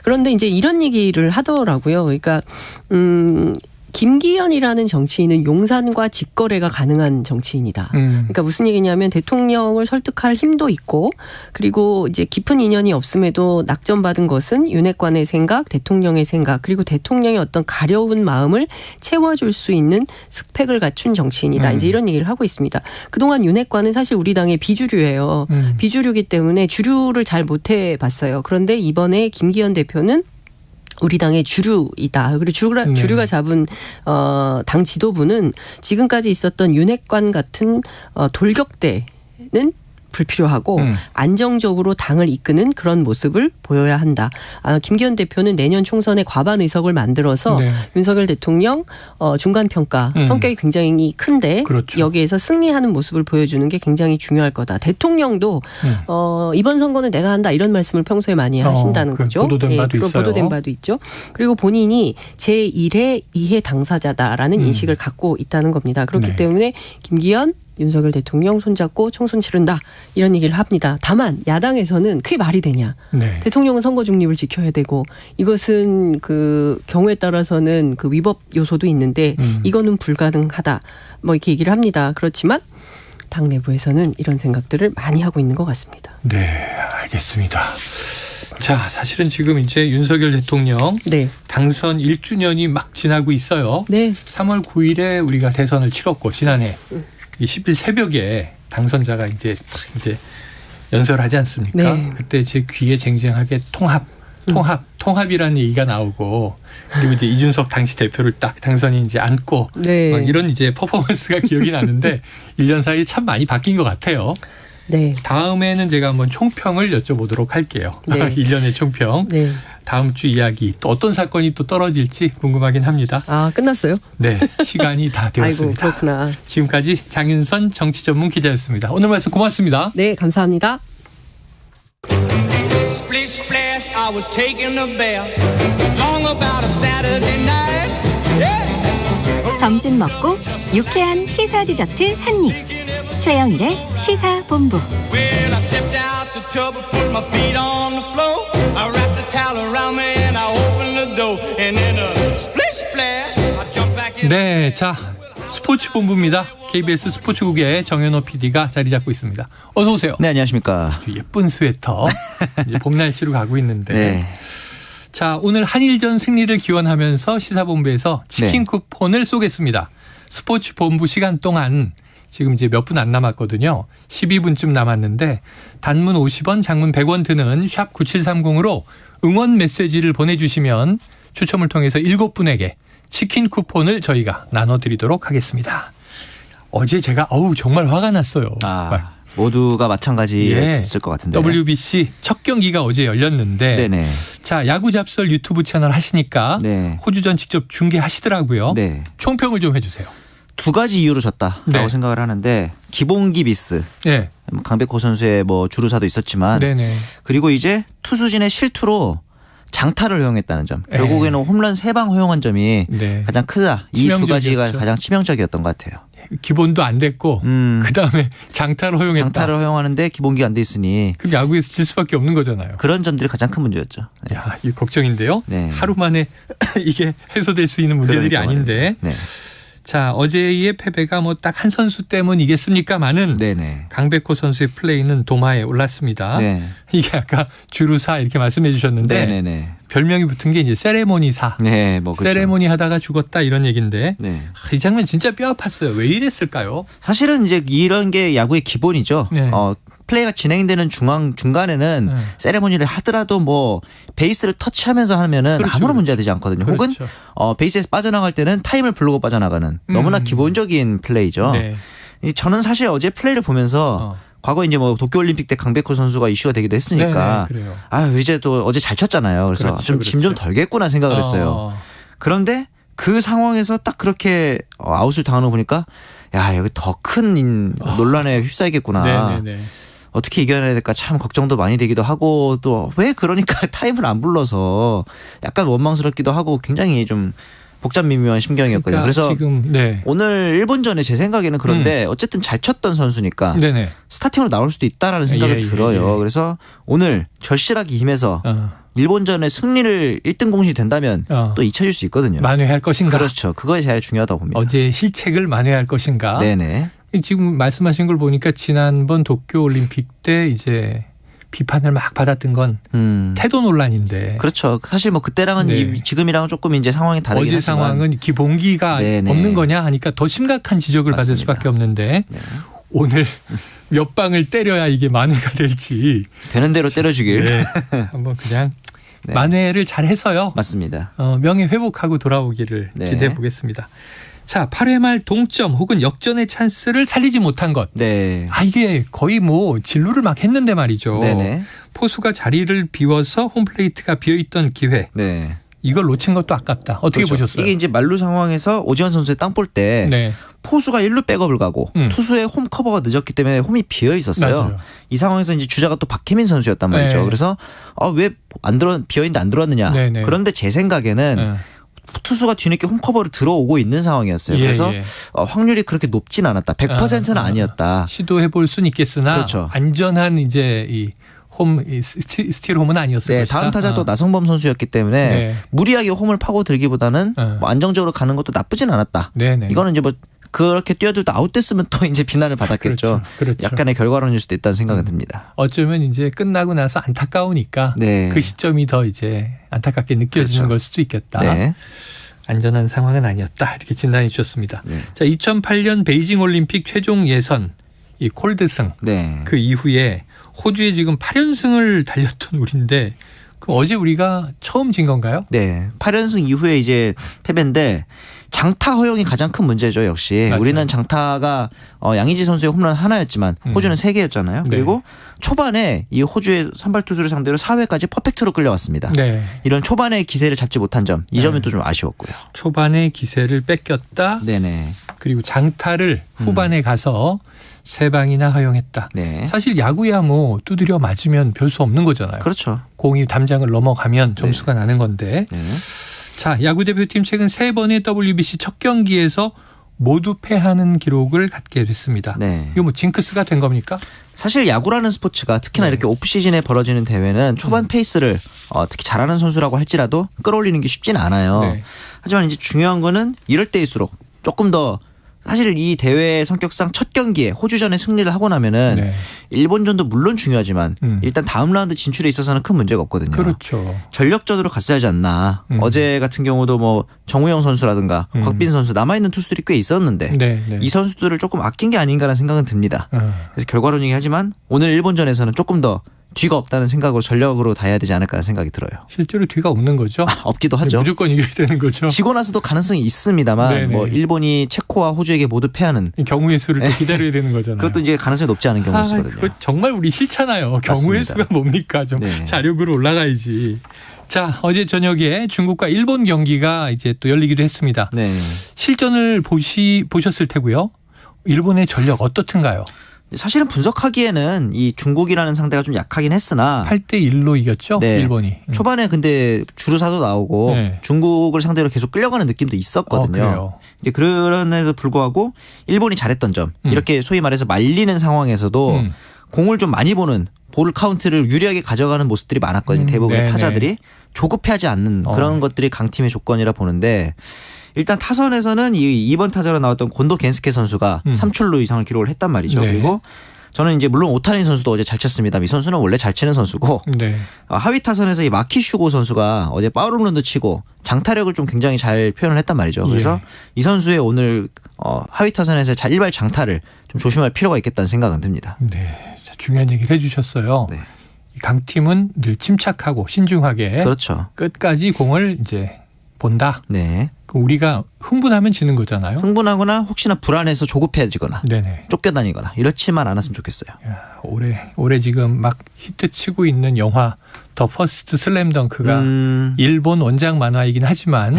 그런데 이제 이런 얘기를 하더라고요. 그러니까 김기현이라는 정치인은 용산과 직거래가 가능한 정치인이다. 그러니까 무슨 얘기냐면 대통령을 설득할 힘도 있고 그리고 이제 깊은 인연이 없음에도 낙점받은 것은 윤핵관의 생각, 대통령의 생각 그리고 대통령의 어떤 가려운 마음을 채워줄 수 있는 스펙을 갖춘 정치인이다. 이제 이런 얘기를 하고 있습니다. 그동안 윤핵관은 사실 우리 당의 비주류예요. 비주류이기 때문에 주류를 잘 못해봤어요. 그런데 이번에 김기현 대표는 우리 당의 주류이다. 그리고 주류가 잡은 당 지도부는 지금까지 있었던 윤핵관 같은 돌격대는 불필요하고 안정적으로 당을 이끄는 그런 모습을 보여야 한다. 김기현 대표는 내년 총선에 과반 의석을 만들어서 네. 윤석열 대통령 중간평가 성격이 굉장히 큰데 그렇죠. 여기에서 승리하는 모습을 보여주는 게 굉장히 중요할 거다. 대통령도 이번 선거는 내가 한다 이런 말씀을 평소에 많이 하신다는 거죠. 보도된 바도 있어요. 보도된 바도 있죠. 그리고 본인이 제1회 2회 당사자다라는 인식을 갖고 있다는 겁니다. 그렇기 네. 때문에 김기현 윤석열 대통령 손잡고 총선 치른다 이런 얘기를 합니다. 다만 야당에서는 그게 말이 되냐. 네. 대통령은 선거 중립을 지켜야 되고 이것은 그 경우에 따라서는 그 위법 요소도 있는데 이거는 불가능하다. 뭐 이렇게 얘기를 합니다. 그렇지만 당 내부에서는 이런 생각들을 많이 하고 있는 것 같습니다. 네, 알겠습니다. 자, 사실은 지금 이제 윤석열 대통령 네. 당선 1주년이 막 지나고 있어요. 네. 3월 9일에 우리가 대선을 치렀고 지난해 10일 새벽에 당선자가 이제 연설하지 않습니까? 네. 그때 제 귀에 쟁쟁하게 통합이라는 얘기가 나오고 그리고 이제 이준석 당시 대표를 딱 당선이 이제 안고 네. 막 이런 이제 퍼포먼스가 기억이 나는데 1년 사이에 참 많이 바뀐 것 같아요. 네. 다음에는 제가 한번 총평을 여쭤보도록 할게요. 네. 1년의 총평. 네. 다음 주 이야기 또 어떤 사건이 또 떨어질지 궁금하긴 합니다. 아, 끝났어요? 네. 시간이 다 되었습니다. 아이고, 그렇구나. 지금까지 장윤선 정치전문 기자였습니다. 오늘 말씀 고맙습니다. 네, 감사합니다. Splish splash, I was taking a bath. Long about a Saturday night. Yeah. 점심 먹고 유쾌한 시사 디저트 한 입. 최영일의 시사본부. Well, I stepped out the tub and put my feet on the floor. I wrapped the towel around me and I opened the door. And then a splish splash, I jumped back in. 네, 자 스포츠 본부입니다. KBS 스포츠국의 정현호 PD가 자리 잡고 있습니다. 어서 오세요. 네, 안녕하십니까. 아주 예쁜 스웨터. 이제 봄 날씨로 가고 있는데. 네. 자, 오늘 한일전 승리를 기원하면서 시사본부에서 치킨 네. 쿠폰을 쏘겠습니다. 스포츠 본부 시간 동안 지금 이제 몇 분 안 남았거든요. 12분쯤 남았는데 단문 50원, 장문 100원 드는 샵 9730으로 응원 메시지를 보내주시면 추첨을 통해서 7분에게 치킨 쿠폰을 저희가 나눠드리도록 하겠습니다. 어제 제가 정말 화가 났어요. 모두가 마찬가지였을 것 같은데. WBC 첫 경기가 어제 열렸는데 네네. 자 야구 잡설 유튜브 채널 하시니까 네. 호주전 직접 중계하시더라고요. 네. 총평을 좀 해주세요. 두 가지 이유로 졌다라고 네. 생각을 하는데 기본기 미스. 네. 강백호 선수의 뭐 주루사도 있었지만 네네. 그리고 이제 투수진의 실투로 장타를 허용했다는 점. 결국에는 홈런 3방 허용한 점이 네. 가장 크다. 이 두 가지가 가장 치명적이었던 것 같아요. 기본도 안 됐고 그다음에 장타를 허용했다. 장타를 허용하는데 기본기가 안 돼 있으니. 그럼 야구에서 질 수밖에 없는 거잖아요. 그런 점들이 가장 큰 문제였죠. 네. 야, 이거 걱정인데요. 네. 하루 만에 이게 해소될 수 있는 문제들이 아닌데. 네. 자, 어제의 패배가 뭐 딱 한 선수 때문이겠습니까마는 네네. 강백호 선수의 플레이는 도마에 올랐습니다. 네. 이게 아까 주루사 이렇게 말씀해 주셨는데 네네네. 별명이 붙은 게 이제 세레모니사. 네, 뭐 그렇죠. 세레모니 하다가 죽었다 이런 얘기인데 네. 이 장면 진짜 뼈 아팠어요. 왜 이랬을까요? 사실은 이제 이런 게 야구의 기본이죠. 네. 플레이가 진행되는 중간에는 세레모니를 하더라도 뭐 베이스를 터치하면서 하면은 그렇죠. 아무런 문제가 되지 않거든요. 그렇죠. 혹은 베이스에서 빠져나갈 때는 타임을 부르고 빠져나가는 너무나 기본적인 플레이죠. 네. 저는 사실 어제 플레이를 보면서 과거 이제 뭐 도쿄올림픽 때 강백호 선수가 이슈가 되기도 했으니까 이제 또 어제 잘 쳤잖아요. 그래서 그렇죠, 좀 짐 좀 덜겠구나 생각을 했어요. 그런데 그 상황에서 딱 그렇게 아웃을 당하는 거 보니까 야 여기 더 큰 논란에 휩싸이겠구나. 네네네. 어떻게 이겨내야 될까 참 걱정도 많이 되기도 하고 또 왜 그러니까 타임을 안 불러서 약간 원망스럽기도 하고 굉장히 좀 복잡미묘한 심경이었거든요. 그러니까 그래서 지금, 네. 오늘 일본전에 제 생각에는 그런데 어쨌든 잘 쳤던 선수니까 네네. 스타팅으로 나올 수도 있다라는 생각이 들어요. 그래서 오늘 절실하게 임해서 일본전의 승리를 1등 공신이 된다면 또 잊혀질 수 있거든요. 만회할 것인가. 그렇죠. 그것이 제일 중요하다고 봅니다. 어제 실책을 만회할 것인가. 네네. 지금 말씀하신 걸 보니까 지난번 도쿄올림픽 때 이제 비판을 막 받았던 건 태도 논란인데. 그렇죠. 사실 뭐 그때랑은 네. 지금이랑은 조금 이제 상황이 다르긴 어제 하지만. 상황은 기본기가 네네. 없는 거냐 하니까 더 심각한 지적을 맞습니다. 받을 수밖에 없는데 네. 오늘 몇 방을 때려야 이게 만회가 될지. 되는 대로 때려주길. 네. 한번 그냥 네. 만회를 잘 해서요. 맞습니다. 명예 회복하고 돌아오기를 네. 기대해 보겠습니다. 자, 8회 말 동점 혹은 역전의 찬스를 살리지 못한 것. 네. 이게 거의 뭐 진루를 막 했는데 말이죠. 네네. 포수가 자리를 비워서 홈플레이트가 비어있던 기회. 네. 이걸 놓친 것도 아깝다. 어떻게 그렇죠. 보셨어요? 이게 이제 만루 상황에서 오지환 선수의 땅볼 때 네. 포수가 1루 백업을 가고 투수의 홈 커버가 늦었기 때문에 홈이 비어 있었어요. 맞아요. 이 상황에서 이제 주자가 또 박혜민 선수였단 말이죠. 네. 그래서 왜 안 비어 있는데 안 들어왔느냐. 네네. 그런데 제 생각에는 투수가 뒤늦게 홈 커버를 들어오고 있는 상황이었어요. 그래서 확률이 그렇게 높진 않았다. 100%는 아니었다. 시도해 볼 수는 있겠으나 그렇죠. 안전한 이제 이 홈 스틸 홈은 아니었을 것이다. 다음 타자도 나성범 선수였기 때문에 네. 무리하게 홈을 파고 들기보다는 뭐 안정적으로 가는 것도 나쁘진 않았다. 네네. 이거는 이제 뭐 그렇게 뛰어들다 아웃됐으면 또 이제 비난을 받았겠죠. 그렇죠. 약간의 결과론일 수도 있다는 생각은 듭니다. 어쩌면 이제 끝나고 나서 안타까우니까 네. 그 시점이 더 이제 안타깝게 느껴지는 그렇죠. 걸 수도 있겠다. 네. 안전한 상황은 아니었다. 이렇게 진단해 주셨습니다. 네. 자, 2008년 베이징 올림픽 최종 예선 이 콜드승 네. 그 이후에 호주에 지금 8연승을 달렸던 우리인데 그럼 어제 우리가 처음 진 건가요? 네. 8연승 이후에 이제 패배인데 장타 허용이 가장 큰 문제죠. 역시 맞아요. 우리는 장타가 양의지 선수의 홈런 하나였지만 호주는 3개였잖아요. 네. 그리고 초반에 이 호주의 선발 투수를 상대로 4회까지 퍼펙트로 끌려왔습니다. 네. 이런 초반의 기세를 잡지 못한 점, 이 점이 또 좀 아쉬웠고요. 초반에 기세를 뺏겼다. 네네. 그리고 장타를 후반에 가서 3방이나 허용했다. 네. 사실 야구야 뭐 두드려 맞으면 별 수 없는 거잖아요. 그렇죠. 공이 담장을 넘어가면 점수가 나는 건데. 네. 자, 야구 대표팀 최근 3번의 WBC 첫 경기에서 모두 패하는 기록을 갖게 됐습니다. 네. 이거 뭐 징크스가 된 겁니까? 사실 야구라는 스포츠가 특히나 이렇게 오프 시즌에 벌어지는 대회는 초반 페이스를 특히 잘하는 선수라고 할지라도 끌어올리는 게 쉽진 않아요. 네. 하지만 이제 중요한 거는 이럴 때일수록 조금 더 사실 이 대회 성격상 첫 경기에 호주전에 승리를 하고 나면은 네. 일본전도 물론 중요하지만 일단 다음 라운드 진출에 있어서는 큰 문제가 없거든요. 그렇죠. 전력전으로 갔어야 하지 않나. 어제 같은 경우도 뭐 정우영 선수라든가 곽빈 선수 남아있는 투수들이 꽤 있었는데 네, 네. 이 선수들을 조금 아낀 게 아닌가라는 생각은 듭니다. 그래서 결과론이긴 하지만 오늘 일본전에서는 조금 더 뒤가 없다는 생각으로 전력으로 다해야 되지 않을까 생각이 들어요. 실제로 뒤가 없는 거죠? 없기도 하죠. 무조건 이겨야 되는 거죠. 지고 나서도 가능성이 있습니다만 네네. 뭐 일본이 체코와 호주에게 모두 패하는 경우의 수를 또 기다려야 되는 거잖아요. 그것도 이제 가능성이 높지 않은 경우의 수거든요. 그거 정말 우리 싫잖아요. 경우의 맞습니다. 수가 뭡니까? 좀 네. 자력으로 올라가야지. 자, 어제 저녁에 중국과 일본 경기가 이제 또 열리기도 했습니다. 네. 실전을 보셨을 테고요. 일본의 전력 어떻든가요? 사실은 분석하기에는 이 중국이라는 상대가 좀 약하긴 했으나 8대 1로 이겼죠. 네. 일본이. 초반에 근데 주루사도 나오고 네. 중국을 상대로 계속 끌려가는 느낌도 있었거든요. 그래요? 이제 그런데도 불구하고 일본이 잘했던 점 이렇게 소위 말해서 말리는 상황에서도 공을 좀 많이 보는 볼 카운트를 유리하게 가져가는 모습들이 많았거든요. 대부분의 네네. 타자들이 조급해하지 않는 그런 것들이 강팀의 조건이라 보는데 일단 타선에서는 이 2번 타자로 나왔던 곤도 겐스케 선수가 3출루 이상을 기록을 했단 말이죠. 네. 그리고 저는 이제 물론 오타니 선수도 어제 잘 쳤습니다. 이 선수는 원래 잘 치는 선수고 네. 하위 타선에서 이 마키슈고 선수가 어제 파울홈런도 치고 장타력을 좀 굉장히 잘 표현을 했단 말이죠. 그래서 이 선수의 오늘 하위 타선에서 일발 장타를 좀 조심할 필요가 있겠다는 생각은 듭니다. 네, 중요한 얘기를 해주셨어요. 네. 이 강팀은 늘 침착하고 신중하게 그렇죠. 끝까지 공을 이제 본다. 네. 우리가 흥분하면 지는 거잖아요. 흥분하거나 혹시나 불안해서 조급해지거나 네네. 쫓겨다니거나 이렇지만 않았으면 좋겠어요. 올해 지금 막 히트 치고 있는 영화 더 퍼스트 슬램덩크가 일본 원작 만화이긴 하지만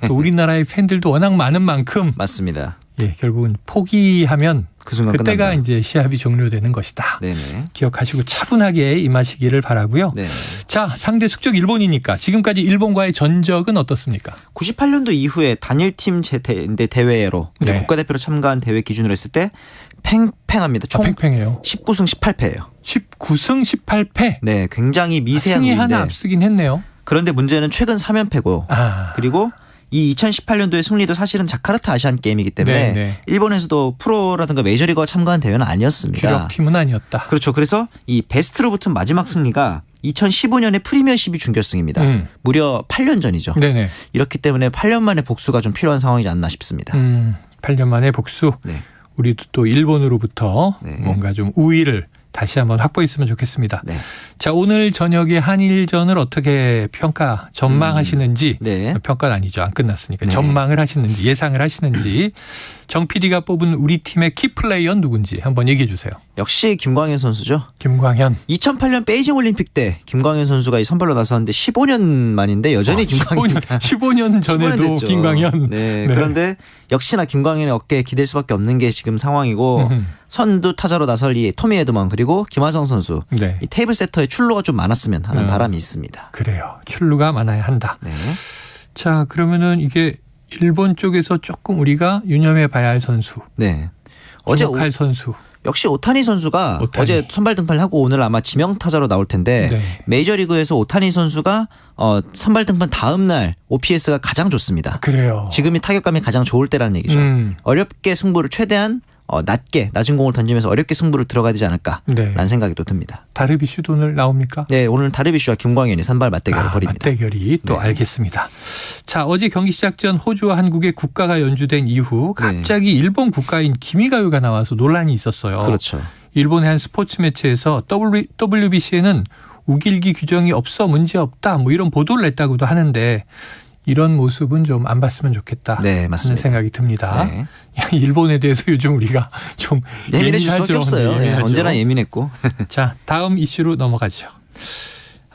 또 우리나라의 팬들도 워낙 많은 만큼 맞습니다. 예, 결국은 포기하면 그 순간 그때가 끝난다. 이제 시합이 종료되는 것이다. 네네. 기억하시고 차분하게 임하시기를 바라고요. 네. 자, 상대 숙적 일본이니까 지금까지 일본과의 전적은 어떻습니까? 98년도 이후에 단일팀 대회로 네. 국가대표로 참가한 대회 기준으로 했을 때 팽팽합니다. 총 팽팽해요. 19승 18패예요. 19승 18패. 네, 굉장히 미세한 승이 무리인데 하나 앞서긴 했네요. 그런데 문제는 최근 3연패고 그리고 이 2018년도의 승리도 사실은 자카르타 아시안 게임이기 때문에 네. 일본에서도 프로라든가 메이저리거가 참가한 대회는 아니었습니다. 주력팀은 아니었다. 그렇죠. 그래서 이 베스트로 붙은 마지막 승리가 2015년의 프리미어십이 준결승입니다. 무려 8년 전이죠. 네네. 이렇기 때문에 8년 만에 복수가 좀 필요한 상황이지 않나 싶습니다. 8년 만에 복수. 네. 우리도 또 일본으로부터 네. 뭔가 좀 우위를 다시 한번 확보했으면 좋겠습니다. 네. 자, 오늘 저녁에 한일전을 어떻게 전망하시는지 네. 평가는 아니죠. 안 끝났으니까. 네. 전망을 하시는지 예상을 하시는지 정 PD가 뽑은 우리 팀의 키플레이어는 누군지 한번 얘기해 주세요. 역시 김광현 선수죠. 김광현. 2008년 베이징 올림픽 때 김광현 선수가 이 선발로 나섰는데 15년 만인데 여전히 김광현. 15년 전에도 15년 김광현. 네. 그런데 역시나 김광현의 어깨에 기댈 수밖에 없는 게 지금 상황이고 선두 타자로 나설 이 토미 에드먼 그리고 김하성 선수. 네. 이 테이블 세터에 출루가 좀 많았으면 하는 바람이 있습니다. 그래요. 출루가 많아야 한다. 네. 자, 그러면은 이게 일본 쪽에서 조금 우리가 유념해 봐야 할 선수. 네. 주목할 선수. 역시 오타니 선수가 어제 선발 등판을 하고 오늘 아마 지명 타자로 나올 텐데 네. 메이저리그에서 오타니 선수가 선발 등판 다음 날 OPS가 가장 좋습니다. 그래요. 지금이 타격감이 가장 좋을 때라는 얘기죠. 어렵게 승부를 최대한 낮은 공을 던지면서 어렵게 승부를 들어가야 되지 않을까라는 네. 생각이 또 듭니다. 다르비슈도 오늘 나옵니까? 네, 오늘 다르비슈와 김광현이 선발 맞대결을 벌입니다. 맞대결이 또 네. 알겠습니다. 자, 어제 경기 시작 전 호주와 한국의 국가가 연주된 이후 갑자기 일본 국가인 기미가요가 나와서 논란이 있었어요. 그렇죠. 일본의 한 스포츠 매체에서 WBC에는 우길기 규정이 없어 문제없다 뭐 이런 보도를 냈다고도 하는데 이런 모습은 좀 안 봤으면 좋겠다 네, 하는 맞습니다. 생각이 듭니다. 네. 일본에 대해서 요즘 우리가 좀 예민해질 수밖에 예민하죠. 없어요. 네, 예민하죠. 언제나 예민했고. 자, 다음 이슈로 넘어가죠.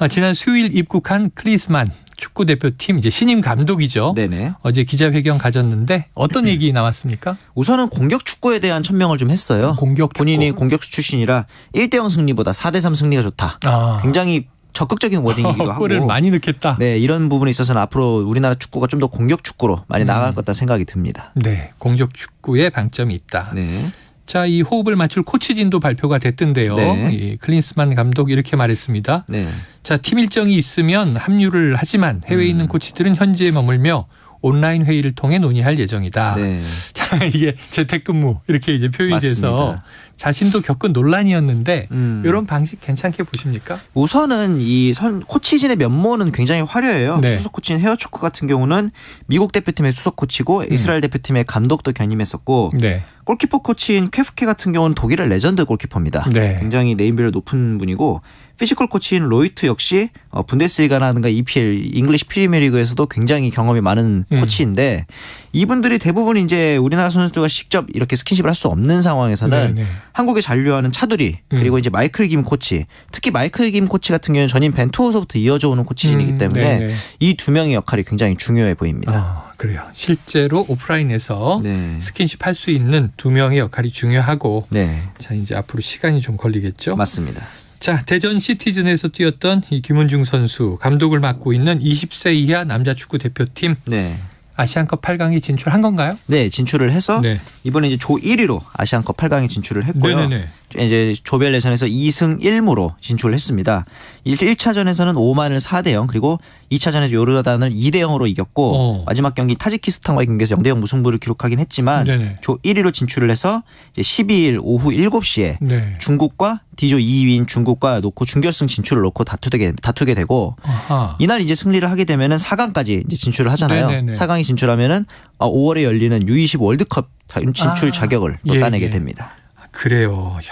지난 수요일 입국한 클린스만 축구 대표팀 이제 신임 감독이죠. 네네. 어제 기자회견 가졌는데 어떤 얘기 나왔습니까? 우선은 공격 축구에 대한 천명을 좀 했어요. 본인이 공격수 출신이라 1대0 승리보다 4대3 승리가 좋다. 굉장히 적극적인 워딩이기도 하고. 골을 많이 넣겠다. 네, 이런 부분에 있어서는 앞으로 우리나라 축구가 좀 더 공격 축구로 많이 나아갈 것 같다 생각이 듭니다. 네, 공격 축구에 방점이 있다. 네. 자, 이 호흡을 맞출 코치진도 발표가 됐던데요. 네. 이 클린스만 감독 이렇게 말했습니다. 네. 자, 팀 일정이 있으면 합류를 하지만 해외에 있는 코치들은 현지에 머물며 온라인 회의를 통해 논의할 예정이다. 네. 자, 이게 재택근무 이렇게 이제 표현이 돼서 맞습니다. 자신도 겪은 논란이었는데 이런 방식 괜찮게 보십니까? 우선은 이 코치진의 면모는 굉장히 화려해요. 네. 수석 코치인 헤어초크 같은 경우는 미국 대표팀의 수석 코치고 이스라엘 대표팀의 감독도 겸임했었고 네. 골키퍼 코치인 쾌프케 같은 경우는 독일의 레전드 골키퍼입니다. 네. 굉장히 네임밸류 높은 분이고 피지컬 코치인 로이트 역시 분데스리가라든가 EPL 잉글리시 프리미어리그에서도 굉장히 경험이 많은 코치인데 이분들이 대부분 이제 우리나라 선수들과 직접 이렇게 스킨십을 할 수 없는 상황에서는 네, 네. 한국에 잔류하는 차두리 그리고 이제 마이클 김 코치 특히 마이클 김 코치 같은 경우는 전임 벤투호서부터 이어져 오는 코치이기 때문에 네, 네. 이 두 명의 역할이 굉장히 중요해 보입니다. 그래요. 실제로 오프라인에서 스킨십 할 수 있는 두 명의 역할이 중요하고 네. 자, 이제 앞으로 시간이 좀 걸리겠죠. 맞습니다. 자, 대전 시티즌에서 뛰었던 이 김은중 선수 감독을 맡고 있는 20세 이하 남자 축구 대표팀 네. 아시안컵 8강에 진출한 건가요? 네, 진출을 해서 이번에 이제 조 1위로 아시안컵 8강에 진출을 했고요. 네네네. 이제 조별 예선에서 2승 1무로 진출을 했습니다. 1차전에서는 오만을 4대0 그리고 2차전에서 요르단을 2대0으로 이겼고 마지막 경기 타지키스탄과의 경기에서 0대0 무승부를 기록하긴 했지만 네네. 조 1위로 진출을 해서 이제 12일 오후 7시에 네. 중국과 D조 2위인 중국과 놓고 준결승 진출을 놓고 다투게 되고 아하. 이날 이제 승리를 하게 되면은 4강까지 이제 진출을 하잖아요. 네네네. 4강이 진출하면은 5월에 열리는 U20 월드컵 진출 자격을 또 예, 따내게 예. 됩니다. 그래요. 야.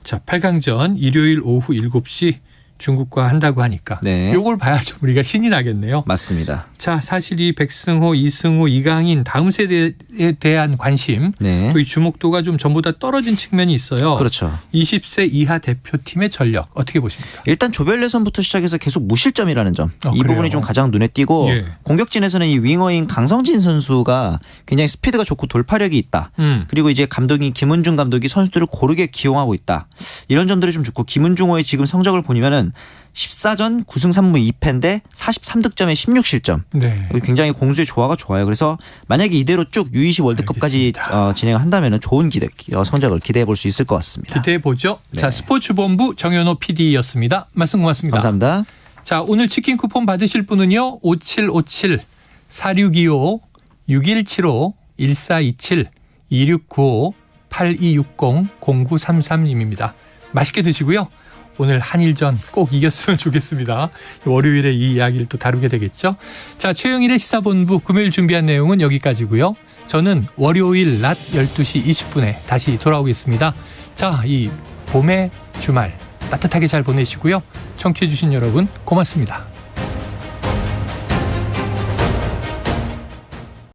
자, 8강전 일요일 오후 7시 중국과 한다고 하니까 네. 요걸 봐야죠. 우리가 신이 나겠네요. 맞습니다. 자, 사실 이 백승호, 이승호, 이강인 다음 세대에 대한 관심 네. 또 이 주목도가 좀 전보다 떨어진 측면이 있어요. 그렇죠. 20세 이하 대표팀의 전력 어떻게 보십니까? 일단 조별 예선부터 시작해서 계속 무실점이라는 점. 이 그래요? 부분이 좀 가장 눈에 띄고 예. 공격진에서는 이 윙어인 강성진 선수가 굉장히 스피드가 좋고 돌파력이 있다. 그리고 이제 감독이 김은중 감독이 선수들을 고르게 기용하고 있다. 이런 점들이 좀 좋고 김은중호의 지금 성적을 보면은 14전 9승 3무 2패인데 43득점에 16실점. 네. 굉장히 공수의 조화가 좋아요. 그래서 만약에 이대로 쭉 U20 월드컵까지 진행을 한다면 좋은 성적을 기대해 볼 수 있을 것 같습니다. 기대해 보죠. 네. 자, 스포츠본부 정현호 PD였습니다. 말씀 고맙습니다. 감사합니다. 자, 오늘 치킨 쿠폰 받으실 분은요. 5757 4625 6175 1427 2695 8260 0933님입니다. 맛있게 드시고요. 오늘 한일전 꼭 이겼으면 좋겠습니다. 월요일에 이 이야기를 또 다루게 되겠죠. 자, 최영일의 시사본부 금요일 준비한 내용은 여기까지고요. 저는 월요일 낮 12시 20분에 다시 돌아오겠습니다. 자, 이 봄의 주말 따뜻하게 잘 보내시고요. 청취해 주신 여러분 고맙습니다.